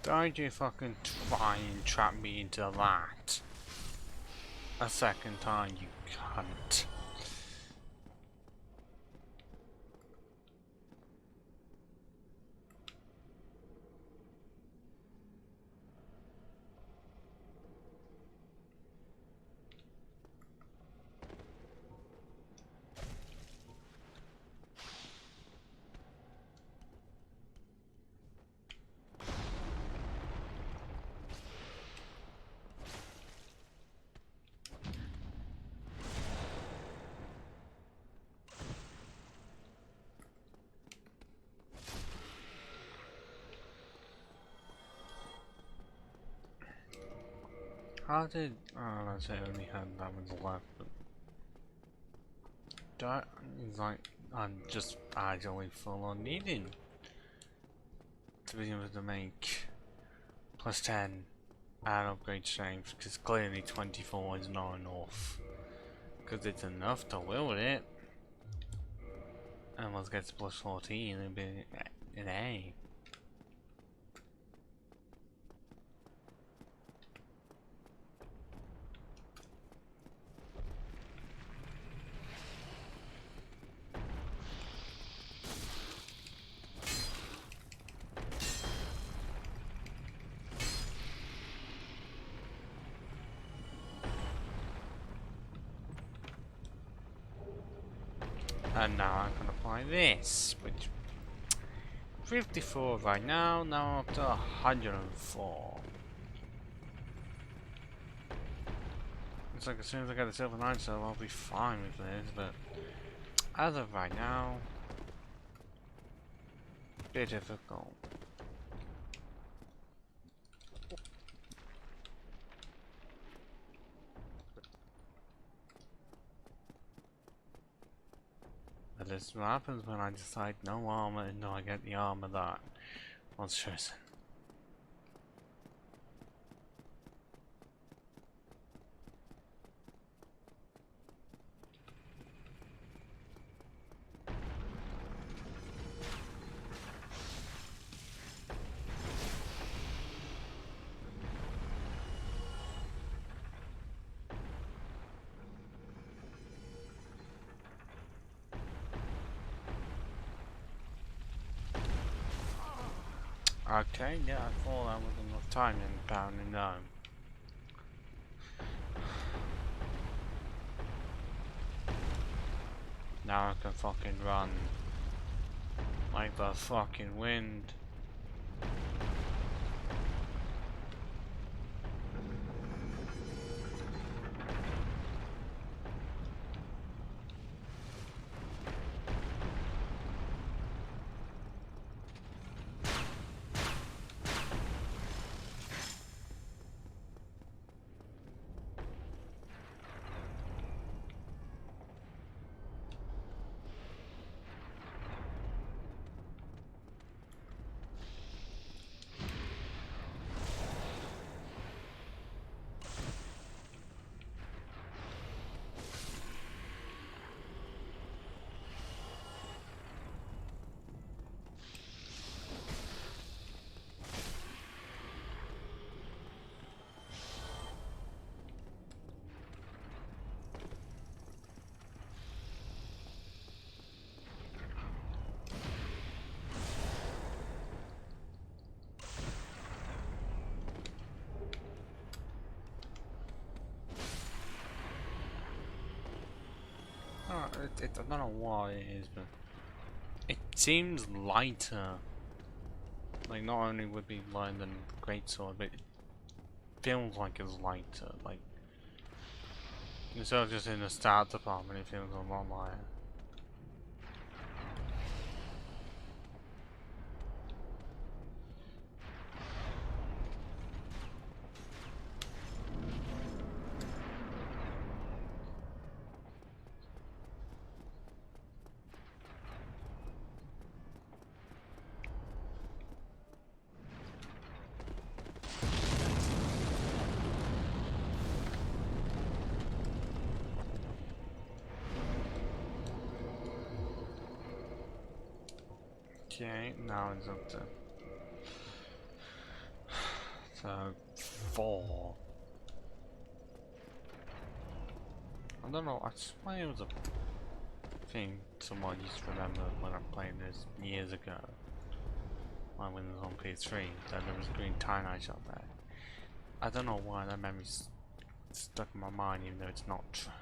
Don't you fucking try and trap me into that a second time, you cunt. How did... oh, that's it, only had that one's left, but... That is like... I'm just actually full on needing to be able to make plus 10 and upgrade strength, because clearly 24 is not enough. Because it's enough to wield it. And let's get to plus 14, it'll be an A. And now I can apply this, which 54 right now, now up to 104. It's like as soon as I get the silver 9 cell, I'll be fine with this, but as of right now, bit difficult. But this is what happens when I decide no armor until I get the armor that was chosen. Okay, yeah, I thought that was enough time in pounding down. Now I can fucking run like the fucking wind. I don't know what it is, but it seems lighter. Like, not only would it be lighter than Greatsword, but it feels like it's lighter. Like, instead of just in the start department, it feels a lot lighter. Okay, now it's up to So 4. I don't know, I swear it was a thing someone used to remember when I played this years ago. When it was on PS3, that there was a green tie-night shot there. I don't know why that memory's stuck in my mind even though it's not true.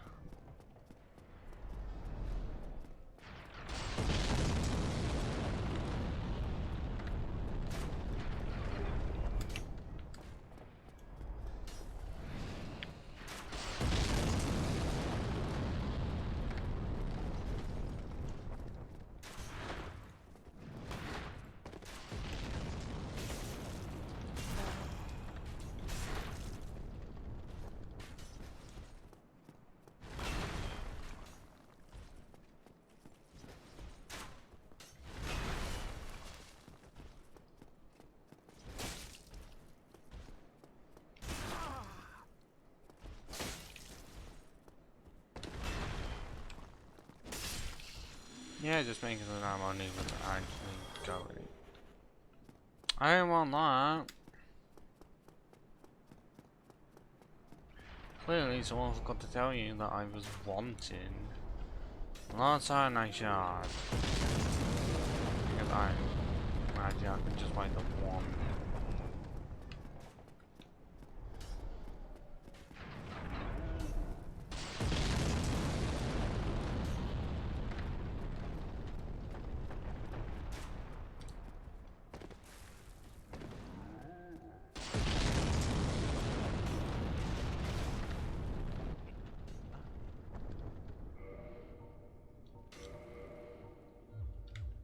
Yeah, just making sure that I'm only actually going. I didn't want that. Clearly, someone forgot to tell you that I was wanting. That's how nice yard. Because I imagine I can just wait the one.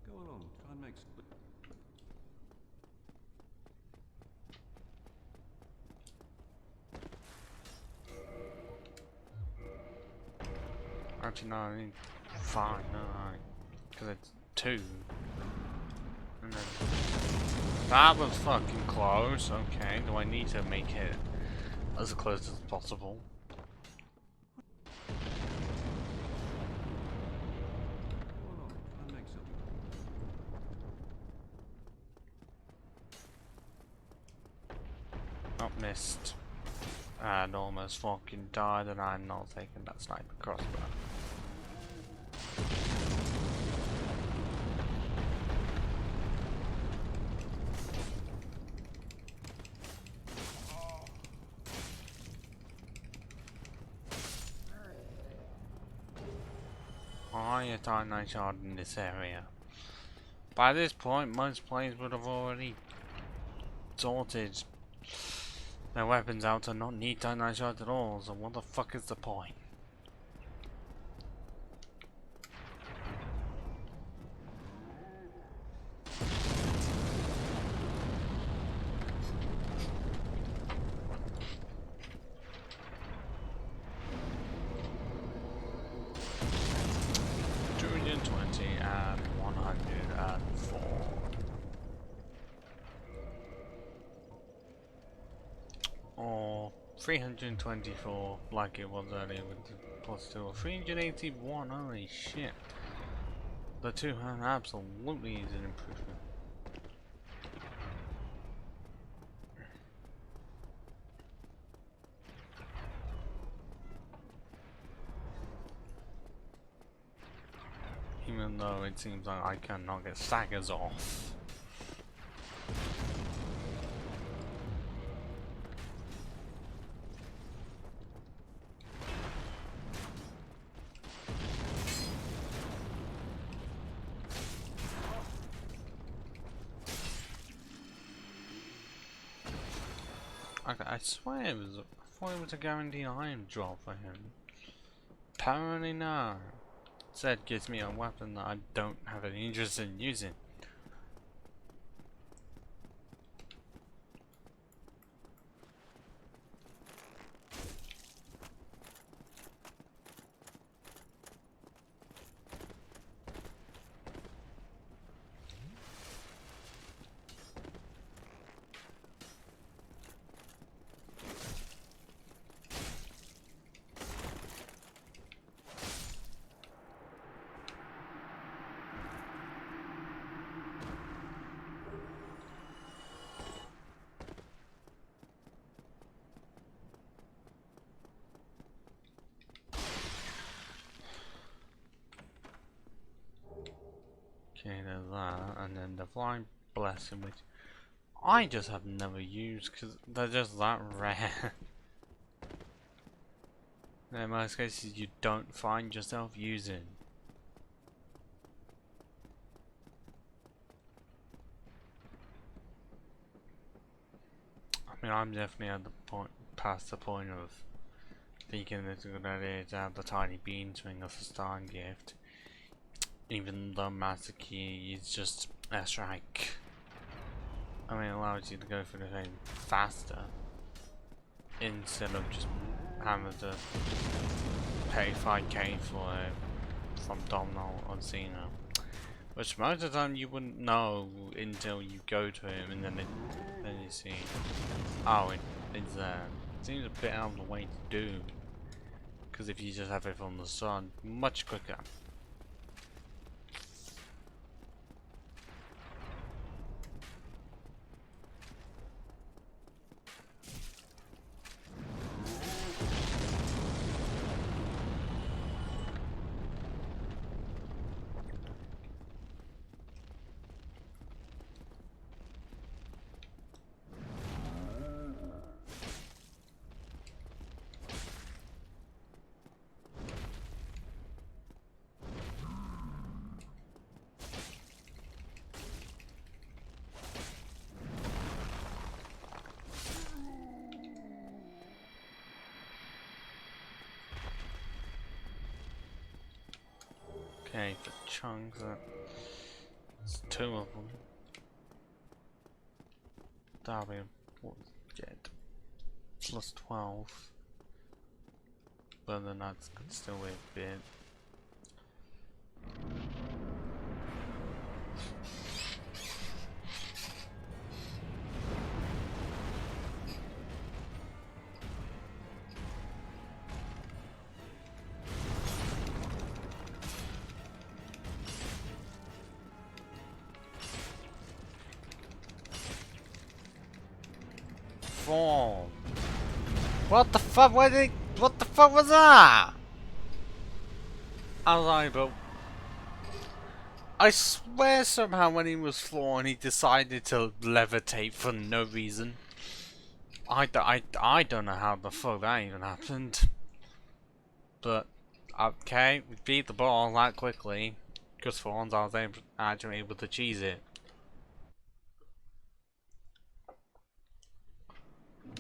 Go along, try and make some. Actually, no, I mean, fine, no, because it's 2. And then that was fucking close. Okay, do I need to make it as close as possible? Go along, try and make something. Not missed. And almost fucking died, and I'm not taking that sniper crossbow. I a time shot in this area. By this point, most players would have already sorted their weapons out and not need time shot at all, so what the fuck is the point? And 104. Or 324 like it was earlier with the +2, or 381, holy shit. The 2 absolutely is an improvement. Even though it seems like I cannot get staggers off. Okay, I swear I thought it was a guaranteed iron drop for him. Apparently no. Said gives me a weapon that I don't have any interest in using. Okay, there's that, and then the Flying Blessing, which I just have never used because they're just that rare. In most cases, you don't find yourself using. I mean, I'm definitely at the point, past the point of thinking it's a good idea to have the tiny bean swing as a starting gift. Even though Master Key is just a strike. I mean, it allows you to go through the game faster instead of just having to pay 5k for it from Domino or Xena. Which most of the time you wouldn't know until you go to him and then you see, oh, it's there. It seems a bit out of the way to do. Because if you just have it from the sun, much quicker. Okay, for chunks, it's 2 of them. That'll be what we get. Plus 12. But then that's still a bit. Form. What the fuck? What the fuck was that? I was like, but I swear somehow when he was flooring, he decided to levitate for no reason. I don't know how the fuck that even happened. But okay, we beat the ball that quickly. Just for once, I was actually able to cheese it.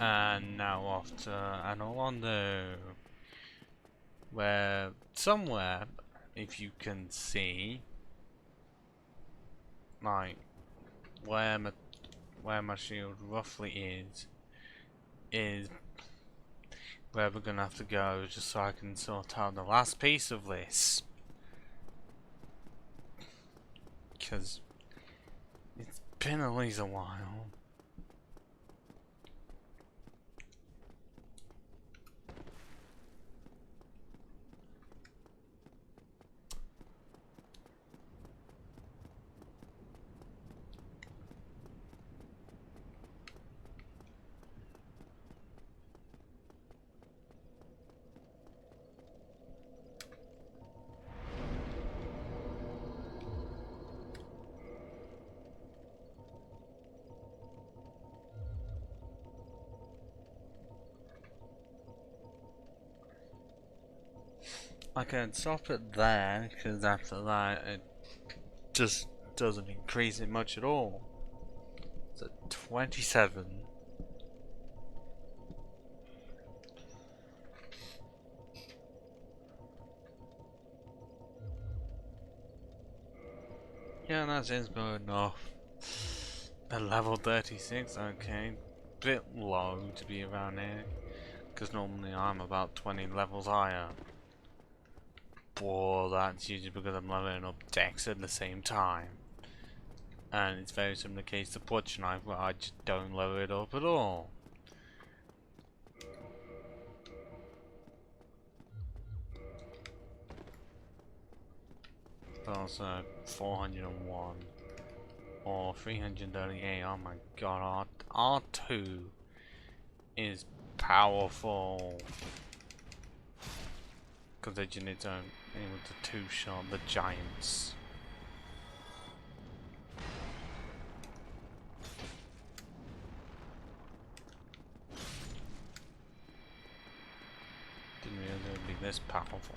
And now off to Anolondo, where somewhere, if you can see, like where my shield roughly is where we're gonna have to go, just so I can sort out the last piece of this, because it's been at least a while. I can stop it there, because after that it just doesn't increase it much at all. It's at 27. Yeah, that seems good enough. At level 36, okay. Bit low to be around here, because normally I'm about 20 levels higher. But that's usually because I'm leveling up Dex at the same time. And it's very similar case to Butch Knife, where I just don't level it up at all. But also 401 or 338. Oh my god, R2 is powerful. Because they just need to able to two-shot the giants. this powerful.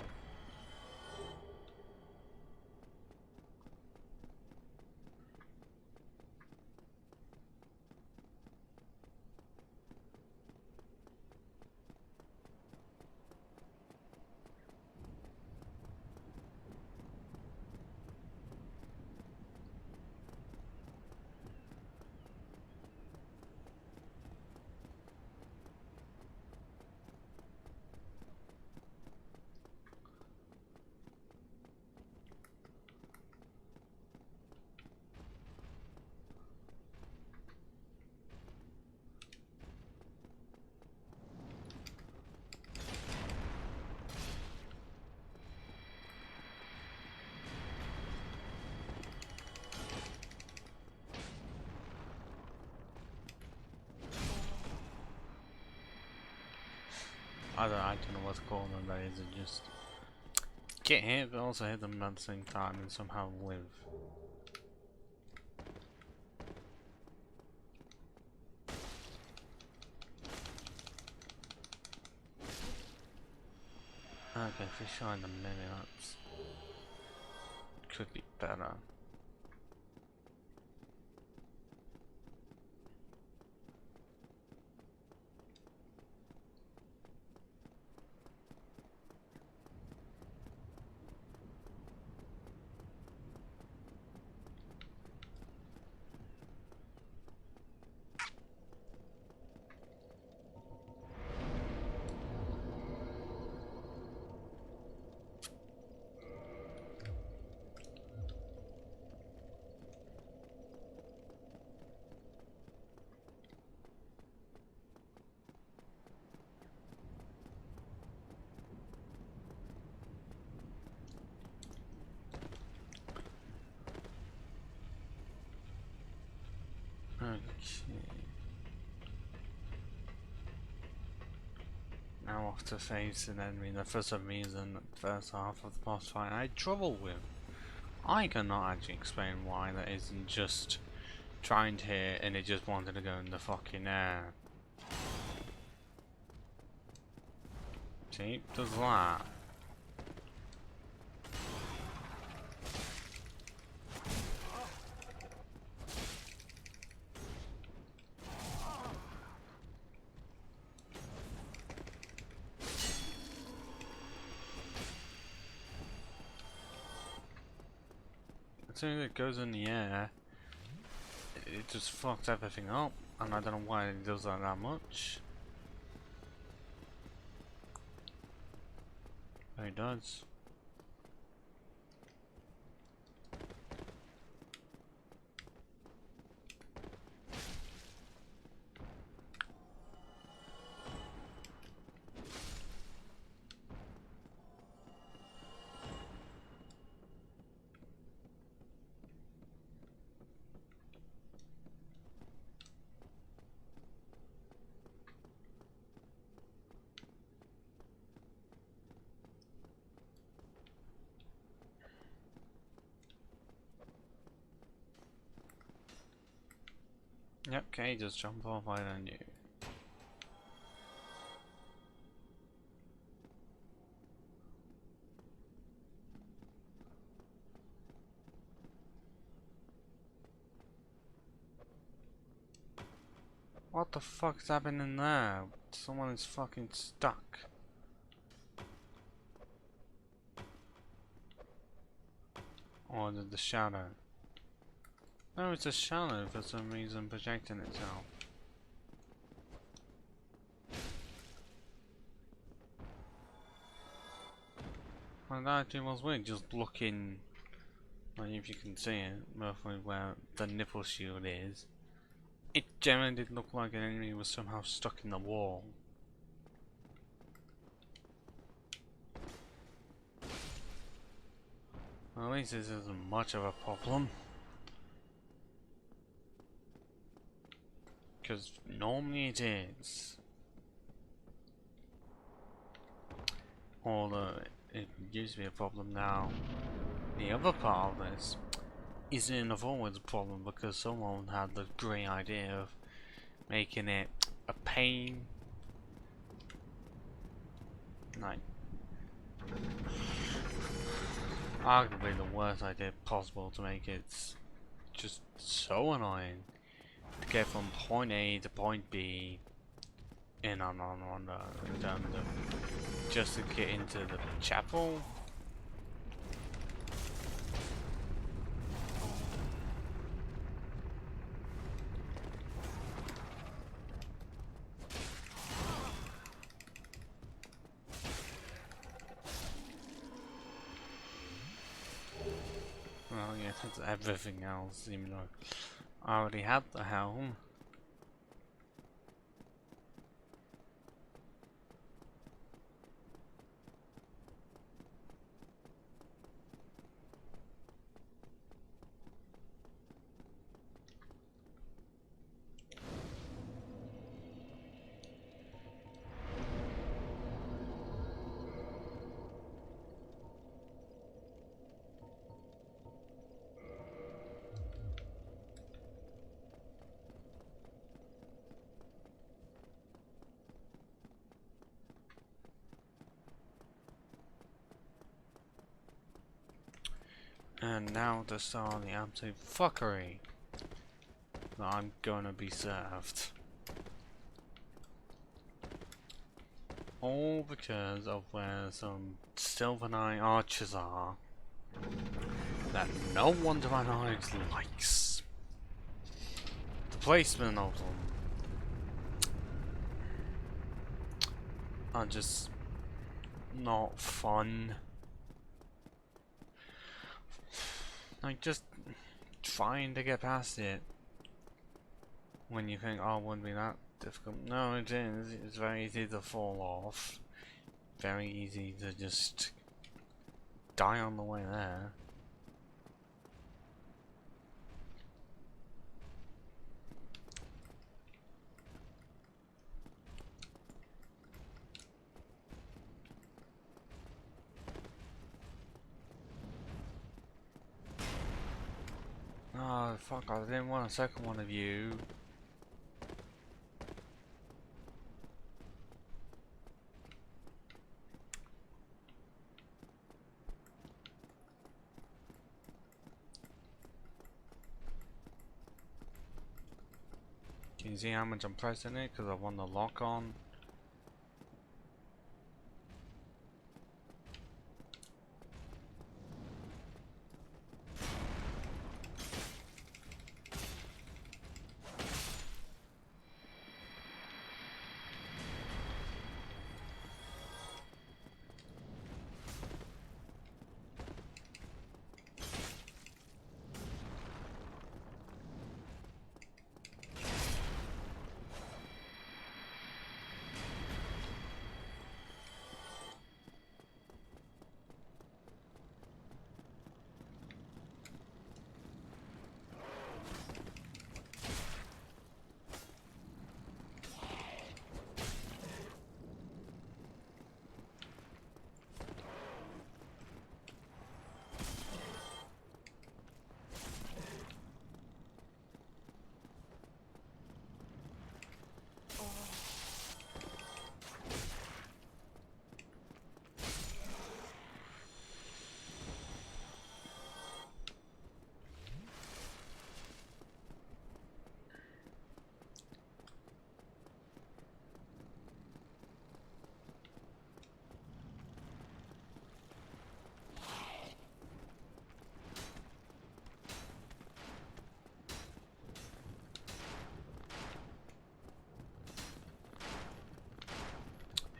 I don't know what's going on there, is it just get hit but also hit them at the same time and somehow live. Okay, for sure in the mini-maps could be better. Okay. Now off to face an enemy that for some reason the first half of the boss fight I had trouble with. I cannot actually explain why that isn't just trying to hit and it just wanted to go in the fucking air. See, does that. As soon as it goes in the air, it just fucks everything up, and I don't know why it does that much. But it does. Yep, okay, just jump off, I don't you. What the fuck's happening there? Someone is fucking stuck. Or is it the shadow? No, it's a shadow for some reason projecting itself. Well, that actually was weird, just looking, like if you can see it, roughly where the nipple shield is. It generally did look like an enemy was somehow stuck in the wall. Well, at least this isn't much of a problem. Because normally it is. Although it used to be a problem now. The other part of this isn't a forwards problem because someone had the great idea of making it a pain. Like, Arguably the worst idea possible to make it just so annoying to get from point A to point B in on random just to get into the chapel. Well, yeah, that's everything else, even though I already had the helm. And now to start the absolute fuckery that I'm gonna be served. All because of where some Silver Knight archers are that no one to my knowledge likes. The placement of them are just not fun. Like, just trying to get past it when you think, oh, it wouldn't be that difficult. No, it is. It's very easy to fall off. Very easy to just die on the way there. Oh, fuck, I didn't want a second one of you. Can you see how much I'm pressing it? Because I want the lock on.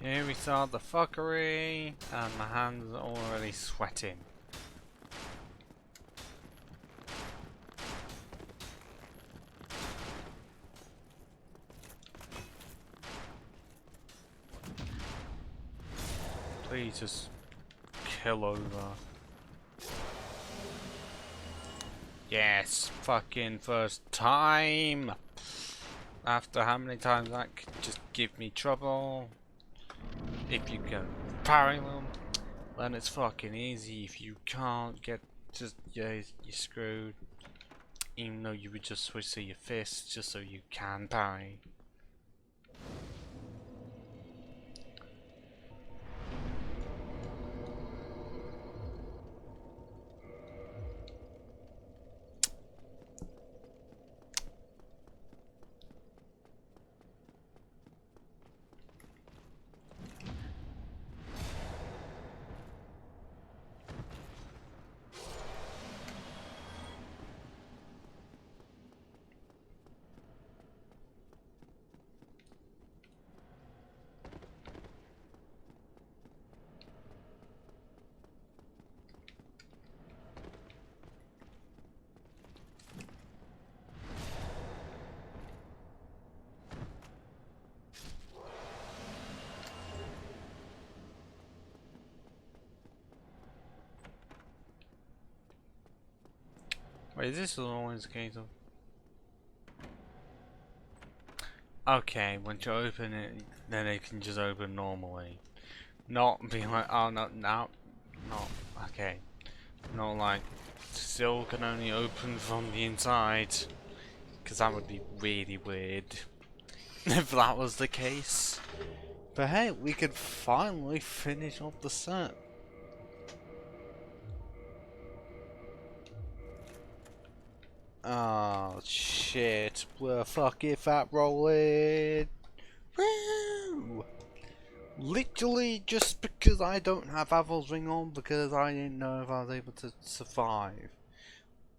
Here we start the fuckery, and my hands are already sweating. Please just kill over. Yes, fucking first time! After how many times that could just give me trouble. If you can parry them, then it's fucking easy. If you can't get, just, yeah, you're screwed. Even though you would just switch to your fists just so you can parry. Wait, is this always the case of? Okay, once you open it, then it can just open normally. Not be like, oh no, no, not, okay. Not like, still can only open from the inside. Because that would be really weird if that was the case. But hey, we could finally finish off the set. Oh shit, we're fucking fat rolling. Woo! Literally just because I don't have Aval's ring on because I didn't know if I was able to survive.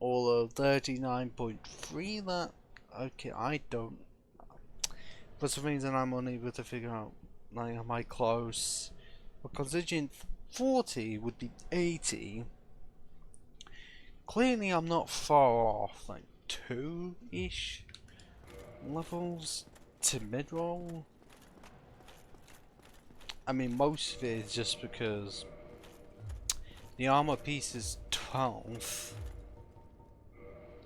Although 39.3 that, okay, I don't, for some reason I'm unable to figure out, like, am I close? Well, considering 40 would be 80. Clearly I'm not far off, like 2-ish levels to mid-roll. I mean, most of it is just because the armor piece is 12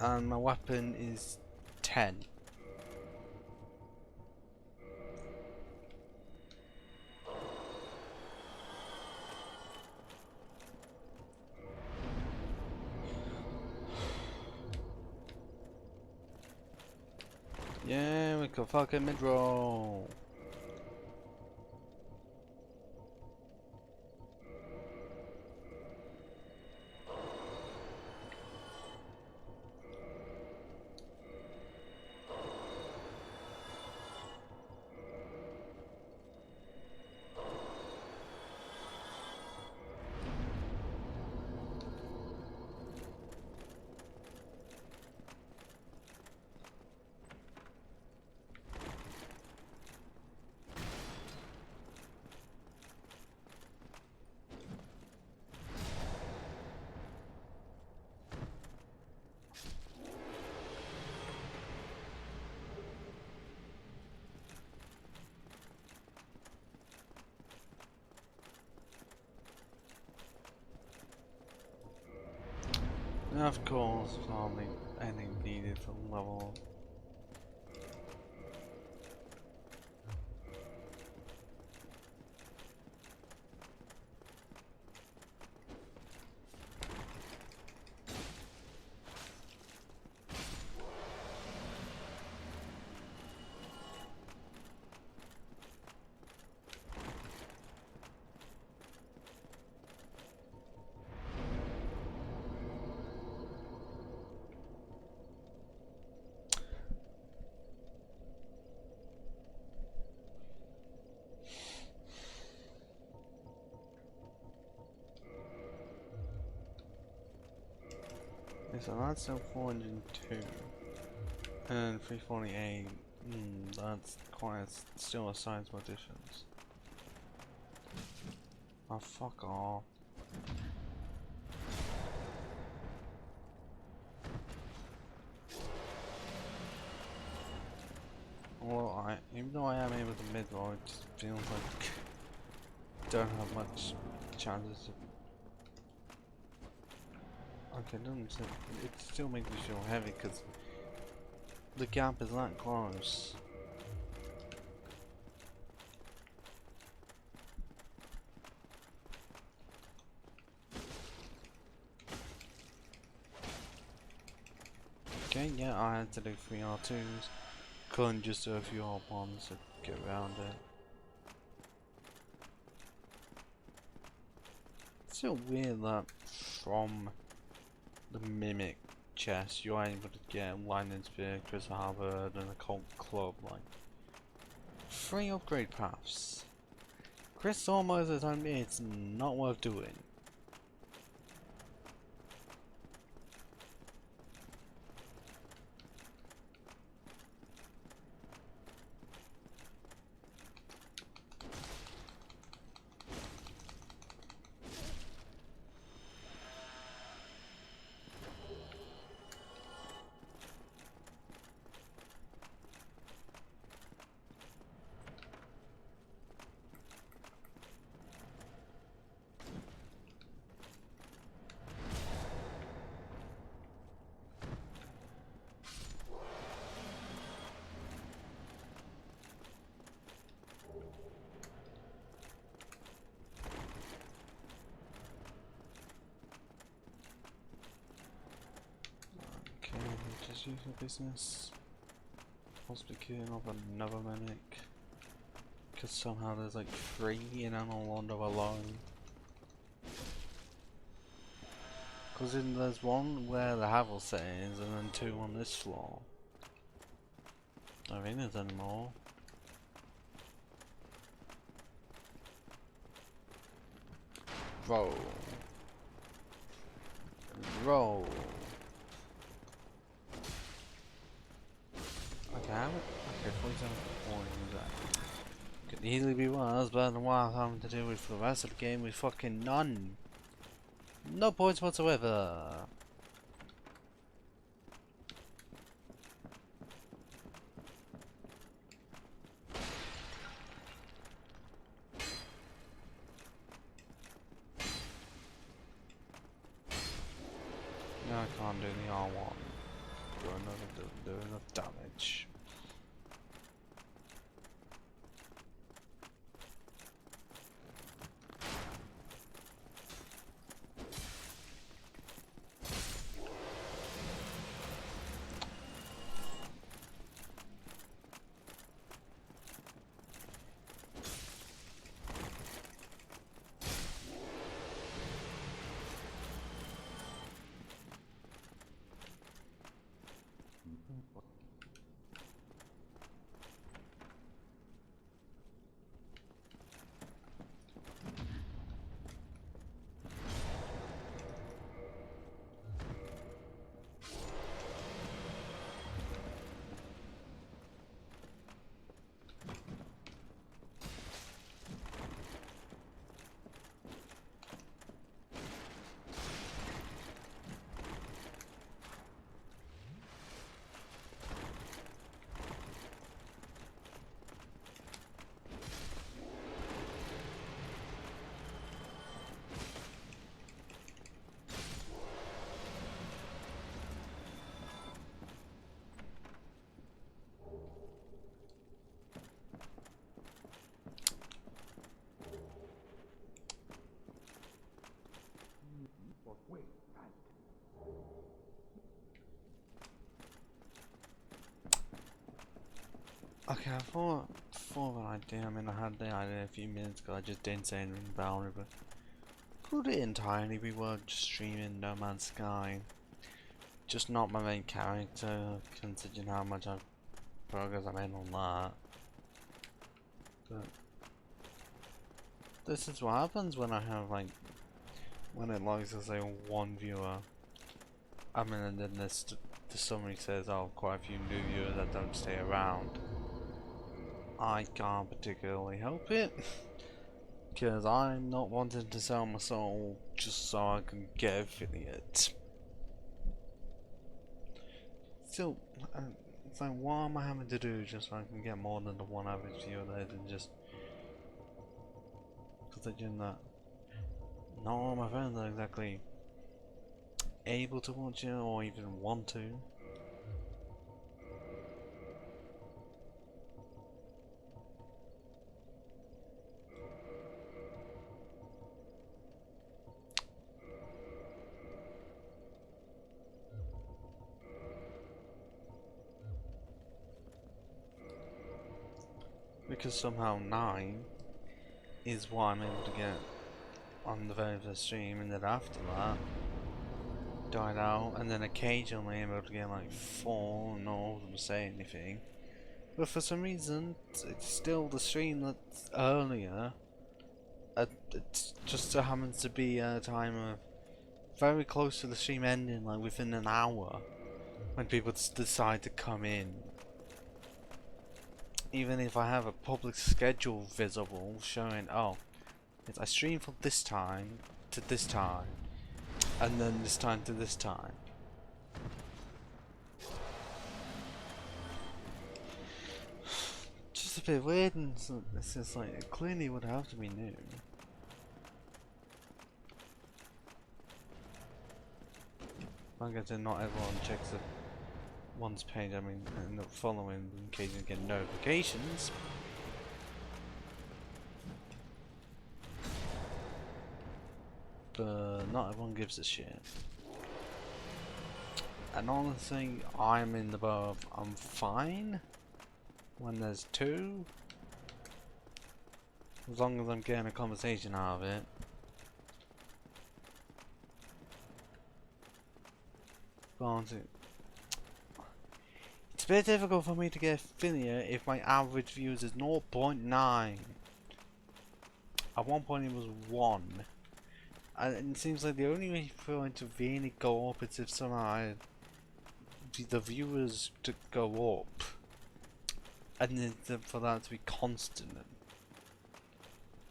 and my weapon is 10. Yeah, we can fucking mid-roll. Of course, probably anything needed to level up. So that's still 402 and 348. That's quite still a sizable difference. Oh, fuck off. Well, even though I am able to mid-roll, it just feels like I don't have much chances to. Okay, it still makes me feel heavy because the gap is that close. Okay, yeah, I had to do 3 R2s. Couldn't just do a few R1s to get around it. It's still weird that from the Mimic chest you're able to get Lightning Spear, Crystal Halberd and a Colt Club, like 3 upgrade paths. Crystal almost has told me it's not worth doing. due for business. Possibly killing off another medic. Because somehow there's like 3 in Analondo alone. Because there's one where the Havel set is and then 2 on this floor. I don't think there's any more. Roll. Roll. Okay, okay, 47 points. Could easily be worse, but what I'm having to do with for the rest of the game with fucking none. No points whatsoever. No, I can't do the R1. Do enough damage. Okay, I thought an idea. I mean, I had the idea a few minutes ago. I just didn't say anything about it, but could it entirely be worth just streaming No Man's Sky? Just not my main character, considering how much progress I made on that. But this is what happens when I have like when it logs as say 1 viewer. I mean, and then the summary says, "Oh, quite a few new viewers that don't stay around." I can't particularly help it, because I'm not wanting to sell my soul just so I can get affiliate. Still, it's like, what am I having to do just so I can get more than the 1 average viewer there than just... Considering that not all my friends are exactly able to watch it or even want to. Because somehow 9 is what I'm able to get on the very first stream, and then after that died out, and then occasionally I'm able to get like 4 and all of them say anything. But for some reason it's still the stream that's earlier. It just so happens to be a time of very close to the stream ending, like within an hour, when people decide to come in. Even if I have a public schedule visible showing, oh, I stream from this time to this time, and then this time to this time. Just a bit weird, and it's just like, it clearly would have to be new. Like I said, not everyone checks the one's page, I mean, and not following in case you get notifications. But not everyone gives a shit. And honestly, I'm in the boat. I'm fine when there's two, as long as I'm getting a conversation out of it. But honestly, it's a bit difficult for me to get affiliate if my average views is 0.9. At one point it was 1. And it seems like the only way for it to really go up is if somehow the viewers to go up. And then for that to be constant.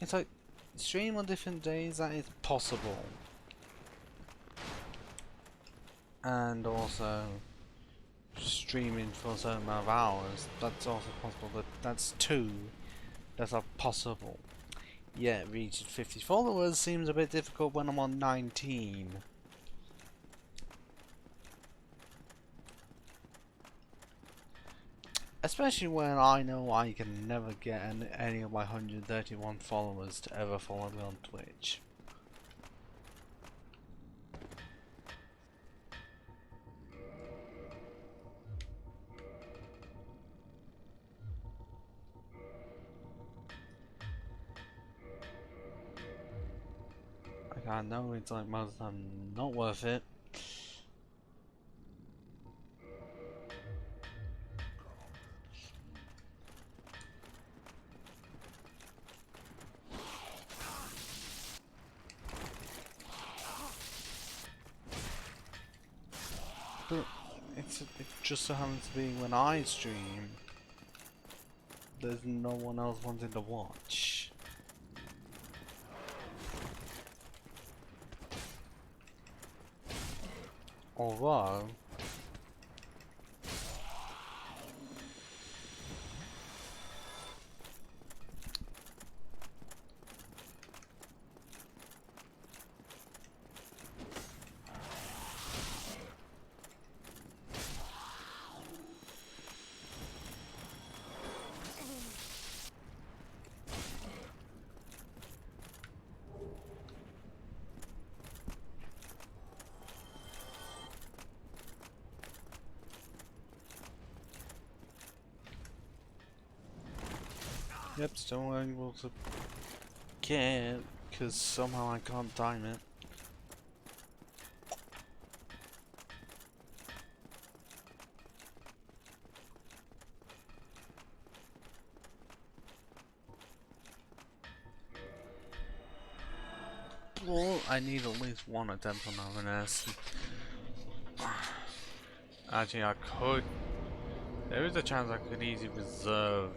It's like, stream on different days, that is possible. And also, streaming for a certain amount of hours, that's also possible, but that's 2 that's not possible. Yeah, reaching 50 followers seems a bit difficult when I'm on 19. Especially when I know I can never get any of my 131 followers to ever follow me on Twitch. Like, I know it's like most of the time not worth it. But it just so happens to be when I stream, there's no one else wanting to watch. Although, yep, still able to get, because somehow I can't time it. Well, I need at least one attempt on R&S. Actually, I could. There is a chance I could easily reserve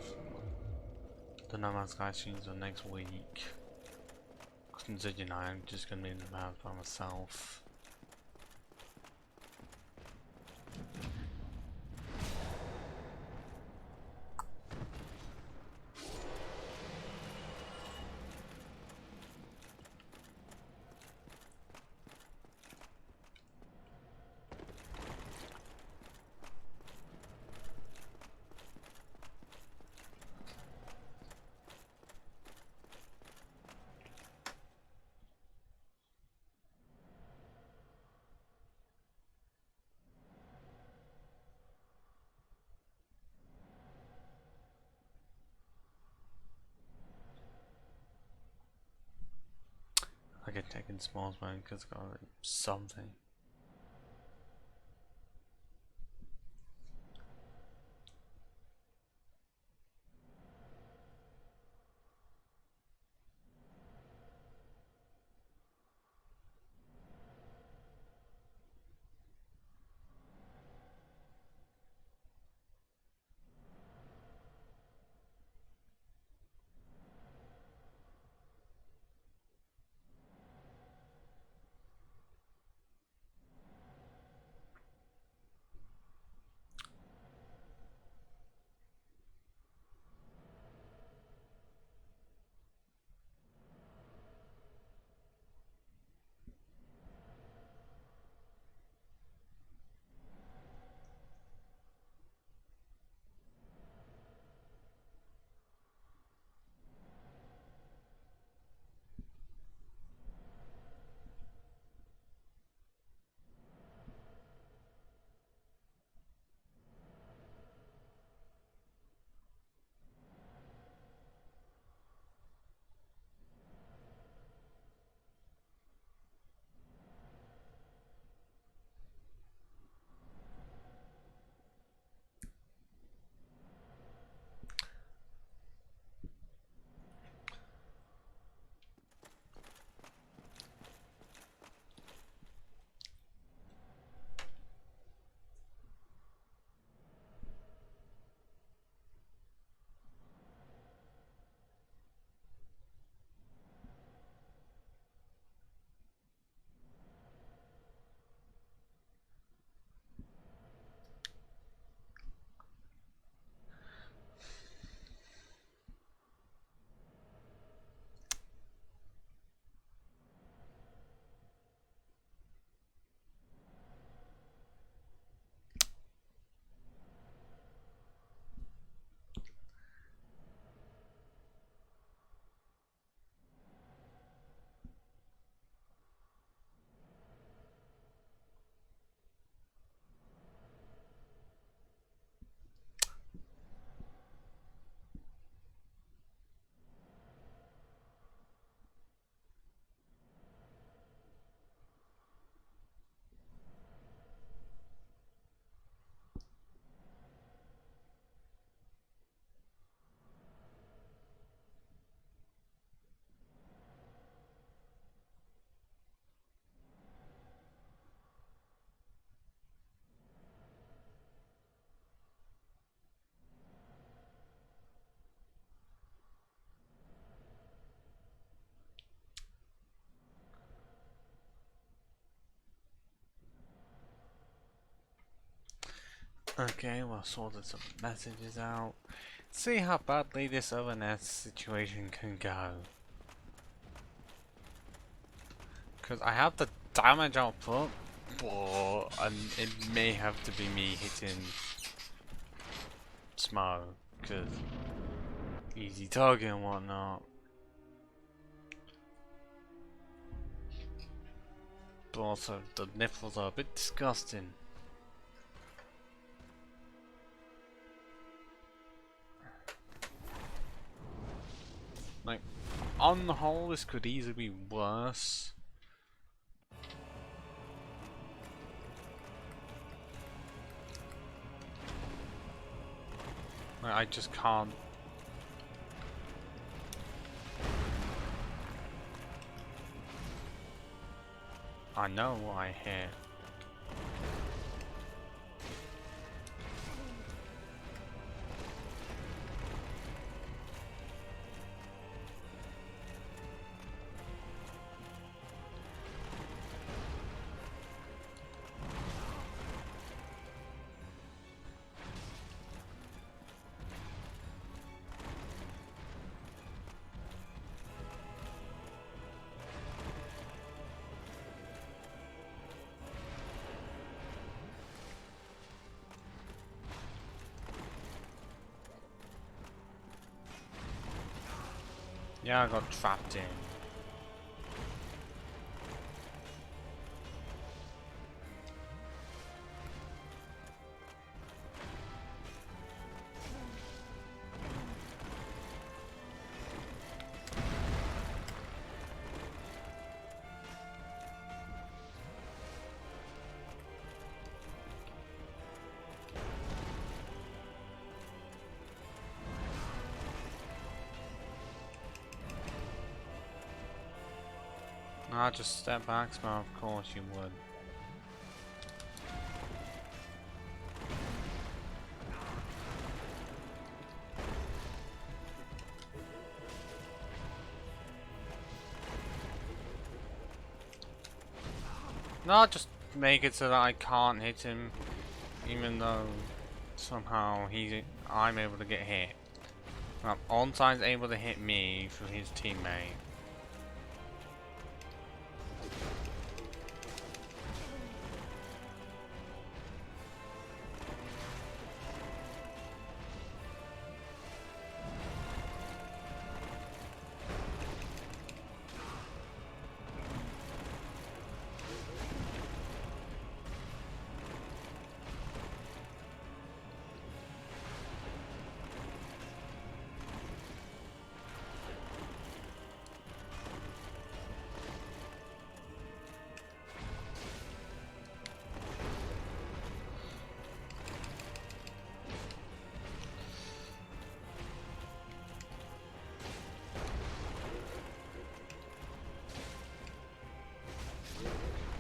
the No Man's Sky streams for next week. Considering I'm just gonna be in the house by myself. I get taken small man because I got something. Okay, we'll sort some messages out. See how badly this ONS situation can go. Because I have the damage output, but it may have to be me hitting Smo, because easy target and whatnot. But also the nipples are a bit disgusting. Like, on the whole, this could easily be worse. Like, I just can't. I know what I hear. Yeah, I got trapped in. I'll just step back, Smo, of course you would. No, I'll just make it so that I can't hit him, even though somehow I'm able to get hit. Onside's able to hit me through his teammate.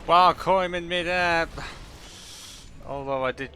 Wow, I caught him in mid-air. Although I did.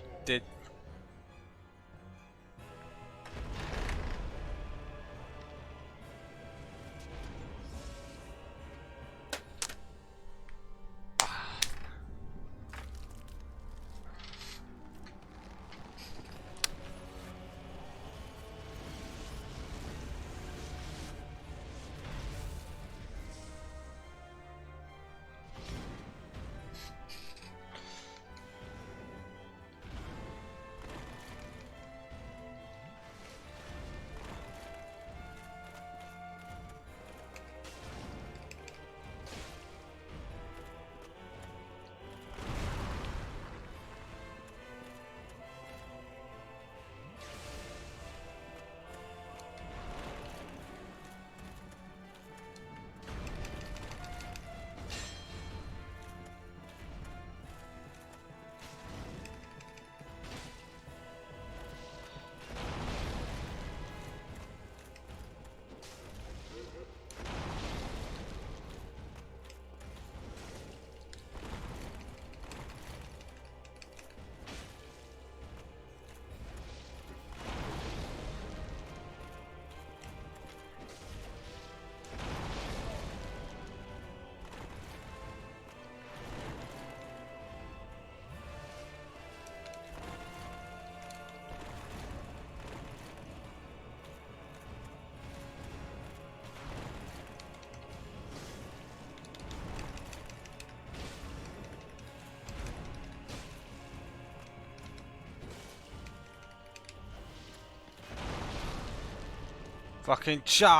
Fucking charge!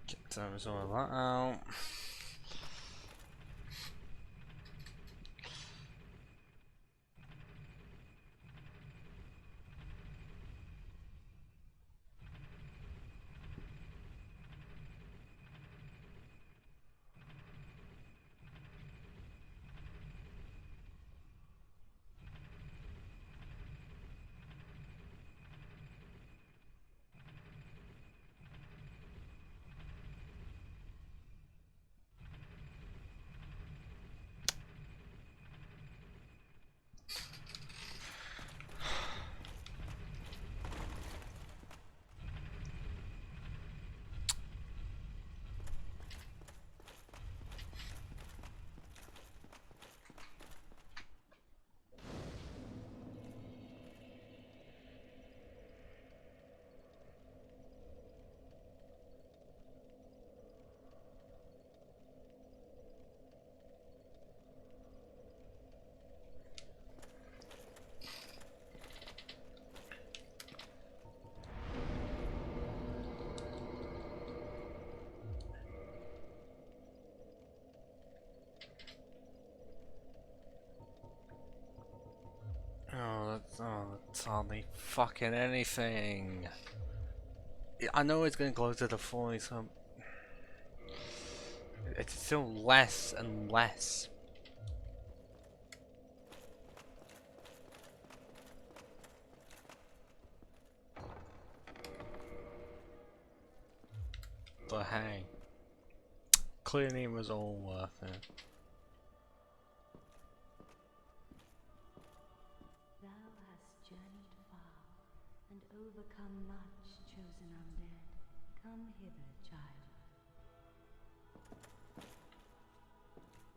Get those all that out. That's hardly fucking anything. I know it's getting closer to 40, so it's still less and less. But hey, clearly it was all worth it. Overcome much, chosen undead. Come hither, child.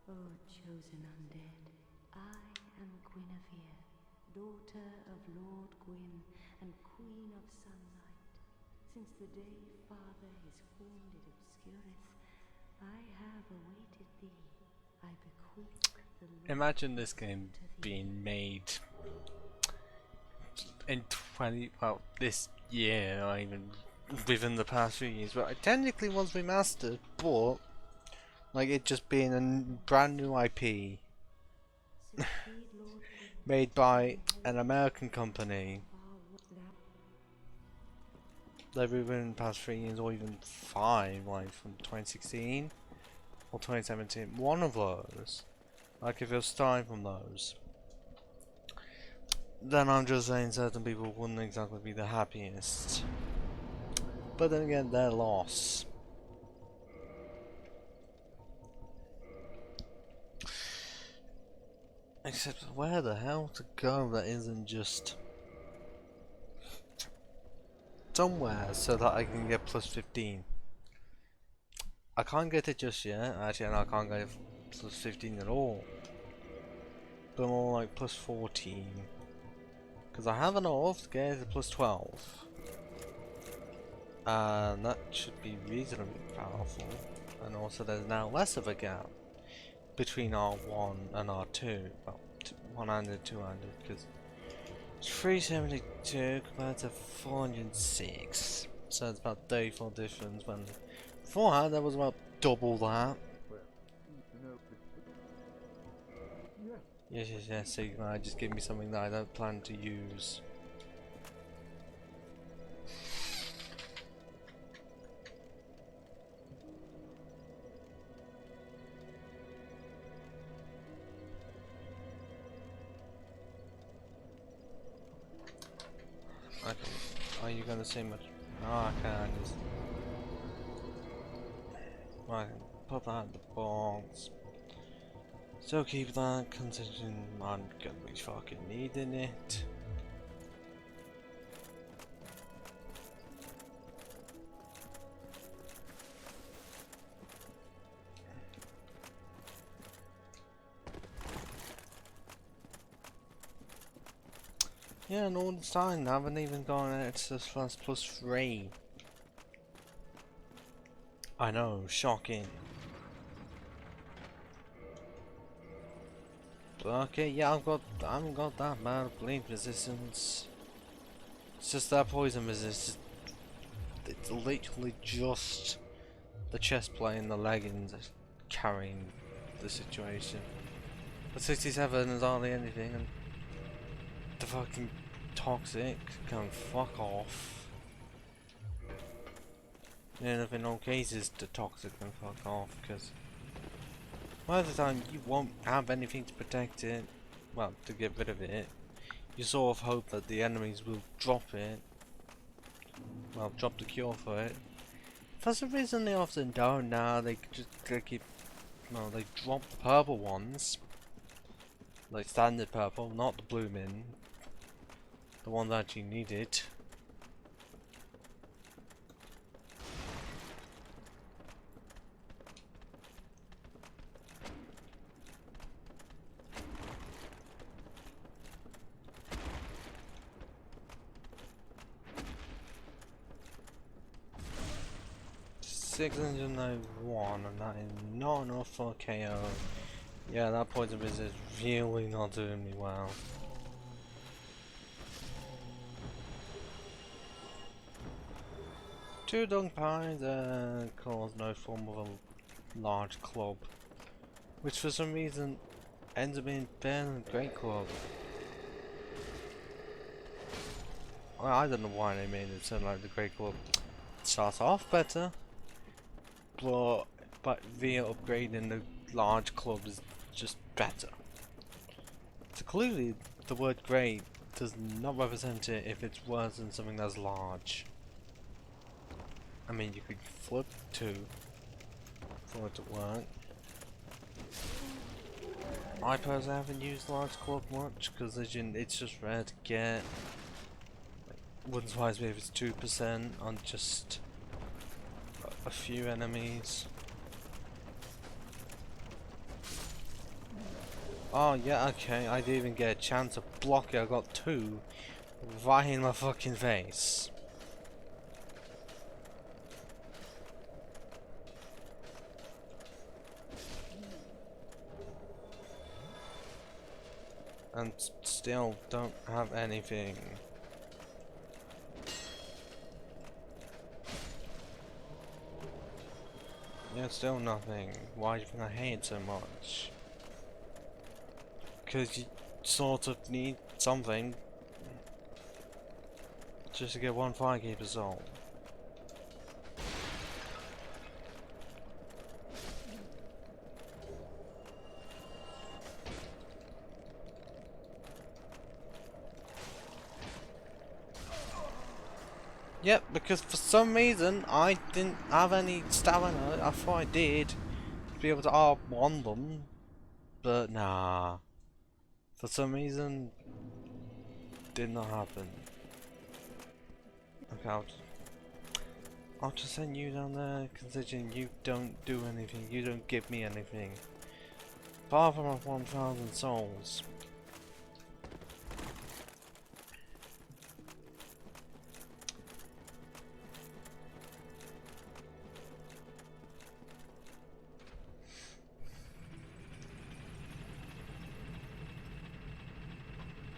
Oh, chosen undead, I am Guinevere, daughter of Lord Gwyn and Queen of Sunlight. Since the day Father his formed it obscureth, I have awaited thee. I bequeath the Lord. Imagine this game being made in this year, or even within the past few years, but it technically was remastered, but like it just being a brand new IP made by an American company that within the past 3 years, or even 5, like from 2016 or 2017, one of those, like if you're starting from those, then I'm just saying certain people wouldn't exactly be the happiest. But then again, their loss. Except where the hell to go that isn't just somewhere so that I can get plus 15. I can't get it just yet, actually, and I can't get plus 15 at all. But more like plus 14. Because I have enough to get it to plus 12. And that should be reasonably powerful. And also there's now less of a gap between R1 and R2. Well, 100, 200, because it's 372 compared to 406. So it's about 34 difference, when beforehand that was about double that. Yes, so you might just give me something that I don't plan to use. Okay, are you gonna say much? Oh, I can just... I can put that in the box. So keep that, considering I'm gonna be fucking needing it. Yeah, and all this time I haven't even gone out to this plus 3. I know, shocking. Okay, yeah, I haven't got that bad bleed resistance. It's just that poison resistance. It's literally just the chest plate and the leggings carrying the situation. The 67 is hardly anything, and the fucking toxic can fuck off. And if in all cases the toxic can fuck off, because by the time you won't have anything to protect it, well, to get rid of it, you sort of hope that the enemies will drop it. Well, drop the cure for it. For some reason they often don't now, they keep, well, they drop the purple ones. Like standard purple, not the blue min. The ones actually needed. $691, and that is not enough for KO. Yeah, that poison business is really not doing me well. Two dunk pies cause no form of a large club, which for some reason ends up being better than a great club. Well, I don't know why they made it sound like the great club starts off better, but via upgrading the large club is just better. So clearly the word great does not represent it if it's worse than something that's large. I mean, you could flip two for it to work. I personally haven't used large club much because it's just rare to get. Wouldn't surprise me if it's 2% on just a few enemies. Oh yeah, okay, I didn't even get a chance to block it, I got two right in my fucking face. And still don't have anything. Yeah, still nothing. Why do you think I hate it so much? Because you sort of need something just to get one firekeeper soul. Yep, because for some reason I didn't have any stamina. I thought I did to be able to R1 them, but nah. For some reason, did not happen. Okay, I'll just send you down there, considering you don't do anything. You don't give me anything. Apart from my 1,000 souls.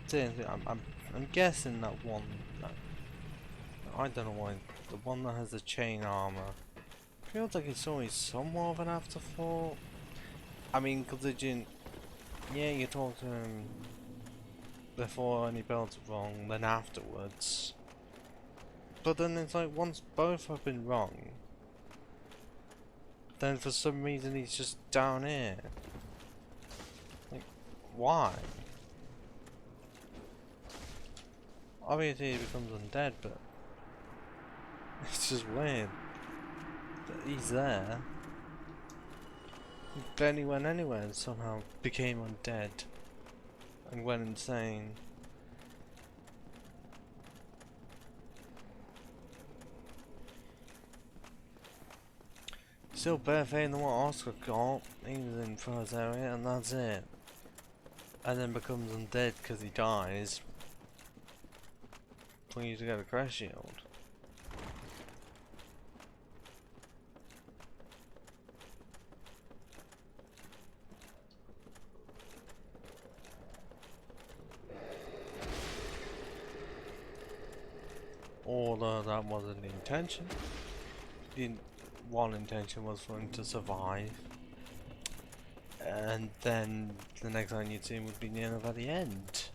Seriously, I'm guessing that one. I don't know why. The one that has the chain armor feels like it's always somewhat of an afterthought. I mean, considering, yeah, you talk to him before any builds are wrong, then afterwards. But then it's like once both have been wrong, then for some reason he's just down here. Like, why? Obviously he becomes undead, but it's just weird that he's there. He barely went anywhere and somehow became undead and went insane. Still better fate than what Oscar got. He was in first area and that's it. And then becomes undead because he dies. Please get a crash shield. Although that wasn't the intention. The one intention was for him to survive. And then the next time you'd see him would be near enough at the end.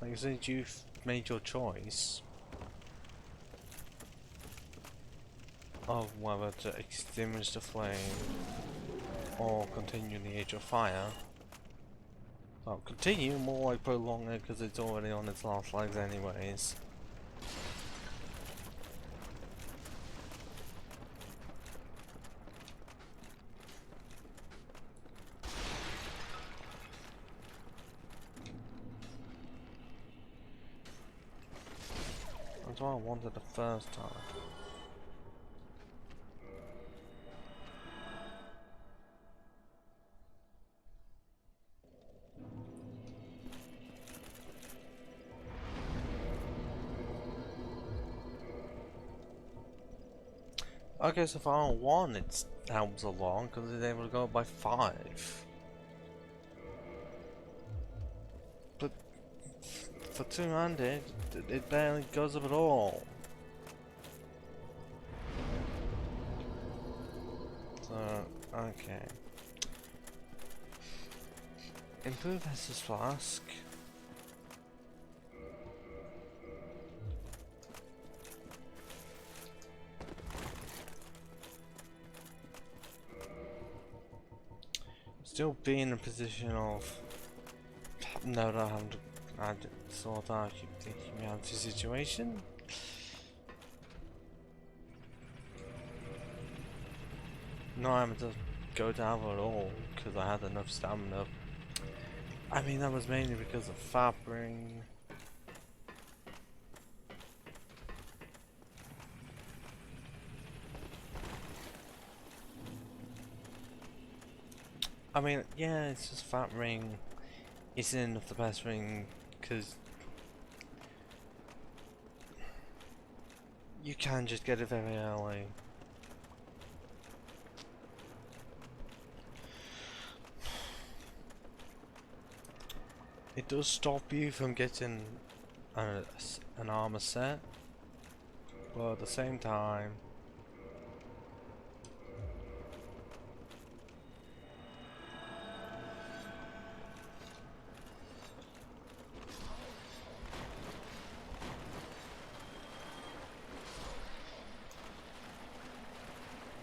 Like as soon as you've made your choice of whether to extinguish the flame or continue the Age of Fire. Well, continue, more like prolong it because it's already on its last legs anyways. That's what I wanted the first time. Okay, so for R1 it helps along because it's able to go up by 5. But for 200 it barely goes up at all. So, okay. Improve Estus Flask. Still be in a position of no, that I haven't had sort out the humanity situation. No, I'm having to go down at all because I had enough stamina. I mean, that was mainly because of fabric. I mean, yeah, it's just Fat Ring isn't the best ring because you can just get it very early. It does stop you from getting an armor set, but at the same time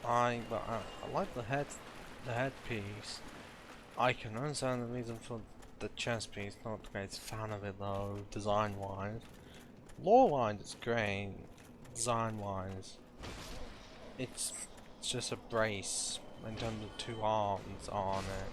I like the headpiece. I can understand the reason for the chest piece, not the greatest fan of it though, design wise. Lore wise it's great, design wise it's just a brace in terms of 2 arms on it.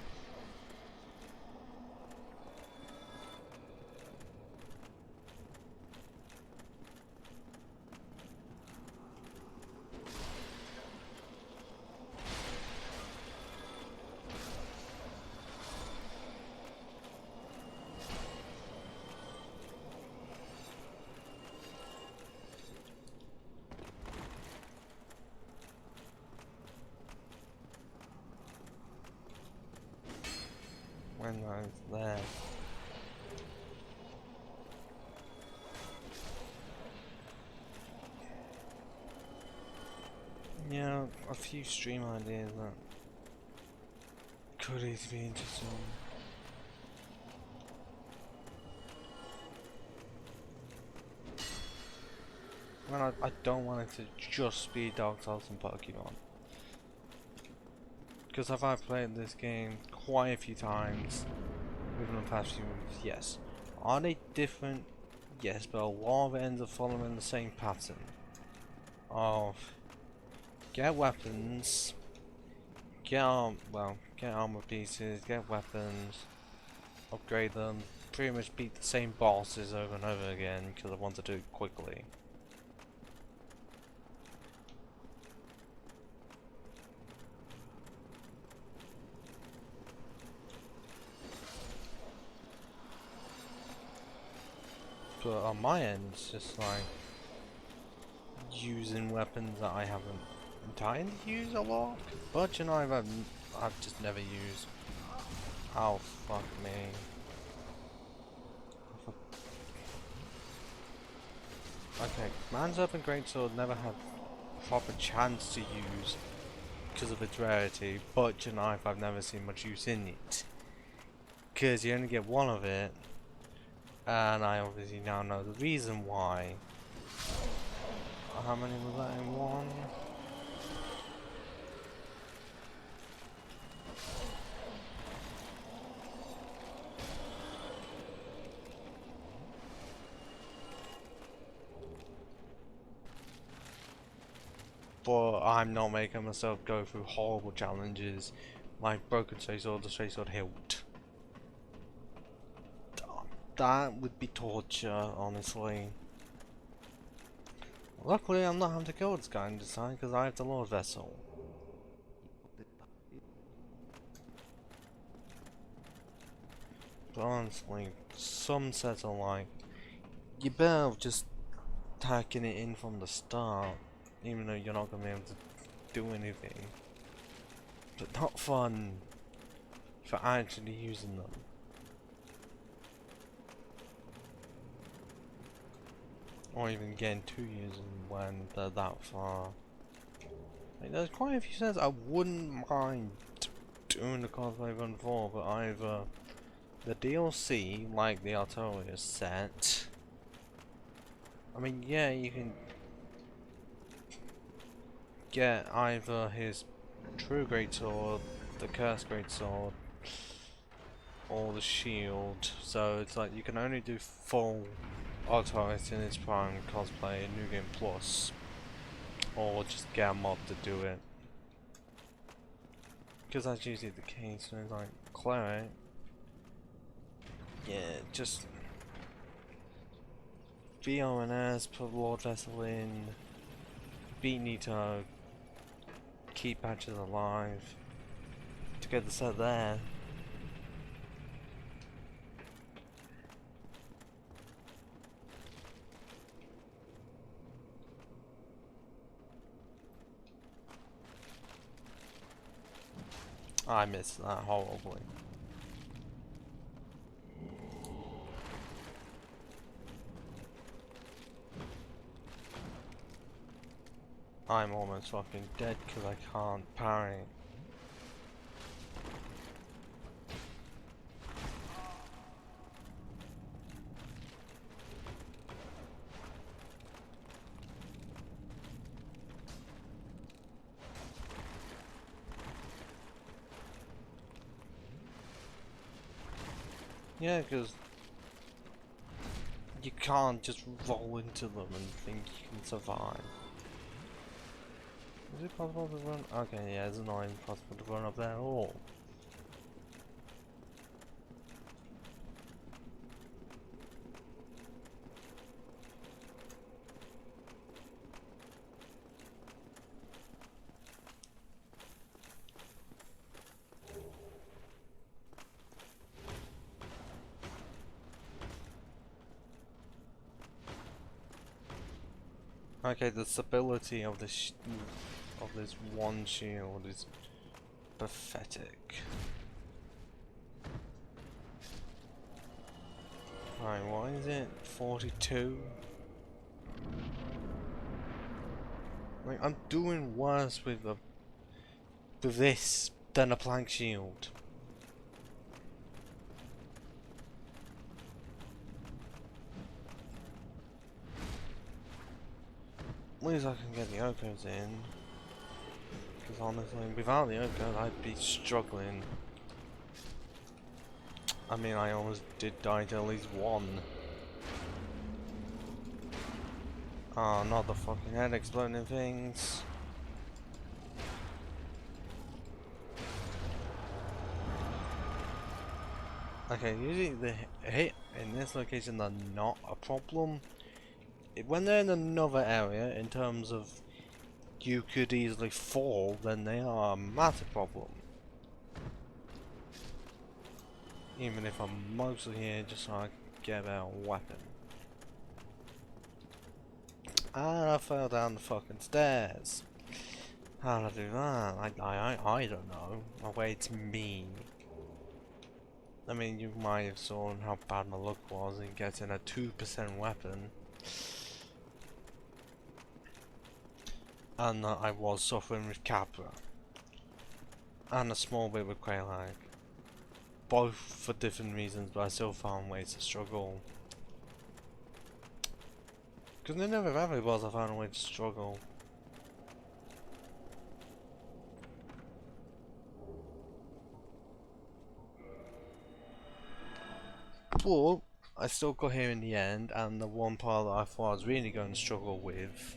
When I was there. Yeah, a few stream ideas that could easily be interesting. Well, I don't want it to just be Dark Souls and Pokemon. Because I've played this game quite a few times within the past few months, yes. Are they different? Yes, but a lot of it ends up following the same pattern of get weapons, get armor pieces, get weapons, upgrade them, pretty much beat the same bosses over and over again because I want to do it quickly. But on my end, it's just like using weapons that I haven't entirely used a lot. But you know, I've just never used. Oh fuck me! Okay, Man's Open Greatsword never had a proper chance to use because of its rarity, but your knife I've never seen much use in it. Because you only get one of it, and I obviously now know the reason why. How many was that in one? But I'm not making myself go through horrible challenges like Broken Straight Sword or Straight Sword Hilt. That would be torture, honestly. Luckily, I'm not having to kill this guy this time because I have the Lord Vessel. But honestly, some sets are like, you better just tacking it in from the start, even though you're not going to be able to do anything. But not fun for actually using them. Or even getting to use them when they're that far. Like, there's quite a few sets I wouldn't mind doing the cosplay run for, but either the DLC, like the Artorias set. I mean, yeah, you can get either his True Greatsword, the Cursed Greatsword, or the Shield. So it's like you can only do full Artorias in its prime cosplay in New Game Plus, or just get a mod to do it. Because that's usually the case. When it's like Cleric, yeah, just VONS, put Lord Vessel in, beat Nito, keep patches alive, to get the set there. I missed that horribly. I'm almost fucking dead because I can't parry. Yeah, because you can't just roll into them and think you can survive. Is it possible to run? Okay, yeah, it's not even possible to run up there at all. Okay, the stability of this one shield is pathetic. Alright, what is it? 42? Like, I'm doing worse with this than a plank shield. At least I can get the Okos in. Because honestly, without the Okos, I'd be struggling. I mean, I almost did die to at least one. Oh, not the fucking head exploding things. Okay, usually the hit in this location are not a problem. When they're in another area, in terms of you could easily fall, then they are a massive problem. Even if I'm mostly here just so I can get a weapon. And I fell down the fucking stairs. How did I do that? I don't know. Oh wait, it's me. I mean, you might have saw how bad my luck was in getting a 2% weapon. and that I was suffering with Capra, and a small bit with Quelaag. Both for different reasons, but I still found ways to struggle. Because in never ever was I found a way to struggle. But I still got here in the end, and the one part that I thought I was really going to struggle with,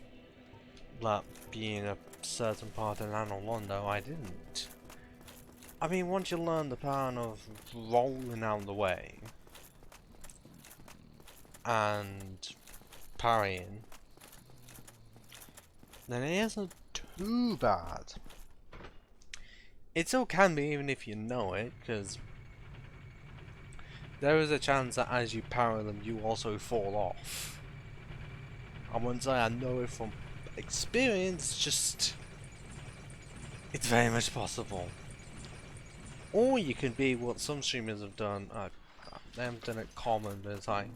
that being a certain part in Anno Londo, I didn't. I mean, once you learn the pattern of rolling out of the way and parrying, then it isn't too bad. It still can be, even if you know it, because there is a chance that as you parry them, you also fall off. I wouldn't say I know it from experience, just it's very much possible. Or you can be what some streamers have done. They haven't done it common, but it's like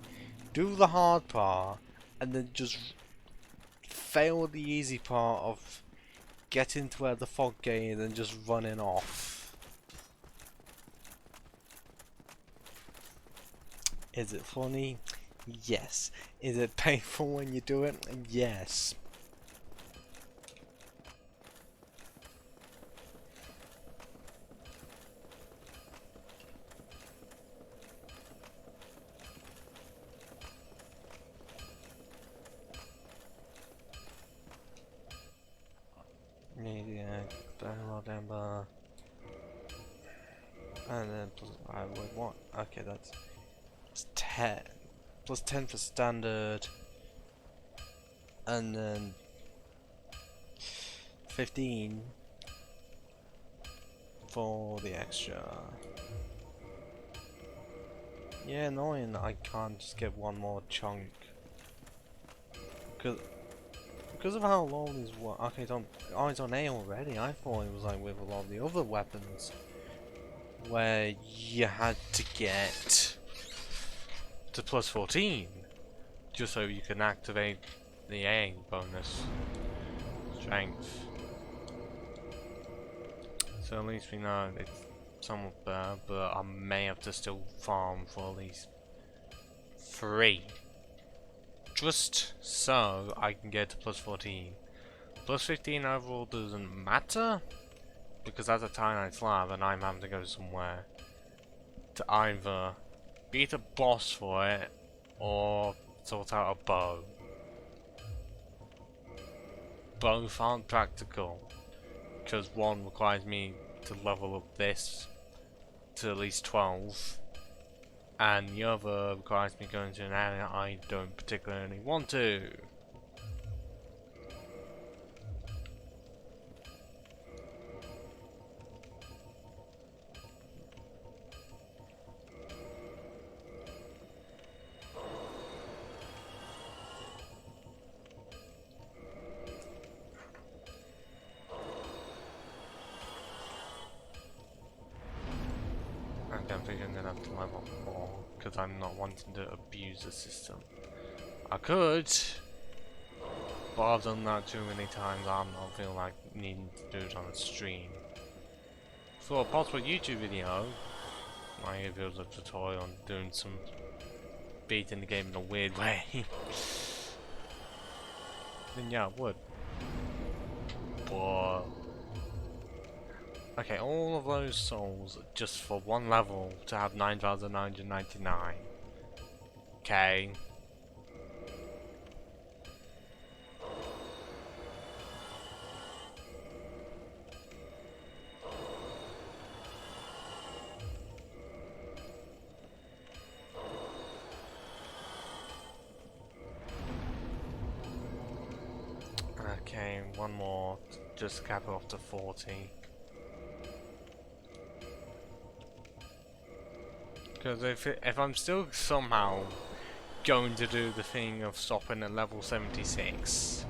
do the hard part and then just fail the easy part of getting to where the fog gate is and just running off. Is it funny? Yes. Is it painful when you do it? Yes. Yeah, December. And then plus, I would want. Okay, that's 10. Plus 10 for standard. And then 15 for the extra. Yeah, annoying that I can't just get one more chunk. Because of how long these were. Okay, it's on A already. I thought it was like with a lot of the other weapons, where you had to get to plus 14 just so you can activate the A bonus strength. So at least we know it's somewhat better, but I may have to still farm for at least 3. Just so I can get to plus 14. Plus 15 overall doesn't matter, because that's a Titanite slab and I'm having to go somewhere to either beat a boss for it or sort out a bow. Both aren't practical, because one requires me to level up this to at least 12. And the other requires me going to an area I don't particularly want to. I'm thinking I'm gonna have to level more because I'm not wanting to abuse the system. I could, but I've done that too many times. I'm not feeling like needing to do it on a stream. For a possible YouTube video, like if it was a tutorial on doing some beating the game in a weird way, then yeah, I would. But okay, all of those souls just for one level to have 9,999. Okay. Okay, one more, just cap it off to 40. Because if I'm still somehow going to do the thing of stopping at level 76,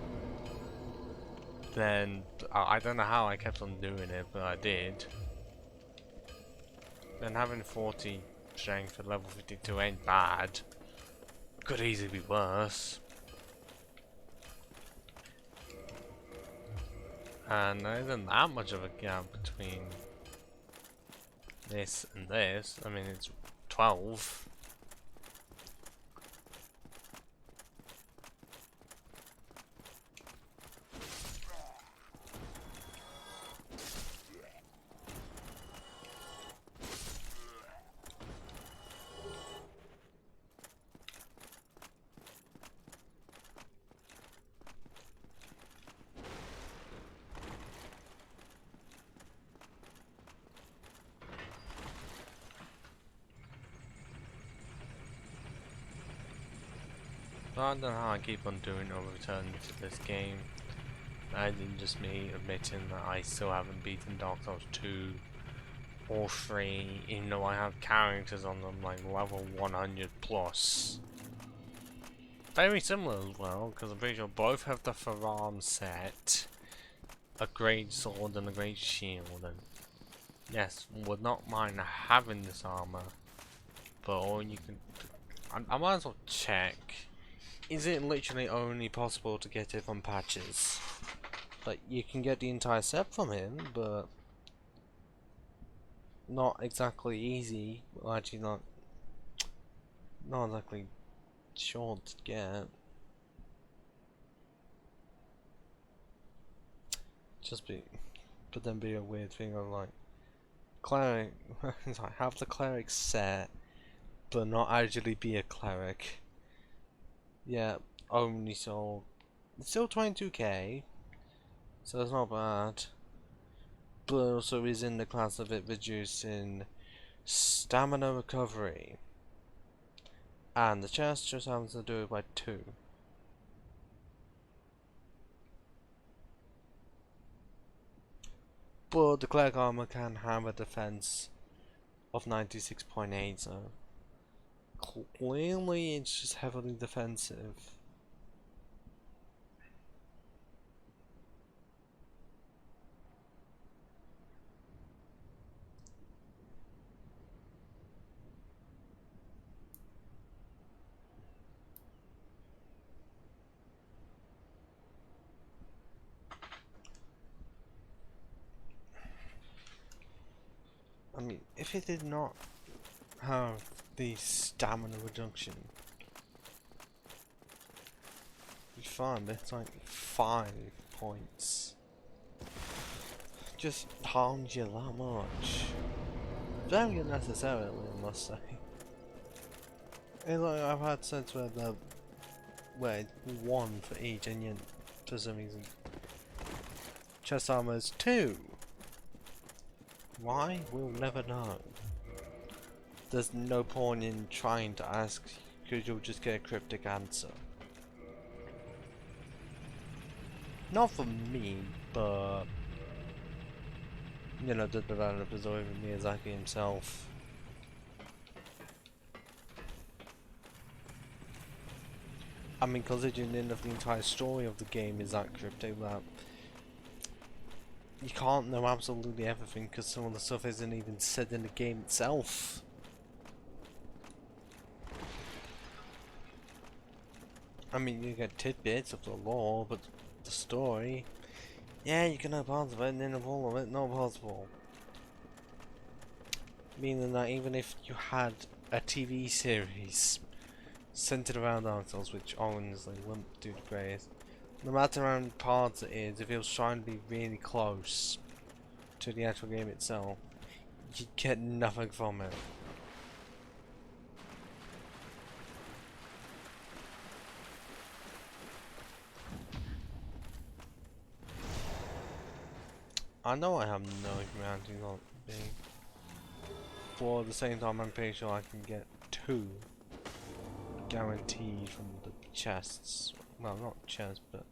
then I don't know how I kept on doing it, but I did. Then having 40 strength at level 52 ain't bad. Could easily be worse. And there isn't that much of a gap between this and this. I mean, it's 12. I don't know how I keep on doing no return to this game. And just me admitting that I still haven't beaten Dark Souls 2 or 3, even though I have characters on them like level 100 plus. Very similar as well, because I'm pretty sure both have the Faram set, a great sword and a great shield, and yes, would not mind having this armor, but all you can, I might as well check. Is it literally only possible to get it from patches? Like, you can get the entire set from him, but not exactly easy. Well, actually, not exactly sure to get. But then be a weird thing of like, cleric, like have the cleric set, but not actually be a cleric. Yeah, only sold. It's still 22k, so it's not bad. But also is in the class of it reducing stamina recovery. And the chest just happens to do it by 2. But the cleric armor can have a defense of 96.8, so clearly it's just heavily defensive. I mean, if it did not have the stamina reduction, it'd be fine, but it's like 5 points. Just harms you that much. Very unnecessarily, I must say. It's like I've had sets where it's 1 for each, and yet for some reason chest armor is 2. Why? We'll never know. There's no point in trying to ask, because you'll just get a cryptic answer. Not for me, but you know, the developers or even Miyazaki himself. I mean, considering the end of the entire story of the game is that cryptic, that you can't know absolutely everything because some of the stuff isn't even said in the game itself. I mean, you get tidbits of the lore, but the story, yeah, you can know parts of it and then all of it not possible. Meaning that even if you had a TV series centered around Dark Souls, which honestly wouldn't do the greatest, no matter how many parts it is, if it was trying to be really close to the actual game itself, you'd get nothing from it. I know I have no humanity not being, but at the same time I'm pretty sure I can get 2 guaranteed from the chests. Well, not chests, but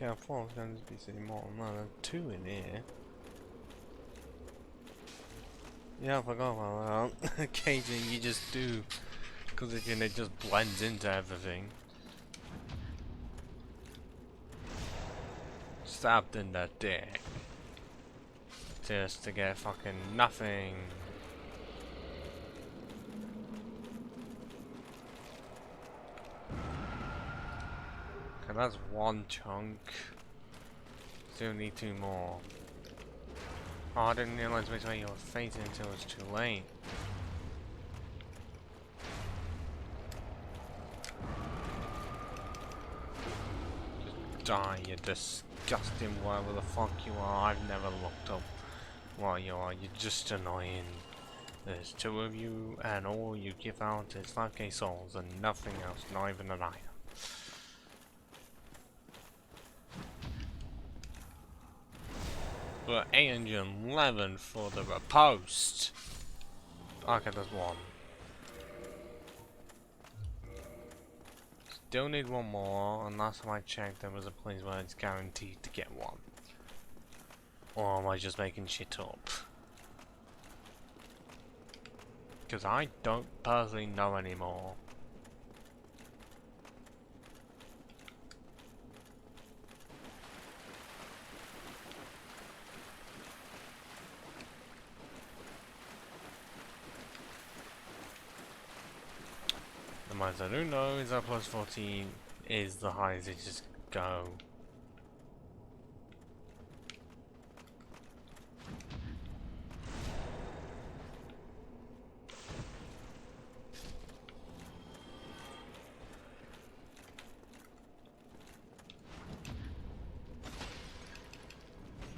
Okay, I thought I was going to be seeing more. No, there are 2 in here. Yeah, I forgot about that. Occasionally you just do. Because it just blends into everything. Stabbed in the dick. Just to get fucking nothing. Okay, that's 1 chunk. Still need 2 more. Oh, I didn't realize which way you were facing until it was too late. Just die, you disgusting whatever the fuck you are. I've never looked up what you are. You're just annoying. There's 2 of you, and all you give out is 5k souls and nothing else, not even an item. But 811 for the riposte. Okay, there's 1. Still need 1 more, and last time I checked there was a place where it's guaranteed to get 1. Or am I just making shit up? Because I don't personally know anymore. The most I do know is that plus 14 is the highest it just go.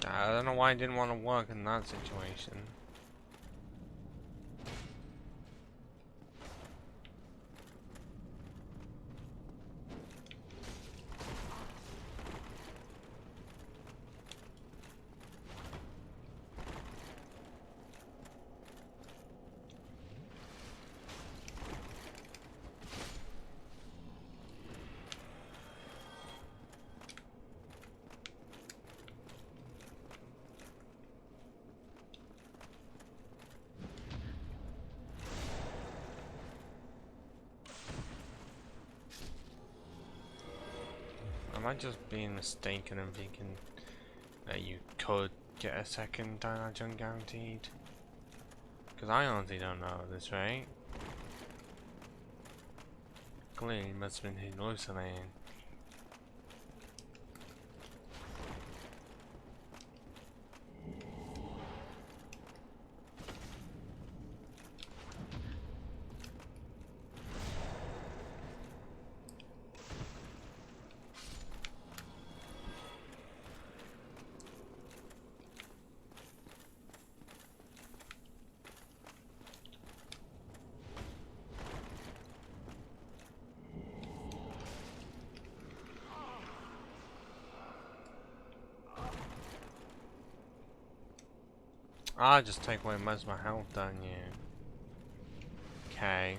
I don't know why I didn't want to work in that situation. Am I just being mistaken and thinking that you could get a second dungeon guaranteed? Because I honestly don't know this, right? Clearly he must have been hallucinating. I just take away most of my health, don't you? Okay.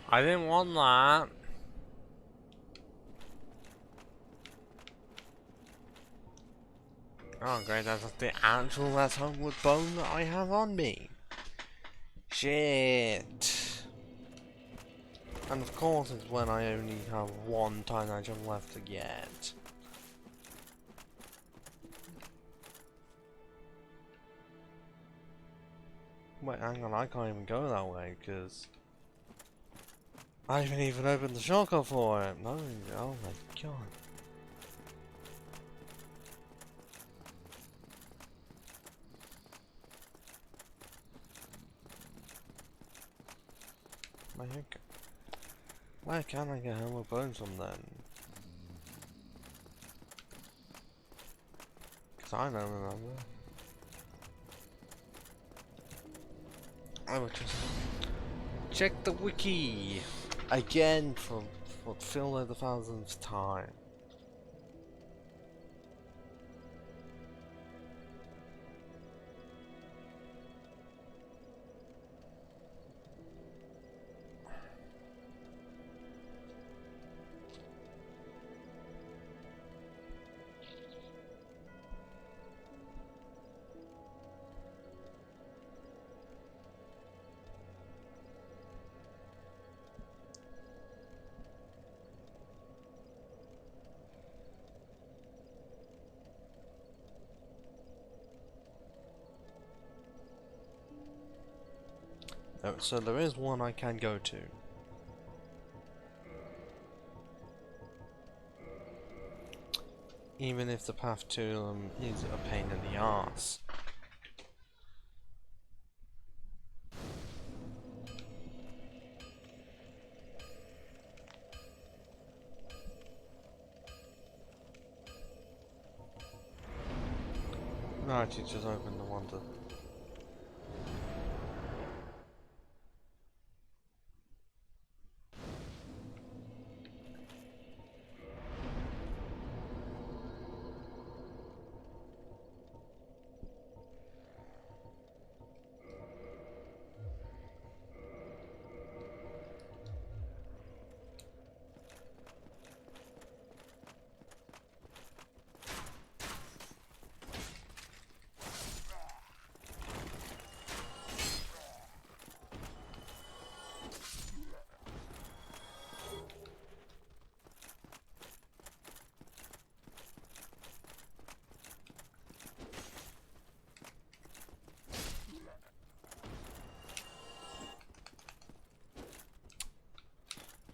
I didn't want that. Oh great, that's the actual last homeward bone that I have on me. Shit. And of course it's when I only have 1 time item left to get. Wait, hang on, I can't even go that way because I haven't even opened the shortcut for it. No, oh my god. Where can I get homeward bones from then? Because I don't remember. I will just check the wiki again for for the filler the 1000th time. Oh, so there is one I can go to. Even if the path to them is a pain in the arse. Right, you just open the one to...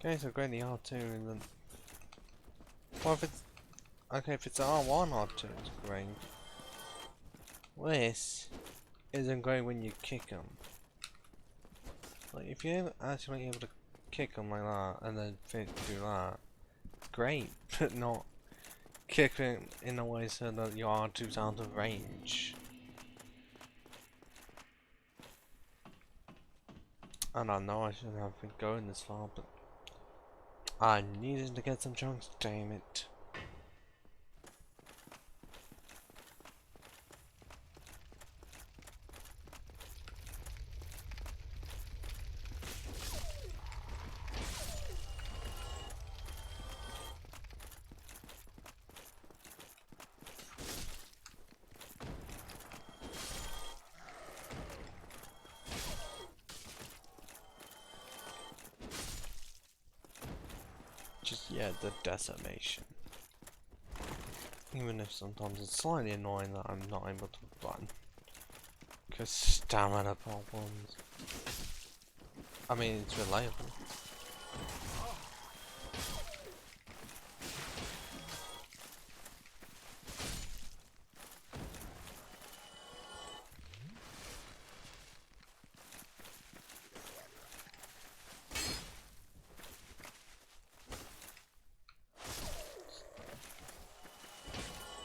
Okay, so great, the R2 and then... Well, if it's... Okay, if it's R1, R2, it's great. This isn't great when you kick them. Like, if you're actually able to kick them like that, and then do that, great, but not kicking in a way so that your R2's out of range. And I know I shouldn't have been going this far, but I needed to get some chunks, damn it. Just, yeah, the decimation. Even if sometimes it's slightly annoying that I'm not able to run. Because stamina problems. I mean, it's reliable.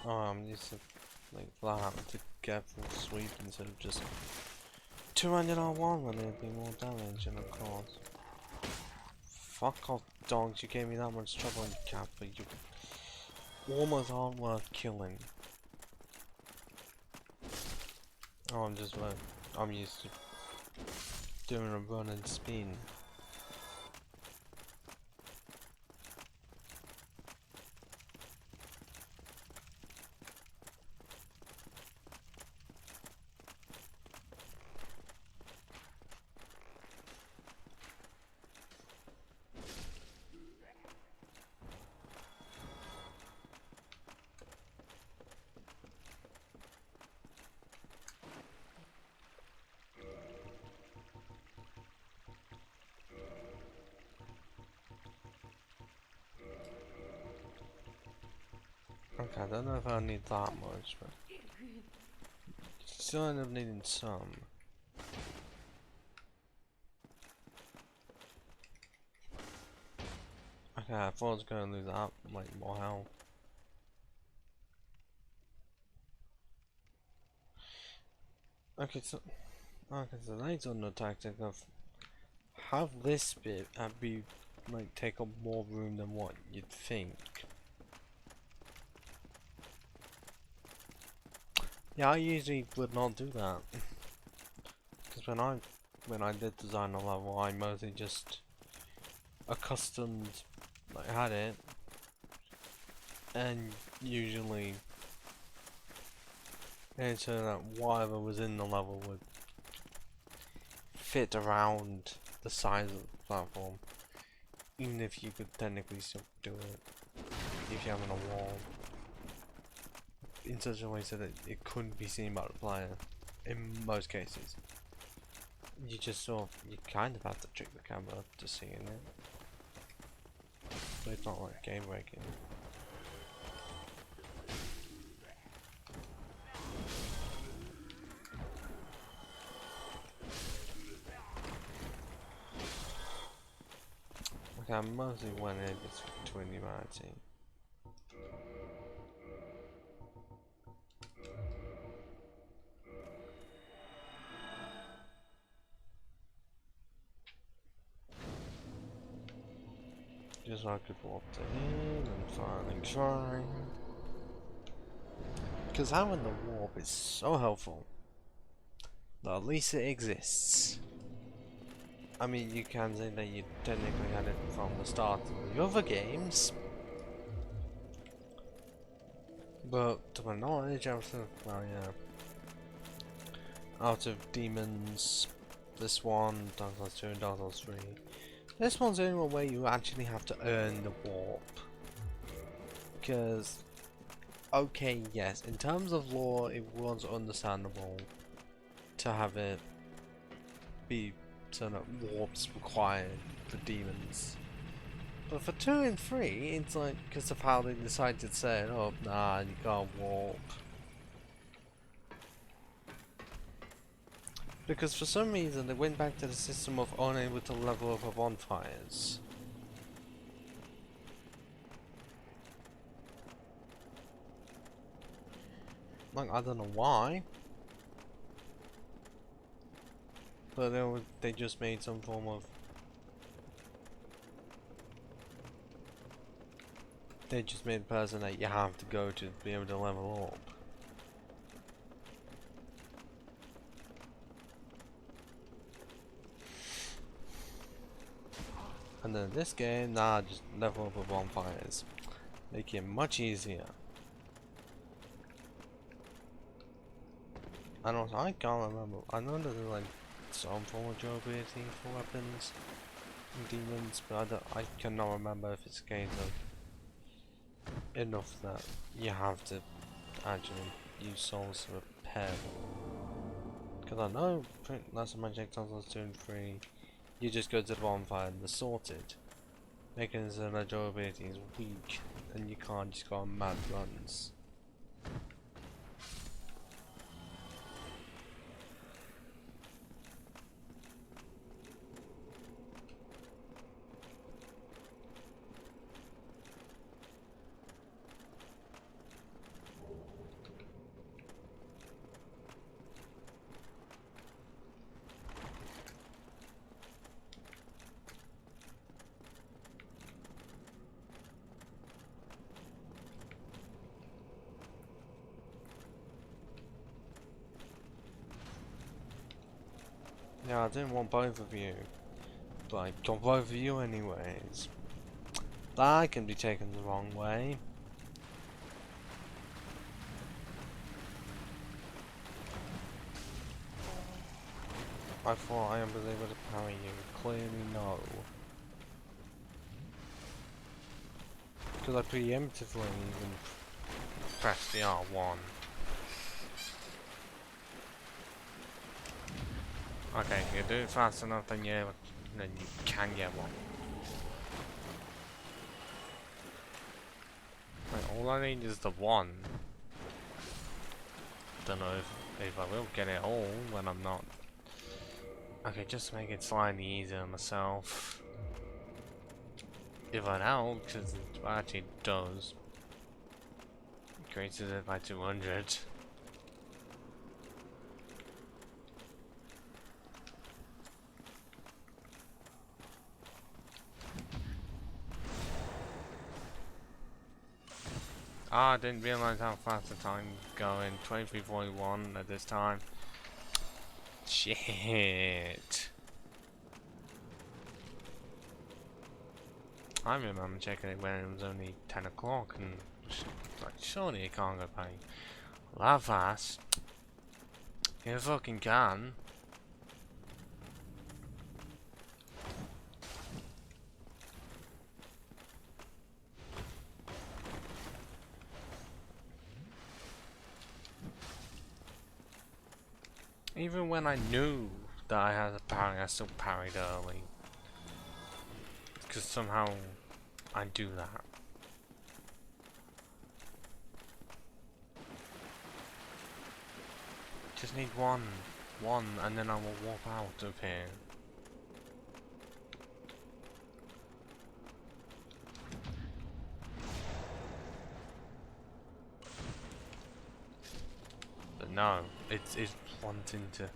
Oh, I'm used to like that to get full sweep instead of just 200 on one when there'd be more damage, and of course. Fuck off, dogs, you gave me that much trouble in cap, but you almost aren't worth killing. Oh, I'm used to doing a run and spin. Okay, I don't know if I need that much, but still end up needing some. Okay, I thought I was going to lose that, like, more health. Okay, so the later on the tactic of have this bit be like take up more room than what you'd think. Yeah, I usually would not do that. Because when I did design a level, I mostly just accustomed, like had it, and usually made sure that whatever was in the level would fit around the size of the platform, even if you could technically still do it if you're having a wall, in such a way so that it couldn't be seen by the player. In most cases, you just you kind of have to trick the camera to see in it, but it's not like game breaking. Okay, I mostly went in between humanity. Just so I could walk to him and finally try. Because having the warp is so helpful. That at least it exists. I mean, you can say that you technically had it from the start of the other games. But to my knowledge, well, yeah. Out of Demons, this one, Dark Souls 2 and Dark Souls 3. This one's the only one where you actually have to earn the warp. Because, okay, yes, in terms of lore, it was understandable to have it be certain warps required for demons. But for 2 and 3, it's like, because of how they decided to set it up, nah, you can't warp. Because for some reason they went back to the system of unable to level up bonfires. Like, I don't know why. But they just made some form of... They just made a person that you have to go to be able to level up. And then this game, nah, just level up with bonfires. Make it much easier. And also, I can't remember. I know there's like some form of durability for weapons and demons, but I cannot remember if it's a case of enough that you have to actually use souls to repair them. Because I know, last time I checked on those 2 and 3, you just go to the bonfire and they're sorted. Making it so that durability is weak and you can't just go on mad runs. Yeah, I didn't want both of you, but I got both of you anyways. That can be taken the wrong way. I thought I was able to parry you. Clearly no. Because I preemptively even pressed the R1. Okay, you do it fast enough, then you can get one. Wait, all I need is the one. Don't know if I will get it all when I'm not. Okay, just to make it slightly easier on myself. If it helps, because it actually does. Increases it by 200. Ah, I didn't realise how fast the time's going. 23:41 at this time. Shit. I remember checking it when it was only 10 o'clock and like, surely it can't go by that fast. You fucking can. Even when I knew that I had a parry, I still parried early. Because somehow I do that. Just need one, and then I will walk out of here. But no, it's wanting to.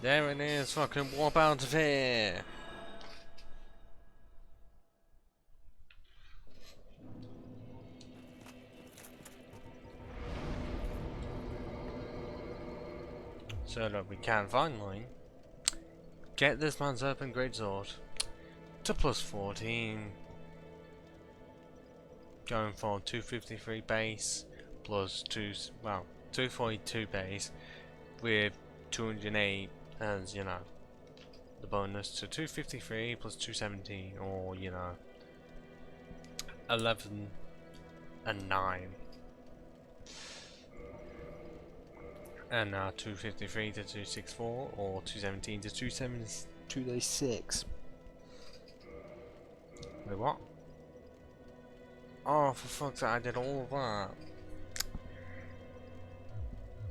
There it is, fucking warp out of here! So that we can finally get this man's open greatsword to plus 14. Going for 253 base plus 242 base with 208 as, you know, the bonus to 253 plus 217, or, you know, 11 and 9. And 253 to 264, or 217 to 276. Wait, what? Oh, for fuck's sake, I did all of that.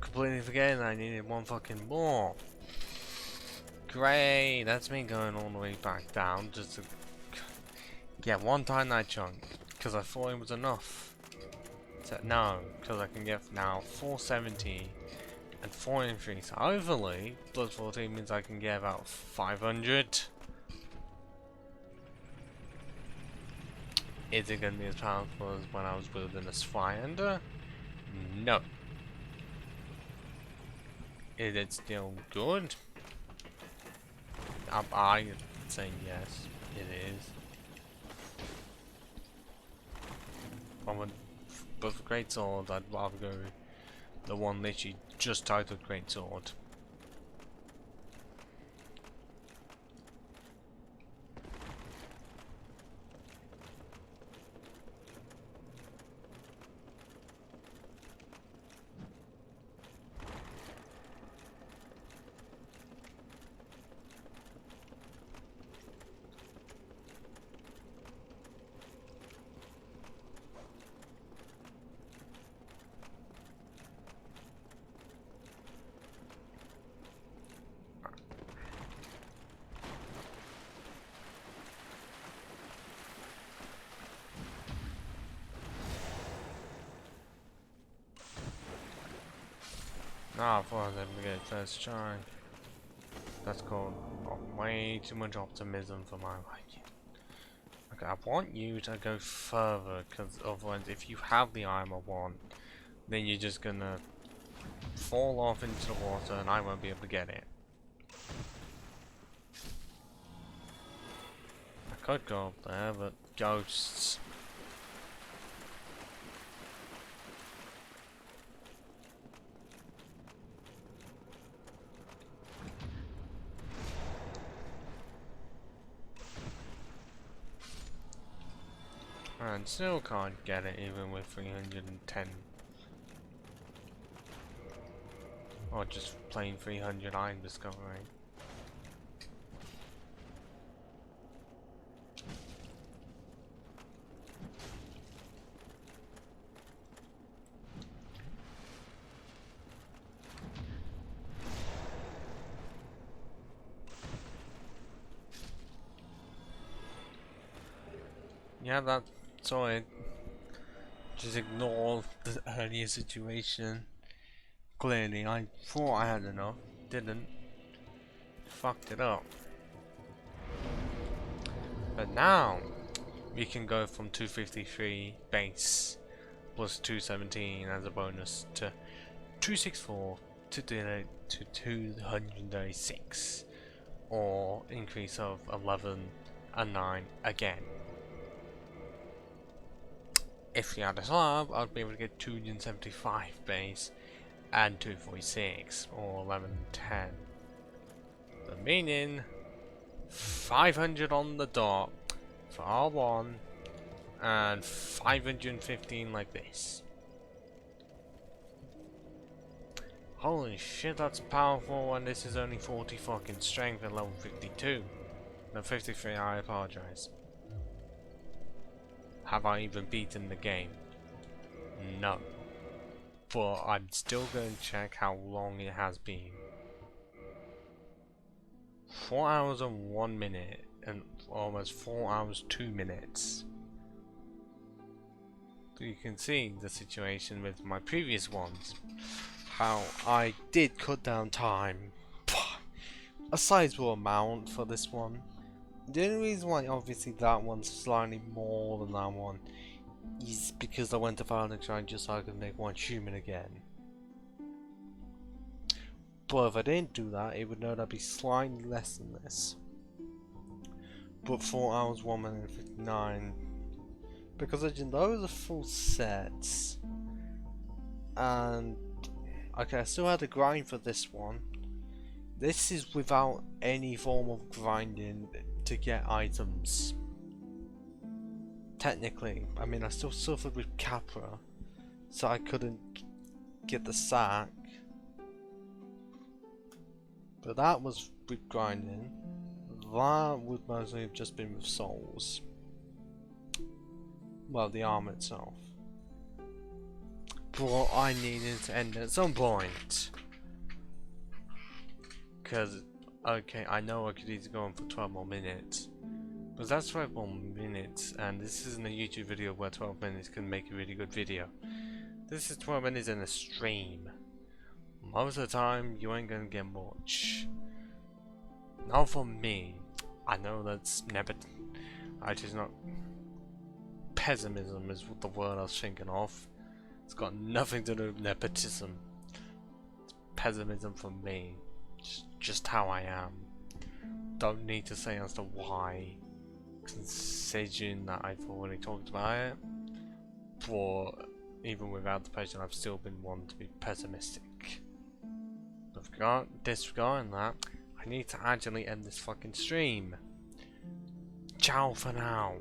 Completely forgetting that I needed one fucking more. Great, that's me going all the way back down just to get one Titanite night chunk, because I thought it was enough. So, no, because I can get now 470 and 403, so hopefully plus 14 means I can get about 500. Is it going to be as powerful as when I was building a Spyender? No. Is it still good? I say yes, it is. But for Greatsword, I'd rather go the one literally just titled Greatsword. Ah, I thought I was able to get it first try. That's called way too much optimism for my liking. Okay, I want you to go further, because otherwise if you have the armor one, then you're just gonna fall off into the water and I won't be able to get it. I could go up there, but ghosts. And still can't get it even with 310. Or just plain 300 I'm discovering. Yeah, that's all it. Just ignore the earlier situation. Clearly, I thought I had enough. Didn't. Fucked it up. But now, we can go from 253 base plus 217 as a bonus to 264 to 236, or increase of 11 and 9 again. If we had a slab, I'd be able to get 275 base and 246, or 11 and 10. The meaning 500 on the dot for R1 and 515 like this. Holy shit, that's powerful, and this is only 40 fucking strength at level 52. No, 53, I apologize. Have I even beaten the game? No. But I'm still going to check how long it has been. 4 hours and 1 minute, and almost 4 hours 2 minutes. So you can see the situation with my previous ones. How I did cut down time. A sizable amount for this one. The only reason why obviously that one's slightly more than that one is because I went to Violent Shrine just so I could make one human again. But if I didn't do that, it would no doubt be slightly less than this. But 4 hours, 1 minute and 59. Because again, those are full sets. And okay, I still had to grind for this one. This is without any form of grinding to get items. Technically, I mean, I still suffered with Capra, so I couldn't get the sack. But that was with grinding. That would mostly have just been with souls. Well, the armor itself. But I needed to end at some point. Because, okay, I know I could easily go on for 12 more minutes. But that's 12 more minutes, and this isn't a YouTube video where 12 minutes can make a really good video. This is 12 minutes in a stream. Most of the time, you ain't gonna get much. Not for me. I know that's not pessimism is the word I was thinking of. It's got nothing to do with nepotism. It's pessimism for me. Just how I am. Don't need to say as to why, considering that I've already talked about it. But even without the patient, I've still been one to be pessimistic. But disregarding that, I need to actually end this fucking stream. Ciao for now.